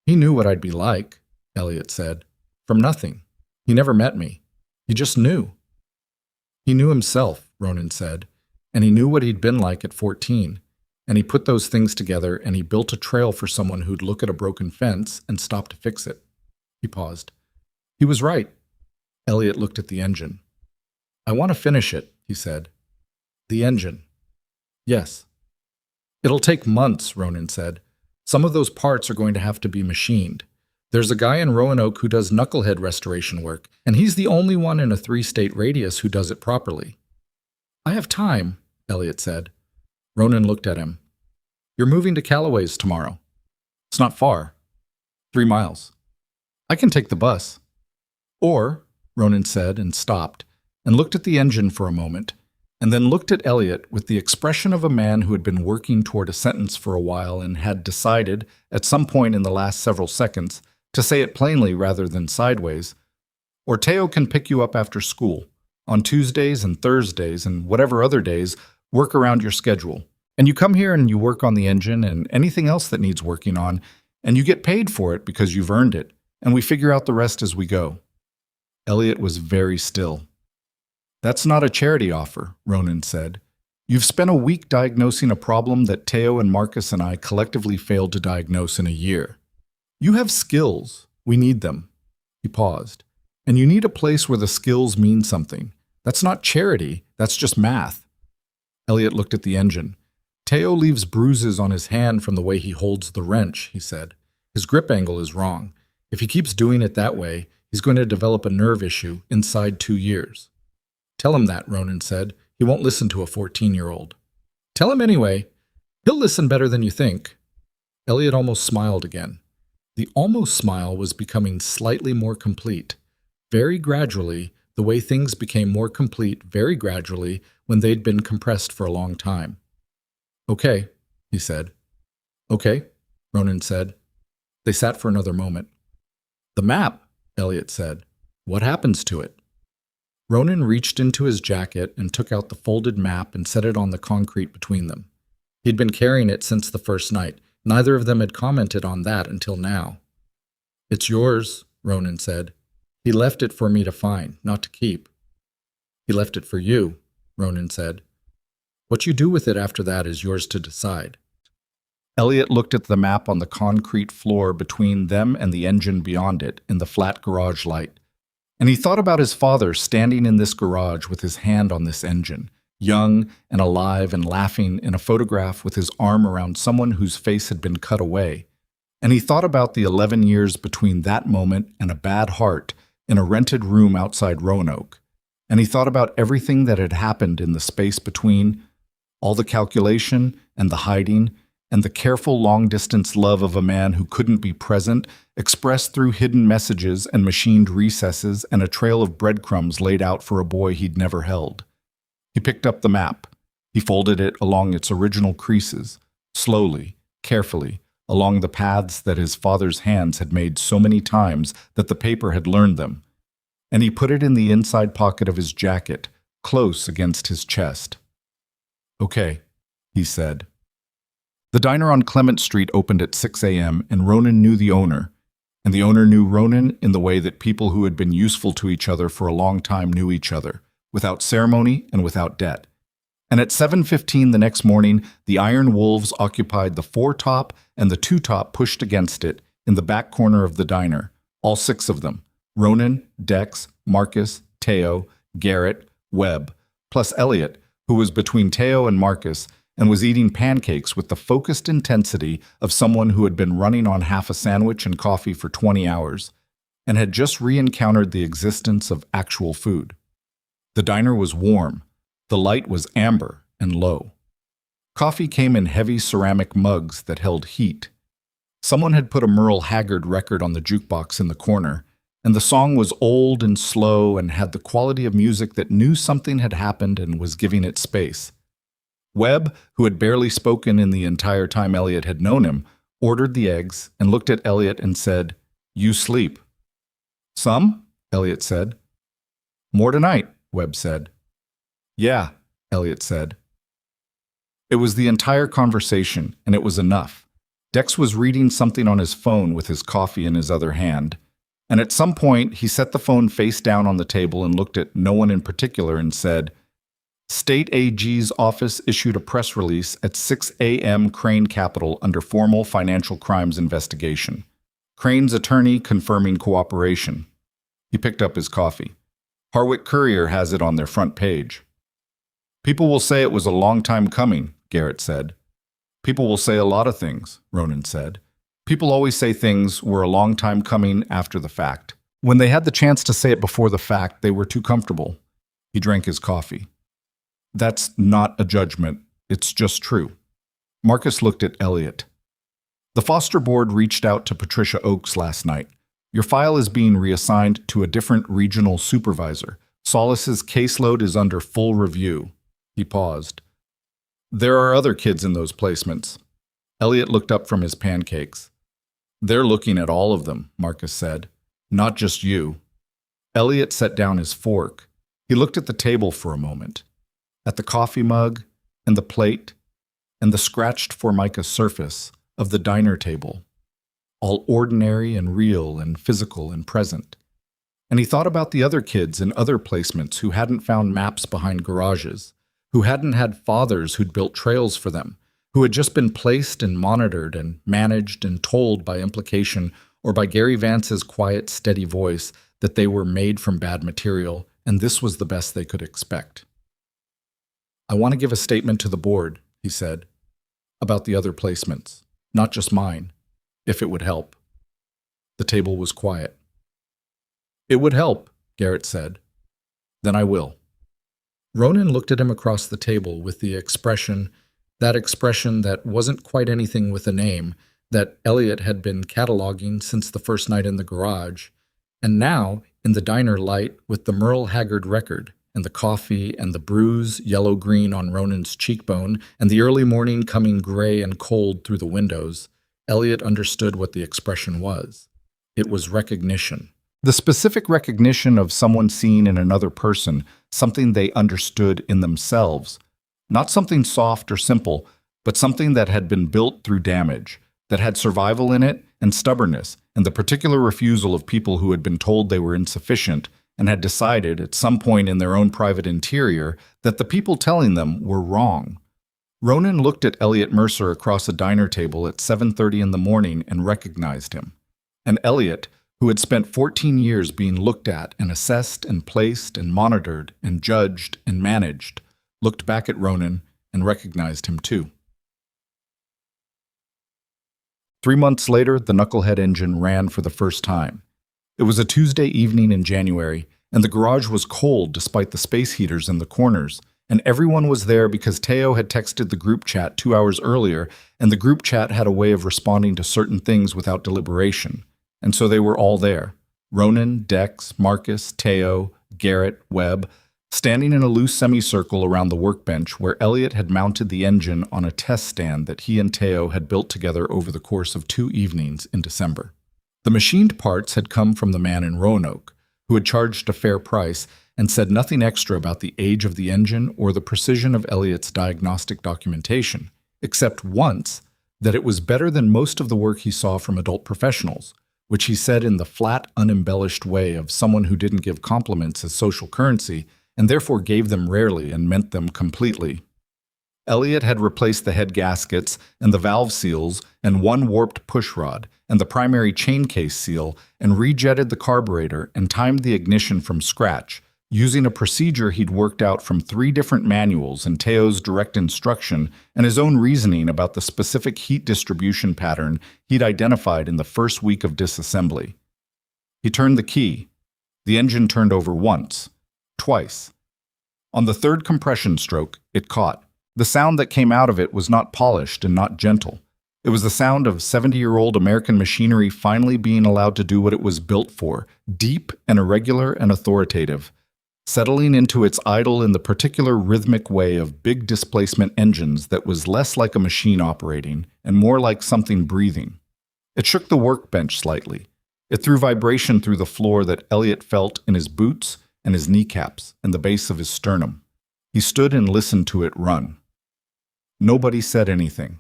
He knew what I'd be like, Elliot said. From nothing. He never met me. He just knew. He knew himself, Ronan said, and he knew what he'd been like at 14. And he put those things together and he built a trail for someone who'd look at a broken fence and stop to fix it. He paused. He was right. Elliot looked at the engine. I want to finish it, he said. The engine. Yes. It'll take months, Ronan said. Some of those parts are going to have to be machined. There's a guy in Roanoke who does knucklehead restoration work, and he's the only one in a 3-state radius who does it properly. I have time, Elliot said. Ronan looked at him. You're moving to Callaway's tomorrow. It's not far. 3 miles. I can take the bus. Or, Ronan said and stopped, and looked at the engine for a moment, and then looked at Elliot with the expression of a man who had been working toward a sentence for a while and had decided, at some point in the last several seconds, to say it plainly rather than sideways. Orteo can pick you up after school. On Tuesdays and Thursdays and whatever other days, work around your schedule. And you come here and you work on the engine and anything else that needs working on, and you get paid for it because you've earned it, and we figure out the rest as we go. Elliot was very still. That's not a charity offer, Ronan said. You've spent a week diagnosing a problem that Teo and Marcus and I collectively failed to diagnose in a year. You have skills. We need them. He paused. And you need a place where the skills mean something. That's not charity. That's just math. Elliot looked at the engine. Teo leaves bruises on his hand from the way he holds the wrench, he said. His grip angle is wrong. If he keeps doing it that way, he's going to develop a nerve issue inside 2 years. Tell him that, Ronan said. He won't listen to a 14-year-old. Tell him anyway. He'll listen better than you think. Elliot almost smiled again. The almost smile was becoming slightly more complete. Very gradually, the way things became more complete very gradually when they'd been compressed for a long time. Okay, he said. Okay, Ronan said. They sat for another moment. The map, Elliot said. What happens to it? Ronan reached into his jacket and took out the folded map and set it on the concrete between them. He'd been carrying it since the first night. Neither of them had commented on that until now. It's yours, Ronan said. He left it for me to find, not to keep. He left it for you, Ronan said. What you do with it after that is yours to decide. Elliot looked at the map on the concrete floor between them and the engine beyond it in the flat garage light. And he thought about his father standing in this garage with his hand on this engine, young and alive and laughing in a photograph with his arm around someone whose face had been cut away. And he thought about the 11 years between that moment and a bad heart in a rented room outside Roanoke. And he thought about everything that had happened in the space between, all the calculation and the hiding, and the careful long-distance love of a man who couldn't be present, expressed through hidden messages and machined recesses and a trail of breadcrumbs laid out for a boy he'd never held. He picked up the map. He folded it along its original creases, slowly, carefully, along the paths that his father's hands had made so many times that the paper had learned them. And he put it in the inside pocket of his jacket, close against his chest. Okay, he said. The diner on Clement Street opened at 6 a.m., and Ronan knew the owner, and the owner knew Ronan in the way that people who had been useful to each other for a long time knew each other, without ceremony and without debt. And at 7:15 the next morning, the Iron Wolves occupied the foretop and the two-top pushed against it in the back corner of the diner, all 6 of them, Ronan, Dex, Marcus, Teo, Garrett, Webb, plus Elliot, who was between Teo and Marcus, and was eating pancakes with the focused intensity of someone who had been running on half a sandwich and coffee for 20 hours, and had just re-encountered the existence of actual food. The diner was warm. The light was amber and low. Coffee came in heavy ceramic mugs that held heat. Someone had put a Merle Haggard record on the jukebox in the corner, and the song was old and slow and had the quality of music that knew something had happened and was giving it space. Webb, who had barely spoken in the entire time Elliot had known him, ordered the eggs and looked at Elliot and said, "You sleep." "Some?" Elliot said. "More tonight," Webb said. "Yeah," Elliot said. It was the entire conversation, and it was enough. Dex was reading something on his phone with his coffee in his other hand, and at some point he set the phone face down on the table and looked at no one in particular and said, "State AG's office issued a press release at 6 a.m. Crane Capital under formal financial crimes investigation. Crane's attorney confirming cooperation." He picked up his coffee. Harwick Courier has it on their front page. "People will say it was a long time coming," Garrett said. "People will say a lot of things," Ronan said. "People always say things were a long time coming after the fact. When they had the chance to say it before the fact, they were too comfortable." He drank his coffee. "That's not a judgment. It's just true." Marcus looked at Elliot. "The foster board reached out to Patricia Oakes last night. Your file is being reassigned to a different regional supervisor. Solis's caseload is under full review." He paused. "There are other kids in those placements." Elliot looked up from his pancakes. "They're looking at all of them," Marcus said. "Not just you." Elliot set down his fork. He looked at the table for a moment. At the coffee mug, and the plate, and the scratched formica surface of the diner table, all ordinary and real and physical and present. And he thought about the other kids in other placements who hadn't found maps behind garages, who hadn't had fathers who'd built trails for them, who had just been placed and monitored and managed and told by implication or by Gary Vance's quiet, steady voice that they were made from bad material, and this was the best they could expect. "I want to give a statement to the board," he said, "about the other placements, not just mine, if it would help." The table was quiet. "It would help," Garrett said. "Then I will." Ronan looked at him across the table with the expression that wasn't quite anything with a name, that Elliot had been cataloging since the first night in the garage, and now, in the diner light with the Merle Haggard record, and the coffee and the bruise yellow-green on Ronan's cheekbone, and the early morning coming gray and cold through the windows, Elliot understood what the expression was. It was recognition. The specific recognition of someone seen in another person, something they understood in themselves. Not something soft or simple, but something that had been built through damage, that had survival in it and stubbornness, and the particular refusal of people who had been told they were insufficient and had decided at some point in their own private interior that the people telling them were wrong. Ronan looked at Elliot Mercer across a diner table at 7:30 in the morning and recognized him. And Elliot, who had spent 14 years being looked at and assessed and placed and monitored and judged and managed, looked back at Ronan and recognized him too. 3 months later, the Knucklehead engine ran for the first time. It was a Tuesday evening in January, and the garage was cold despite the space heaters in the corners, and everyone was there because Teo had texted the group chat 2 hours earlier, and the group chat had a way of responding to certain things without deliberation. And so they were all there. Ronan, Dex, Marcus, Teo, Garrett, Webb, standing in a loose semicircle around the workbench where Elliot had mounted the engine on a test stand that he and Teo had built together over the course of 2 evenings in December. The machined parts had come from the man in Roanoke, who had charged a fair price and said nothing extra about the age of the engine or the precision of Elliot's diagnostic documentation, except once that it was better than most of the work he saw from adult professionals, which he said in the flat, unembellished way of someone who didn't give compliments as social currency and therefore gave them rarely and meant them completely. Elliot had replaced the head gaskets and the valve seals and one warped pushrod and the primary chain case seal and rejetted the carburetor and timed the ignition from scratch, using a procedure he'd worked out from 3 different manuals and Teo's direct instruction and his own reasoning about the specific heat distribution pattern he'd identified in the first week of disassembly. He turned the key. The engine turned over once, twice. On the 3rd compression stroke, it caught. The sound that came out of it was not polished and not gentle. It was the sound of 70-year-old American machinery finally being allowed to do what it was built for, deep and irregular and authoritative, settling into its idle in the particular rhythmic way of big displacement engines that was less like a machine operating and more like something breathing. It shook the workbench slightly. It threw vibration through the floor that Elliot felt in his boots and his kneecaps and the base of his sternum. He stood and listened to it run. Nobody said anything.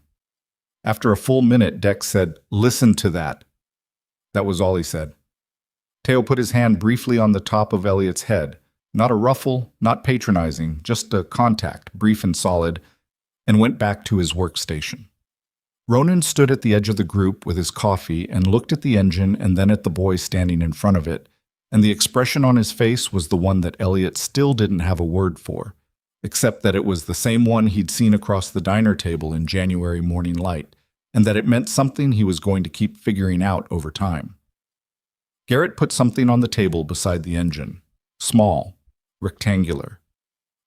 After a full minute, Dex said, "Listen to that." That was all he said. Teo put his hand briefly on the top of Elliot's head. Not a ruffle, not patronizing, just a contact, brief and solid, and went back to his workstation. Ronan stood at the edge of the group with his coffee and looked at the engine and then at the boy standing in front of it, and the expression on his face was the one that Elliot still didn't have a word for, except that it was the same one he'd seen across the diner table in January morning light, and that it meant something he was going to keep figuring out over time. Garrett put something on the table beside the engine, small, rectangular.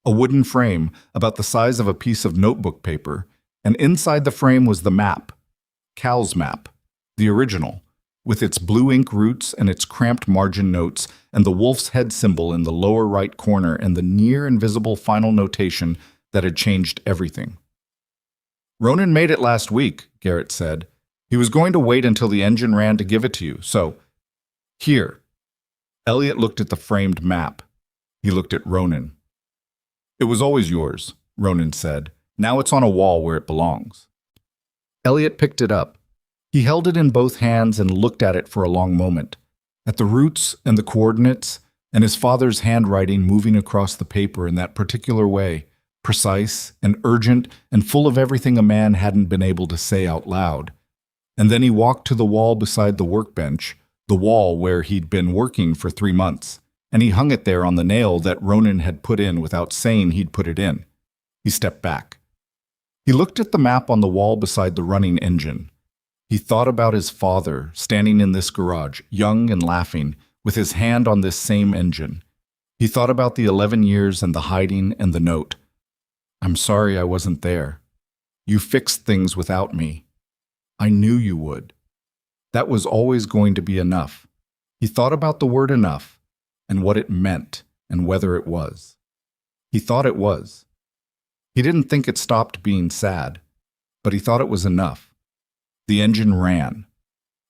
A wooden frame about the size of a piece of notebook paper, and inside the frame was the map, Cal's map, the original, with its blue ink roots and its cramped margin notes and the wolf's head symbol in the lower right corner and the near-invisible final notation that had changed everything. "Ronan made it last week," Garrett said. "He was going to wait until the engine ran to give it to you, so here." Elliot looked at the framed map. He looked at Ronan. "It was always yours," Ronan said. "Now it's on a wall where it belongs." Elliot picked it up. He held it in both hands and looked at it for a long moment, at the roots and the coordinates, and his father's handwriting moving across the paper in that particular way, precise and urgent and full of everything a man hadn't been able to say out loud. And then he walked to the wall beside the workbench, the wall where he'd been working for 3 months, and he hung it there on the nail that Ronan had put in without saying he'd put it in. He stepped back. He looked at the map on the wall beside the running engine. He thought about his father, standing in this garage, young and laughing, with his hand on this same engine. He thought about the 11 years and the hiding and the note. "I'm sorry I wasn't there. You fixed things without me. I knew you would." That was always going to be enough. He thought about the word enough, and what it meant, and whether it was. He thought it was. He didn't think it stopped being sad, but he thought it was enough. The engine ran.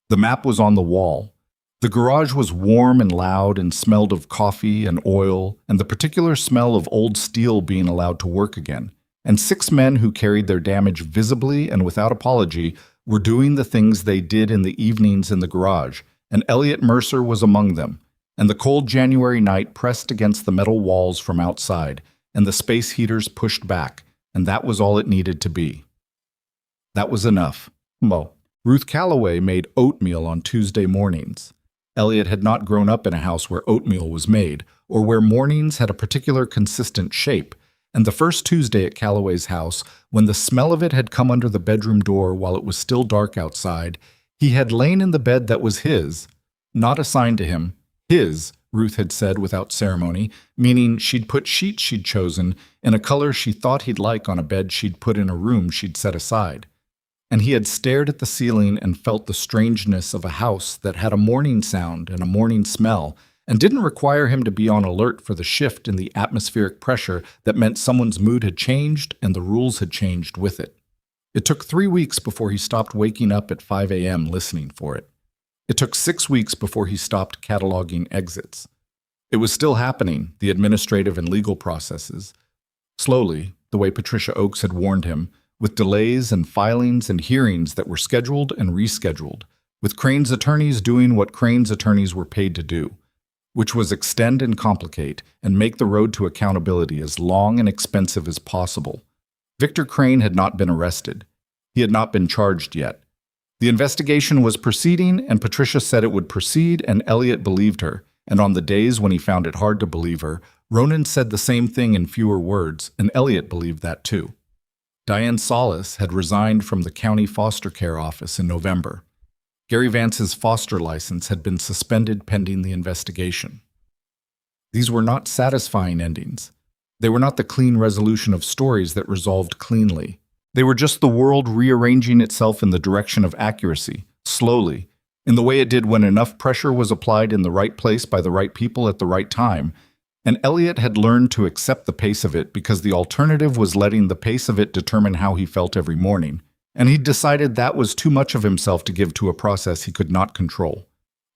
The map was on the wall. The garage was warm and loud and smelled of coffee and oil and the particular smell of old steel being allowed to work again. And 6 men who carried their damage visibly and without apology were doing the things they did in the evenings in the garage, and Elliot Mercer was among them, and the cold January night pressed against the metal walls from outside, and the space heaters pushed back, and that was all it needed to be. That was enough. Mo. Ruth Calloway made oatmeal on Tuesday mornings. Elliot had not grown up in a house where oatmeal was made, or where mornings had a particular consistent shape, and the first Tuesday at Calloway's house, when the smell of it had come under the bedroom door while it was still dark outside, he had lain in the bed that was his, not assigned to him. His, Ruth had said without ceremony, meaning she'd put sheets she'd chosen in a color she thought he'd like on a bed she'd put in a room she'd set aside. And he had stared at the ceiling and felt the strangeness of a house that had a morning sound and a morning smell, and didn't require him to be on alert for the shift in the atmospheric pressure that meant someone's mood had changed and the rules had changed with it. It took 3 weeks before he stopped waking up at 5 a.m. listening for it. It took 6 weeks before he stopped cataloging exits. It was still happening, the administrative and legal processes. Slowly, the way Patricia Oakes had warned him, with delays and filings and hearings that were scheduled and rescheduled, with Crane's attorneys doing what Crane's attorneys were paid to do, which was extend and complicate and make the road to accountability as long and expensive as possible. Victor Crane had not been arrested. He had not been charged yet. The investigation was proceeding, and Patricia said it would proceed, and Elliot believed her. And on the days when he found it hard to believe her, Ronan said the same thing in fewer words, and Elliot believed that too. Diane Solis had resigned from the county foster care office in November. Gary Vance's foster license had been suspended pending the investigation. These were not satisfying endings. They were not the clean resolution of stories that resolved cleanly. They were just the world rearranging itself in the direction of accuracy, slowly, in the way it did when enough pressure was applied in the right place by the right people at the right time, and Elliot had learned to accept the pace of it because the alternative was letting the pace of it determine how he felt every morning, and he'd decided that was too much of himself to give to a process he could not control.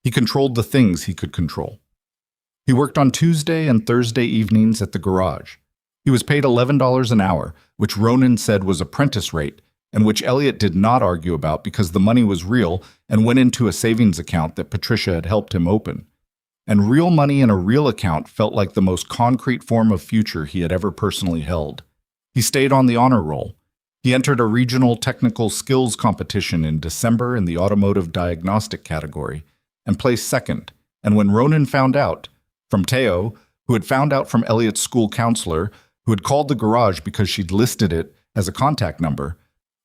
He controlled the things he could control. He worked on Tuesday and Thursday evenings at the garage. He was paid $11 an hour, which Ronan said was apprentice rate, and which Elliot did not argue about because the money was real and went into a savings account that Patricia had helped him open. And real money in a real account felt like the most concrete form of future he had ever personally held. He stayed on the honor roll. He entered a regional technical skills competition in December in the automotive diagnostic category and placed second. And when Ronan found out, from Teo, who had found out from Elliot's school counselor, who had called the garage because she'd listed it as a contact number,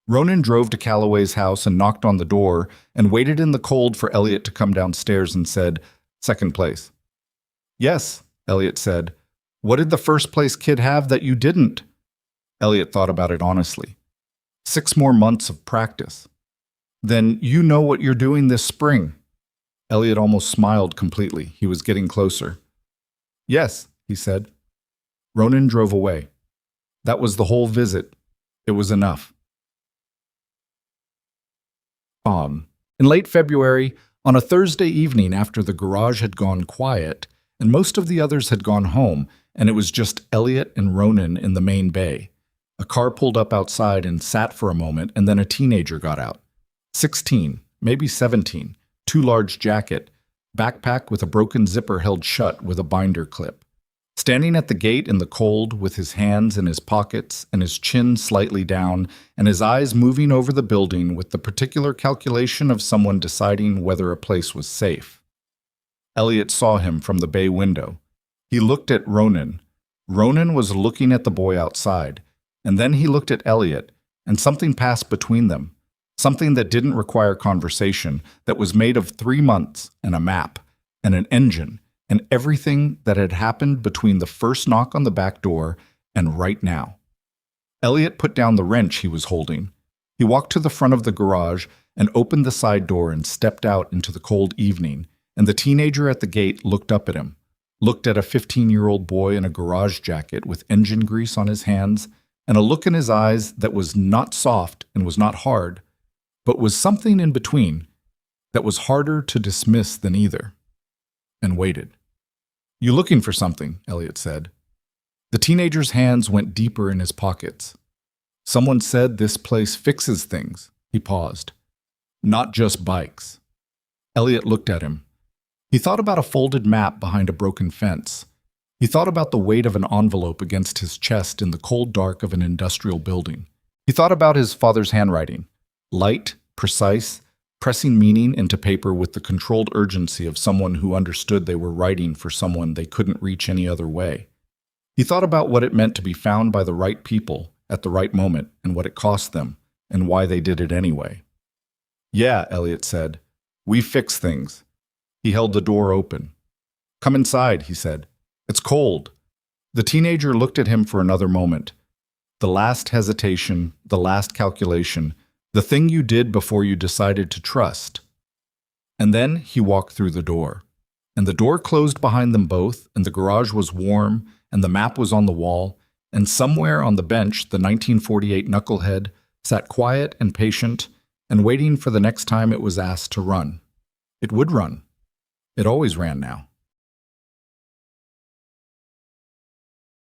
Ronan drove to Calloway's house and knocked on the door and waited in the cold for Elliot to come downstairs and said, "Second place." "Yes," Elliot said. "What did the first place kid have that you didn't?" Elliot thought about it honestly. 6 more months of practice. "Then you know what you're doing this spring." Elliot almost smiled completely. He was getting closer. "Yes," he said. Ronan drove away. That was the whole visit. It was enough. In late February, on a Thursday evening after the garage had gone quiet, and most of the others had gone home, and it was just Elliot and Ronan in the main bay, a car pulled up outside and sat for a moment, and then a teenager got out. 16, maybe 17, too large jacket, backpack with a broken zipper held shut with a binder clip. Standing at the gate in the cold with his hands in his pockets and his chin slightly down and his eyes moving over the building with the particular calculation of someone deciding whether a place was safe. Elliot saw him from the bay window. He looked at Ronan. Ronan was looking at the boy outside, and then he looked at Elliot, and something passed between them, something that didn't require conversation, that was made of 3 months and a map and an engine, and everything that had happened between the first knock on the back door and right now. Elliot put down the wrench he was holding. He walked to the front of the garage and opened the side door and stepped out into the cold evening, and the teenager at the gate looked up at him, looked at a 15-year-old boy in a garage jacket with engine grease on his hands and a look in his eyes that was not soft and was not hard, but was something in between that was harder to dismiss than either, and waited. "You looking for something?" Elliot said. The teenager's hands went deeper in his pockets. "Someone said this place fixes things." He paused. "Not just bikes." Elliot looked at him. He thought about a folded map behind a broken fence. He thought about the weight of an envelope against his chest in the cold dark of an industrial building. He thought about his father's handwriting, light, precise, pressing meaning into paper with the controlled urgency of someone who understood they were writing for someone they couldn't reach any other way. He thought about what it meant to be found by the right people at the right moment and what it cost them and why they did it anyway. "Yeah," Elliot said. "We fix things." He held the door open. "Come inside," he said. "It's cold." The teenager looked at him for another moment. The last hesitation, the last calculation, the thing you did before you decided to trust. And then he walked through the door. And the door closed behind them both, and the garage was warm, and the map was on the wall, and somewhere on the bench the 1948 knucklehead sat quiet and patient and waiting for the next time it was asked to run. It would run. It always ran now.